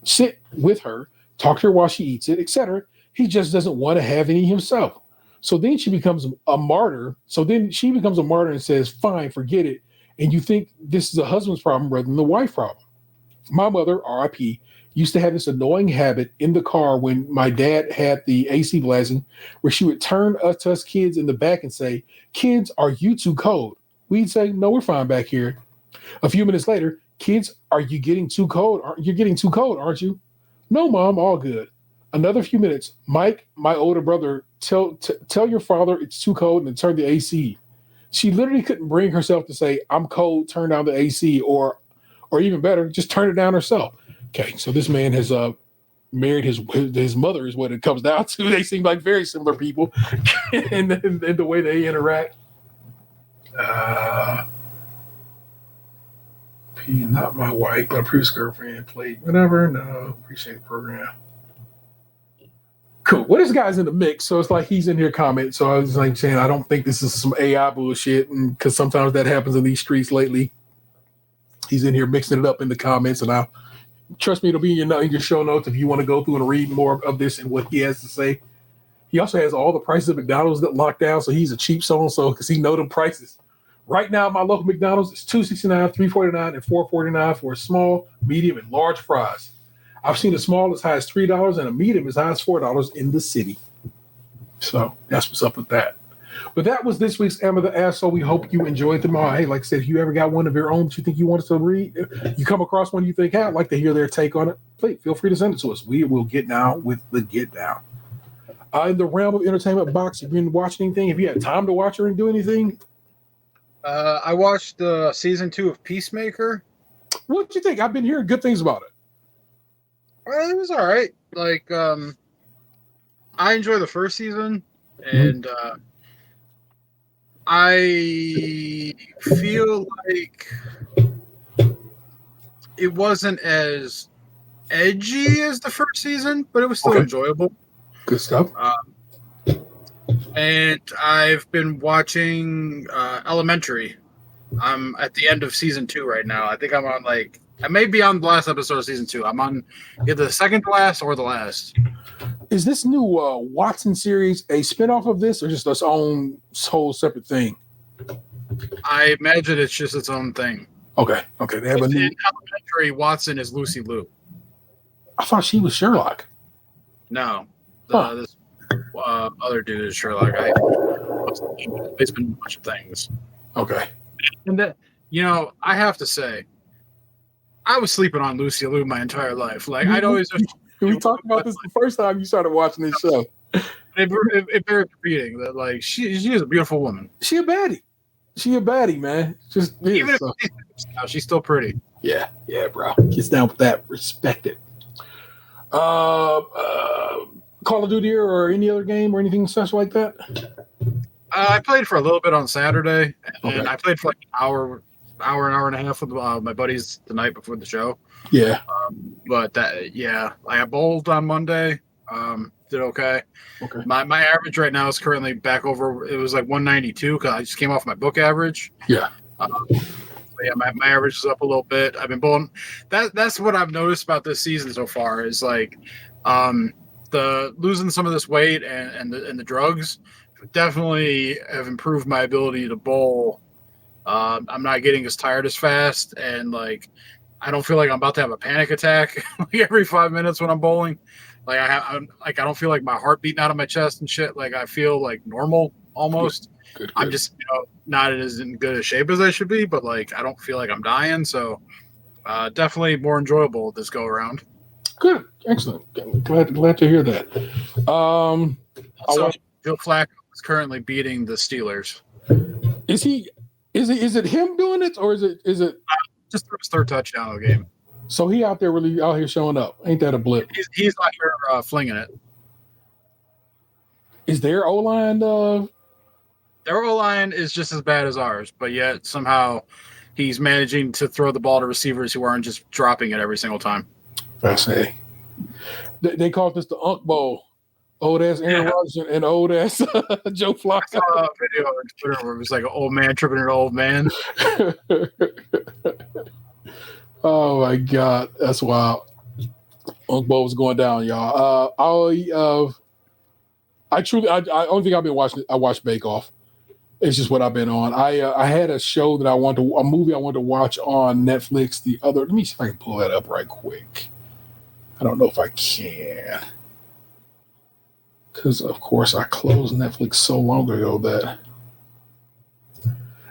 Speaker 2: Sit with her, talk to her while she eats it, etc. He just doesn't want to have any himself. So then she becomes a martyr. So then she becomes a martyr and says, "Fine, forget it." And you think this is a husband's problem rather than the wife problem. My mother, R.I.P., used to have this annoying habit in the car when my dad had the AC blasting, where she would turn to us kids in the back and say, "Kids, are you too cold?" We'd say, "No, we're fine back here." A few minutes later, "Kids, are you getting too cold? You're getting too cold, aren't you?" "No, Mom, all good." Another few minutes, "Mike, my older brother, tell your father it's too cold and to turn the AC." She literally couldn't bring herself to say, "I'm cold, turn down the AC," or even better, just turn it down herself. Okay, so this man has married his mother is what it comes down to. They seem like very similar people in the way they interact. Not my wife, but a previous girlfriend played whatever. No, appreciate the program. Cool. Well, this guy's in the mix, so it's like he's in here commenting. So I was like saying, I don't think this is some AI bullshit, and because sometimes that happens in these streets lately. He's in here mixing it up in the comments, and trust me, it'll be in your show notes if you want to go through and read more of this and what he has to say. He also has all the prices of McDonald's that locked down, so he's a cheap so because he know the prices. Right now, my local McDonald's is $2.69, $3.49, and $4.49 for a small, medium, and large fries. I've seen a small as high as $3 and a medium as high as $4 in the city. So that's what's up with that. But that was this week's Am I the Asshole. We hope you enjoyed them all. Hey, like I said, if you ever got one of your own that you think you want us to read, you come across one you think, hey, I'd like to hear their take on it, please feel free to send it to us. We will get down with the get down. In the realm of entertainment box, have you been watching anything? Have you had time to watch or do anything?
Speaker 3: I watched season 2 of Peacemaker.
Speaker 2: What did you think? I've been hearing good things about it.
Speaker 3: Well, it was all right. Like, I enjoyed the first season, and I feel like it wasn't as edgy as the first season, but it was still enjoyable.
Speaker 2: Good stuff.
Speaker 3: And I've been watching Elementary. I'm at the end of season 2 right now. I think I'm on I may be on the last episode of season 2. I'm on either the second to last or the last.
Speaker 2: Is this new Watson series a spinoff of this or just its own whole separate thing?
Speaker 3: I imagine it's just its own thing.
Speaker 2: Okay. They have
Speaker 3: in Elementary, Watson is Lucy Liu.
Speaker 2: I thought she was Sherlock.
Speaker 3: No. This other dude is Sherlock. It's been a bunch of things.
Speaker 2: Okay.
Speaker 3: And that, I have to say, I was sleeping on Lucy Liu my entire life. I'd always.
Speaker 2: We talked about this the first time you started watching this show.
Speaker 3: It bears repeating that, she is a beautiful woman.
Speaker 2: She a baddie, man. Just
Speaker 3: even if she's still pretty.
Speaker 2: Yeah, bro. Gets down with that. Respect it. Call of Duty or any other game or anything special like that?
Speaker 3: I played for a little bit on Saturday, and I played for an hour and a half with my buddies the night before the show.
Speaker 2: Yeah.
Speaker 3: But I bowled on Monday. Did okay.
Speaker 2: Okay.
Speaker 3: My average right now is currently back over. It was 192 because I just came off my book average.
Speaker 2: Yeah.
Speaker 3: My average is up a little bit. I've been bowling. That's what I've noticed about this season so far is the losing some of this weight and the drugs definitely have improved my ability to bowl. I'm not getting as tired as fast, and I don't feel like I'm about to have a panic attack every 5 minutes when I'm bowling. I don't feel like my heart beating out of my chest and shit. I feel normal almost. Good. I'm just not as in good a shape as I should be, but I don't feel like I'm dying. So definitely more enjoyable this go around. Good,
Speaker 2: excellent. Glad to hear that.
Speaker 3: Joe Flacco is currently beating the Steelers.
Speaker 2: Is he? Is it him doing it, or is it?
Speaker 3: Just his third touchdown of the game?
Speaker 2: So he out there really out here showing up. Ain't that a blip?
Speaker 3: He's out here flinging it.
Speaker 2: Is their O-line?
Speaker 3: Their O-line is just as bad as ours, but yet somehow he's managing to throw the ball to receivers who aren't just dropping it every single time.
Speaker 2: Fascinating. They called this the Unk Bowl. Old ass Aaron Rodgers and old ass Joe Flacco.
Speaker 3: I saw a video on Twitter where it was like an old man tripping an old man.
Speaker 2: Oh my God, that's wild. Unk Bowl was going down, y'all. I only think I've been watching. I watched Bake Off. It's just what I've been on. I had a show that a movie I wanted to watch on Netflix. Let me see if I can pull that up right quick. I don't know if I can. Because, of course, I closed Netflix so long ago that.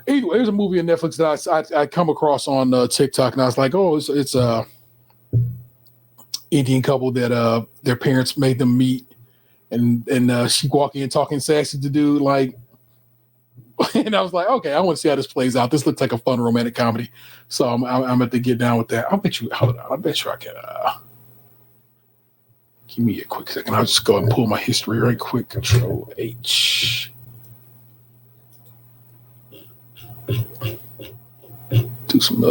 Speaker 2: Anyway, there's a movie on Netflix that I come across on TikTok, and I was like, oh, it's a Indian couple that their parents made them meet, and she walking in talking sassy to dude, like, and I was like, okay, I want to see how this plays out. This looks like a fun romantic comedy, so I'm going to get down with that. I bet you I can. Give me a quick second. I'll just go ahead and pull my history right quick. Control H. Do some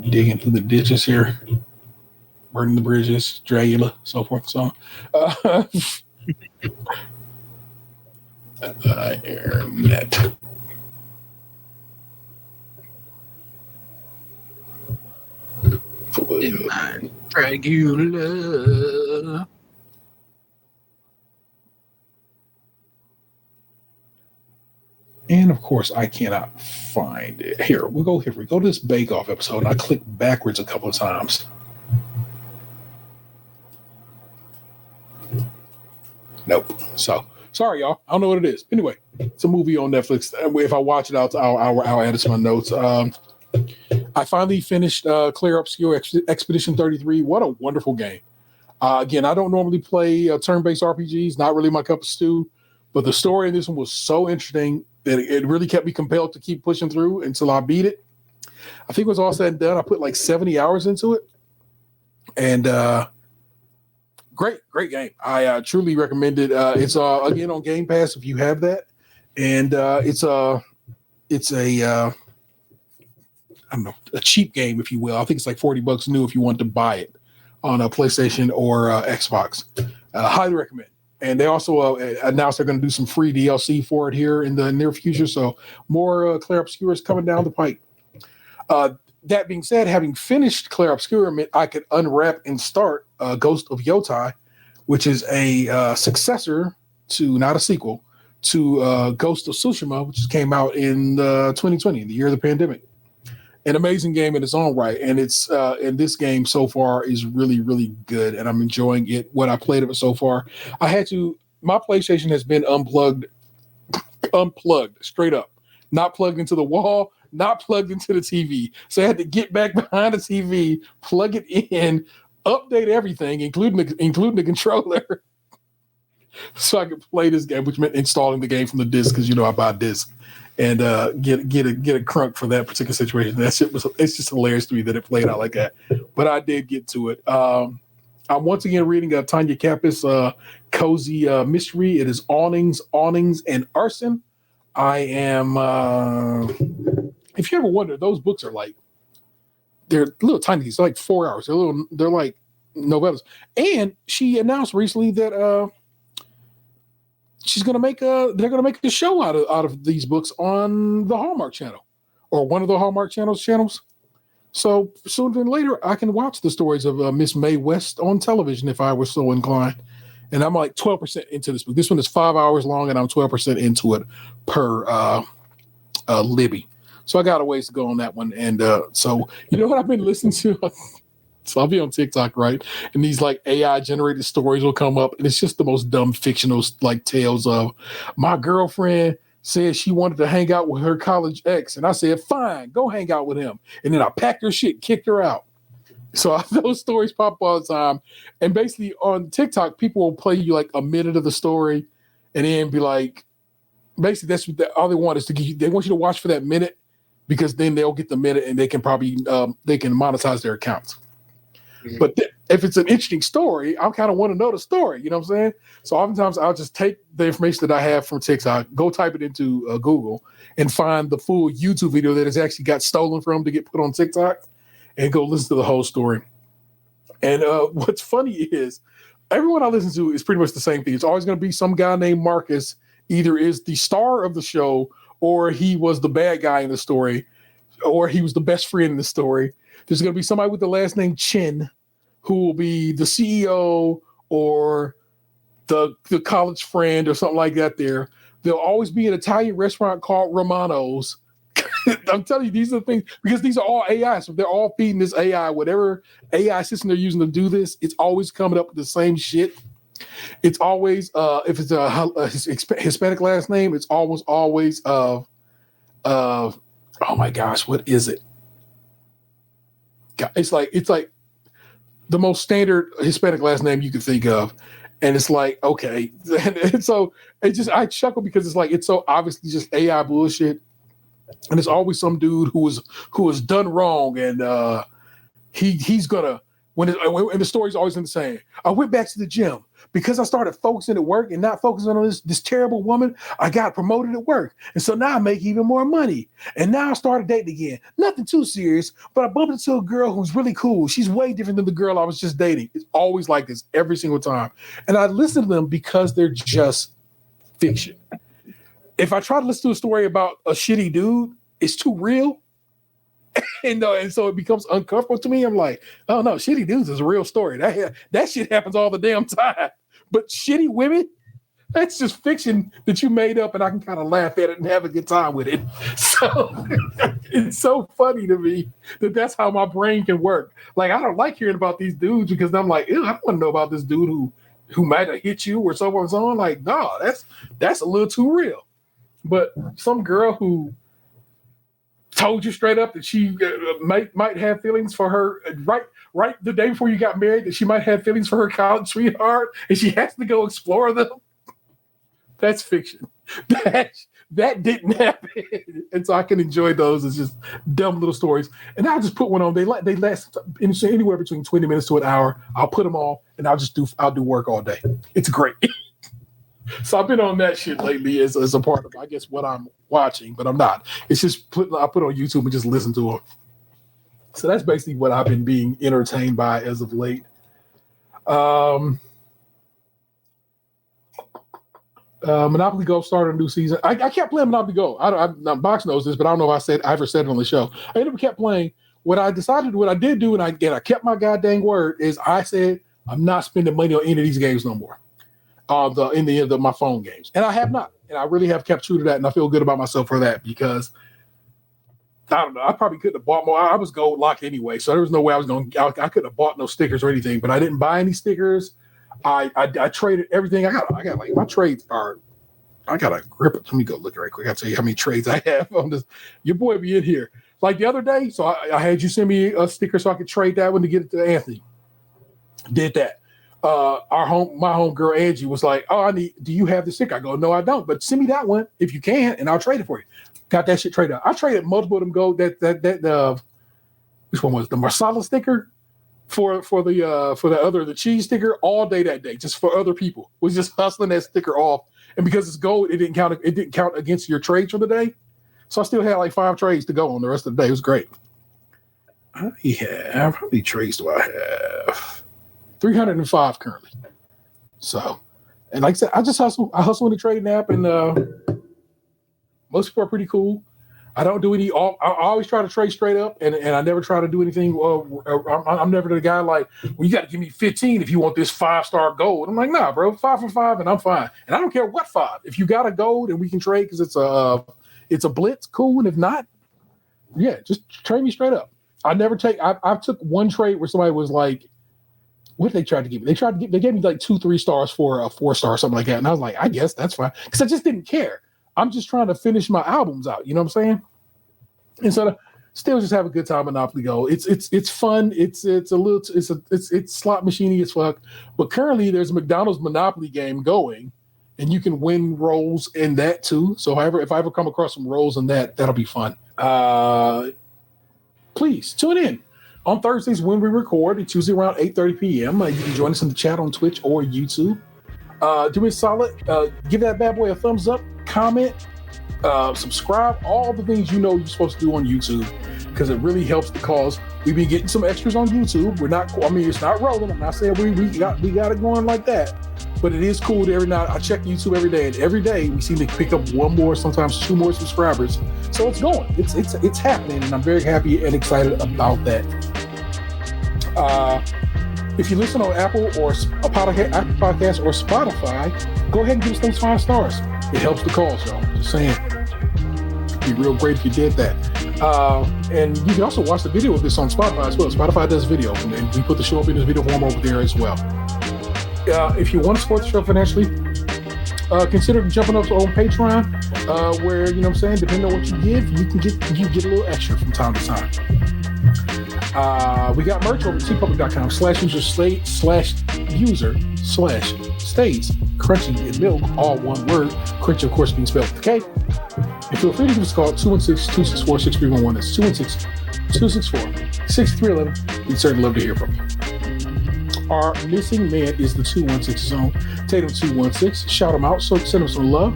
Speaker 2: digging through the ditches here, burning the bridges, Dragula, so forth and so on. Internet.
Speaker 3: In my Dragula.
Speaker 2: And of course, I cannot find it. Here, we go to this Bake Off episode, and I click backwards a couple of times. Nope. So sorry, y'all. I don't know what it is. Anyway, it's a movie on Netflix. If I watch it, I'll add it to my notes. I finally finished Clear Obscure Expedition 33. What a wonderful game. Again, I don't normally play turn-based RPGs, not really my cup of stew, but the story in this one was so interesting that it really kept me compelled to keep pushing through until I beat it. I think it was all said and done. I put like 70 hours into it. And great game. I truly recommend it. It's again on Game Pass if you have that. And it's a I don't know, a cheap game, if you will. I think it's like $40 new if you want to buy it on a PlayStation or Xbox. Highly recommend. And they also announced they're going to do some free DLC for it here in the near future. So more Clair Obscure is coming down the pike. That being said, having finished Clair Obscure, I could unwrap and start Ghost of Yotai, which is a successor to, not a sequel, to Ghost of Tsushima, which came out in 2020, the year of the pandemic. An amazing game in its own right, and it's and this game so far is really, really good, and I'm enjoying it. What I played of it so far, my PlayStation has been unplugged straight up, not plugged into the wall, not plugged into the TV. So I had to get back behind the TV, plug it in, update everything, including the controller, so I could play this game, which meant installing the game from the disc because I buy disc. And get a crunk for that particular situation. It's just hilarious to me that it played out like that. But I did get to it. I'm once again reading Tanya Kappas' cozy mystery. It is Awnings, and Arson. I am. If you ever wonder, those books are like, they're little tiny. It's like 4 hours. They're like novellas. And she announced recently that they're gonna make a show out of these books on the Hallmark Channel or one of the Hallmark channels. So sooner than later, I can watch the stories of Miss Mae West on television if I were so inclined. And I'm like 12% into this book. This one is 5 hours long, and I'm 12% into it per Libby. So I got a ways to go on that one. And so you know what I've been listening to? So I'll be on TikTok, right? And these like AI generated stories will come up, and it's just the most dumb fictional like tales of my girlfriend said she wanted to hang out with her college ex, and I said, fine, go hang out with him. And then I packed her shit, kicked her out. So those stories pop up all the time. And basically on TikTok, people will play you like a minute of the story and then be like, basically that's what all they want is to give you, they want you to watch for that minute because then they'll get the minute and they can probably they can monetize their accounts. Mm-hmm. But if it's an interesting story, I kind of want to know the story. You know what I'm saying? So oftentimes I'll just take the information that I have from TikTok, go type it into Google, and find the full YouTube video that has actually got stolen from to get put on TikTok, and go listen to the whole story. And what's funny is everyone I listen to is pretty much the same thing. It's always going to be some guy named Marcus, either is the star of the show, or he was the bad guy in the story, or he was the best friend in the story. There's going to be somebody with the last name Chin who will be the CEO or the college friend or something like that there. There'll always be an Italian restaurant called Romano's. I'm telling you, these are the things, because these are all AI. So they're all feeding this AI, whatever AI system they're using to do this, it's always coming up with the same shit. It's always, if it's a Hispanic last name, it's almost always oh my gosh, what is it? It's like the most standard Hispanic last name you could think of. And it's like, okay. And so I chuckle because it's like, it's so obviously just AI bullshit. And it's always some dude who was done wrong. And he's gonna, and the story's always the same. I went back to the gym because I started focusing at work and not focusing on this terrible woman. I got promoted at work. And so now I make even more money. And now I started dating again. Nothing too serious, but I bumped into a girl who's really cool. She's way different than the girl I was just dating. It's always like this every single time. And I listen to them because they're just fiction. If I try to listen to a story about a shitty dude, it's too real. And so it becomes uncomfortable to me. I'm like, oh no, shitty dudes is a real story. That shit happens all the damn time. But shitty women, that's just fiction that you made up, and I can kind of laugh at it and have a good time with it. So it's so funny to me that that's how my brain can work. Like, I don't like hearing about these dudes because I'm like, ew, I don't want to know about this dude who might have hit you or so on and so on. Like, no, that's a little too real. But some girl who told you straight up that she might have feelings for her right the day before you got married, that she might have feelings for her college sweetheart, and she has to go explore them. That's fiction. That didn't happen. And so I can enjoy those as just dumb little stories. And I'll just put one on. They last anywhere between 20 minutes to an hour. I'll put them all, and I'll do work all day. It's great. So I've been on that shit lately as a part of, I guess, what I'm watching, but I'm not. It's just I put on YouTube and just listen to them. So that's basically what I've been being entertained by as of late. Monopoly Go started a new season. I kept playing Monopoly Go. Box knows this, but I don't know if I ever said it on the show. I ended up kept playing. What I did do, and I kept my goddamn word, is I said I'm not spending money on any of these games no more. In the end of my phone games, and I have not, and I really have kept true to that, and I feel good about myself for that, because I don't know, I probably couldn't have bought more. I was gold locked anyway, so there was no way I couldn't have bought no stickers or anything. But I didn't buy any stickers. I traded everything. I got like my trades are. I got a grip. Let me go look right quick. I'll tell you how many trades I have on this. Your boy be in here like the other day. So I had you send me a sticker so I could trade that one to get it to Anthony. Did that. My homegirl Angie was like, "Oh, do you have the sticker?" I go, "No, I don't, but send me that one if you can, and I'll trade it for you." Got that shit traded out. I traded multiple of them gold. Which one was the Marsala sticker for the cheese sticker all day that day, just for other people. Was just hustling that sticker off, and because it's gold, it didn't count against your trades for the day. So I still had like 5 trades to go on the rest of the day. It was great. How many trades do I have? 305 currently. So, and like I said, I just hustle. I hustle in the trading app, and most people are pretty cool. I don't do any. I always try to trade straight up, and I never try to do anything. I'm never the guy like, well, you got to give me 15 if you want this 5-star gold. I'm like, nah, bro, 5 for 5, and I'm fine. And I don't care what 5. If you got a gold and we can trade because it's a blitz, cool. And if not, yeah, just trade me straight up. I never take. I took one trade where somebody was like, what did they try to give me? They gave me like 2-3 stars for a 4-star or something like that. And I was like, I guess that's fine. Because I just didn't care. I'm just trying to finish my albums out. You know what I'm saying? And so still just have a good time Monopoly Go. It's fun. It's slot machiney as fuck. But currently there's a McDonald's Monopoly game going, and you can win rolls in that too. So if I ever come across some rolls in that, that'll be fun. Please tune in on Thursdays when we record. It's usually around 8:30 p.m. You can join us in the chat on Twitch or YouTube. Do me a solid. Give that bad boy a thumbs up, comment, subscribe, all the things you know you're supposed to do on YouTube, because it really helps the cause. We've been getting some extras on YouTube. It's not rolling. I'm not saying we got it going like that, but it is cool. Every night I check YouTube every day, and every day we seem to pick up one more, sometimes two more subscribers. So it's going. It's happening, and I'm very happy and excited about that. If you listen on Apple or Apple Podcast or Spotify, go ahead and give us those 5 stars. It helps the cause, y'all. Just saying. It'd be real great if you did that. And you can also watch the video of this on Spotify as well. Spotify does video, and we put the show up in this video form over there as well. If you want to support the show financially, consider jumping up on Patreon, where, you know what I'm saying, depending on what you give, you get a little extra from time to time. We got merch over at tpublic.com/user/states Krunchy and milk, all one word. Krunchy, of course, being spelled with a K. And feel free to give us a call at 216-264-6311. That's 216-264-6311. We'd certainly love to hear from you. Our missing man is the 216 zone. Tatum 216. Shout him out. So send him some love.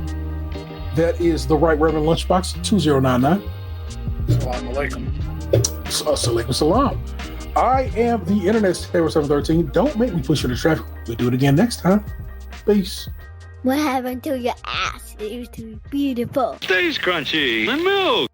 Speaker 2: That is the Right Reverend Lunchbox 2099.
Speaker 3: Assalamu alaikum.
Speaker 2: Alaikum salam. I am the Internet's Terror 713. Don't make me push you to traffic. We'll do it again next time. Peace.
Speaker 4: What happened to your ass? It used to be beautiful.
Speaker 1: Stays crunchy and milk.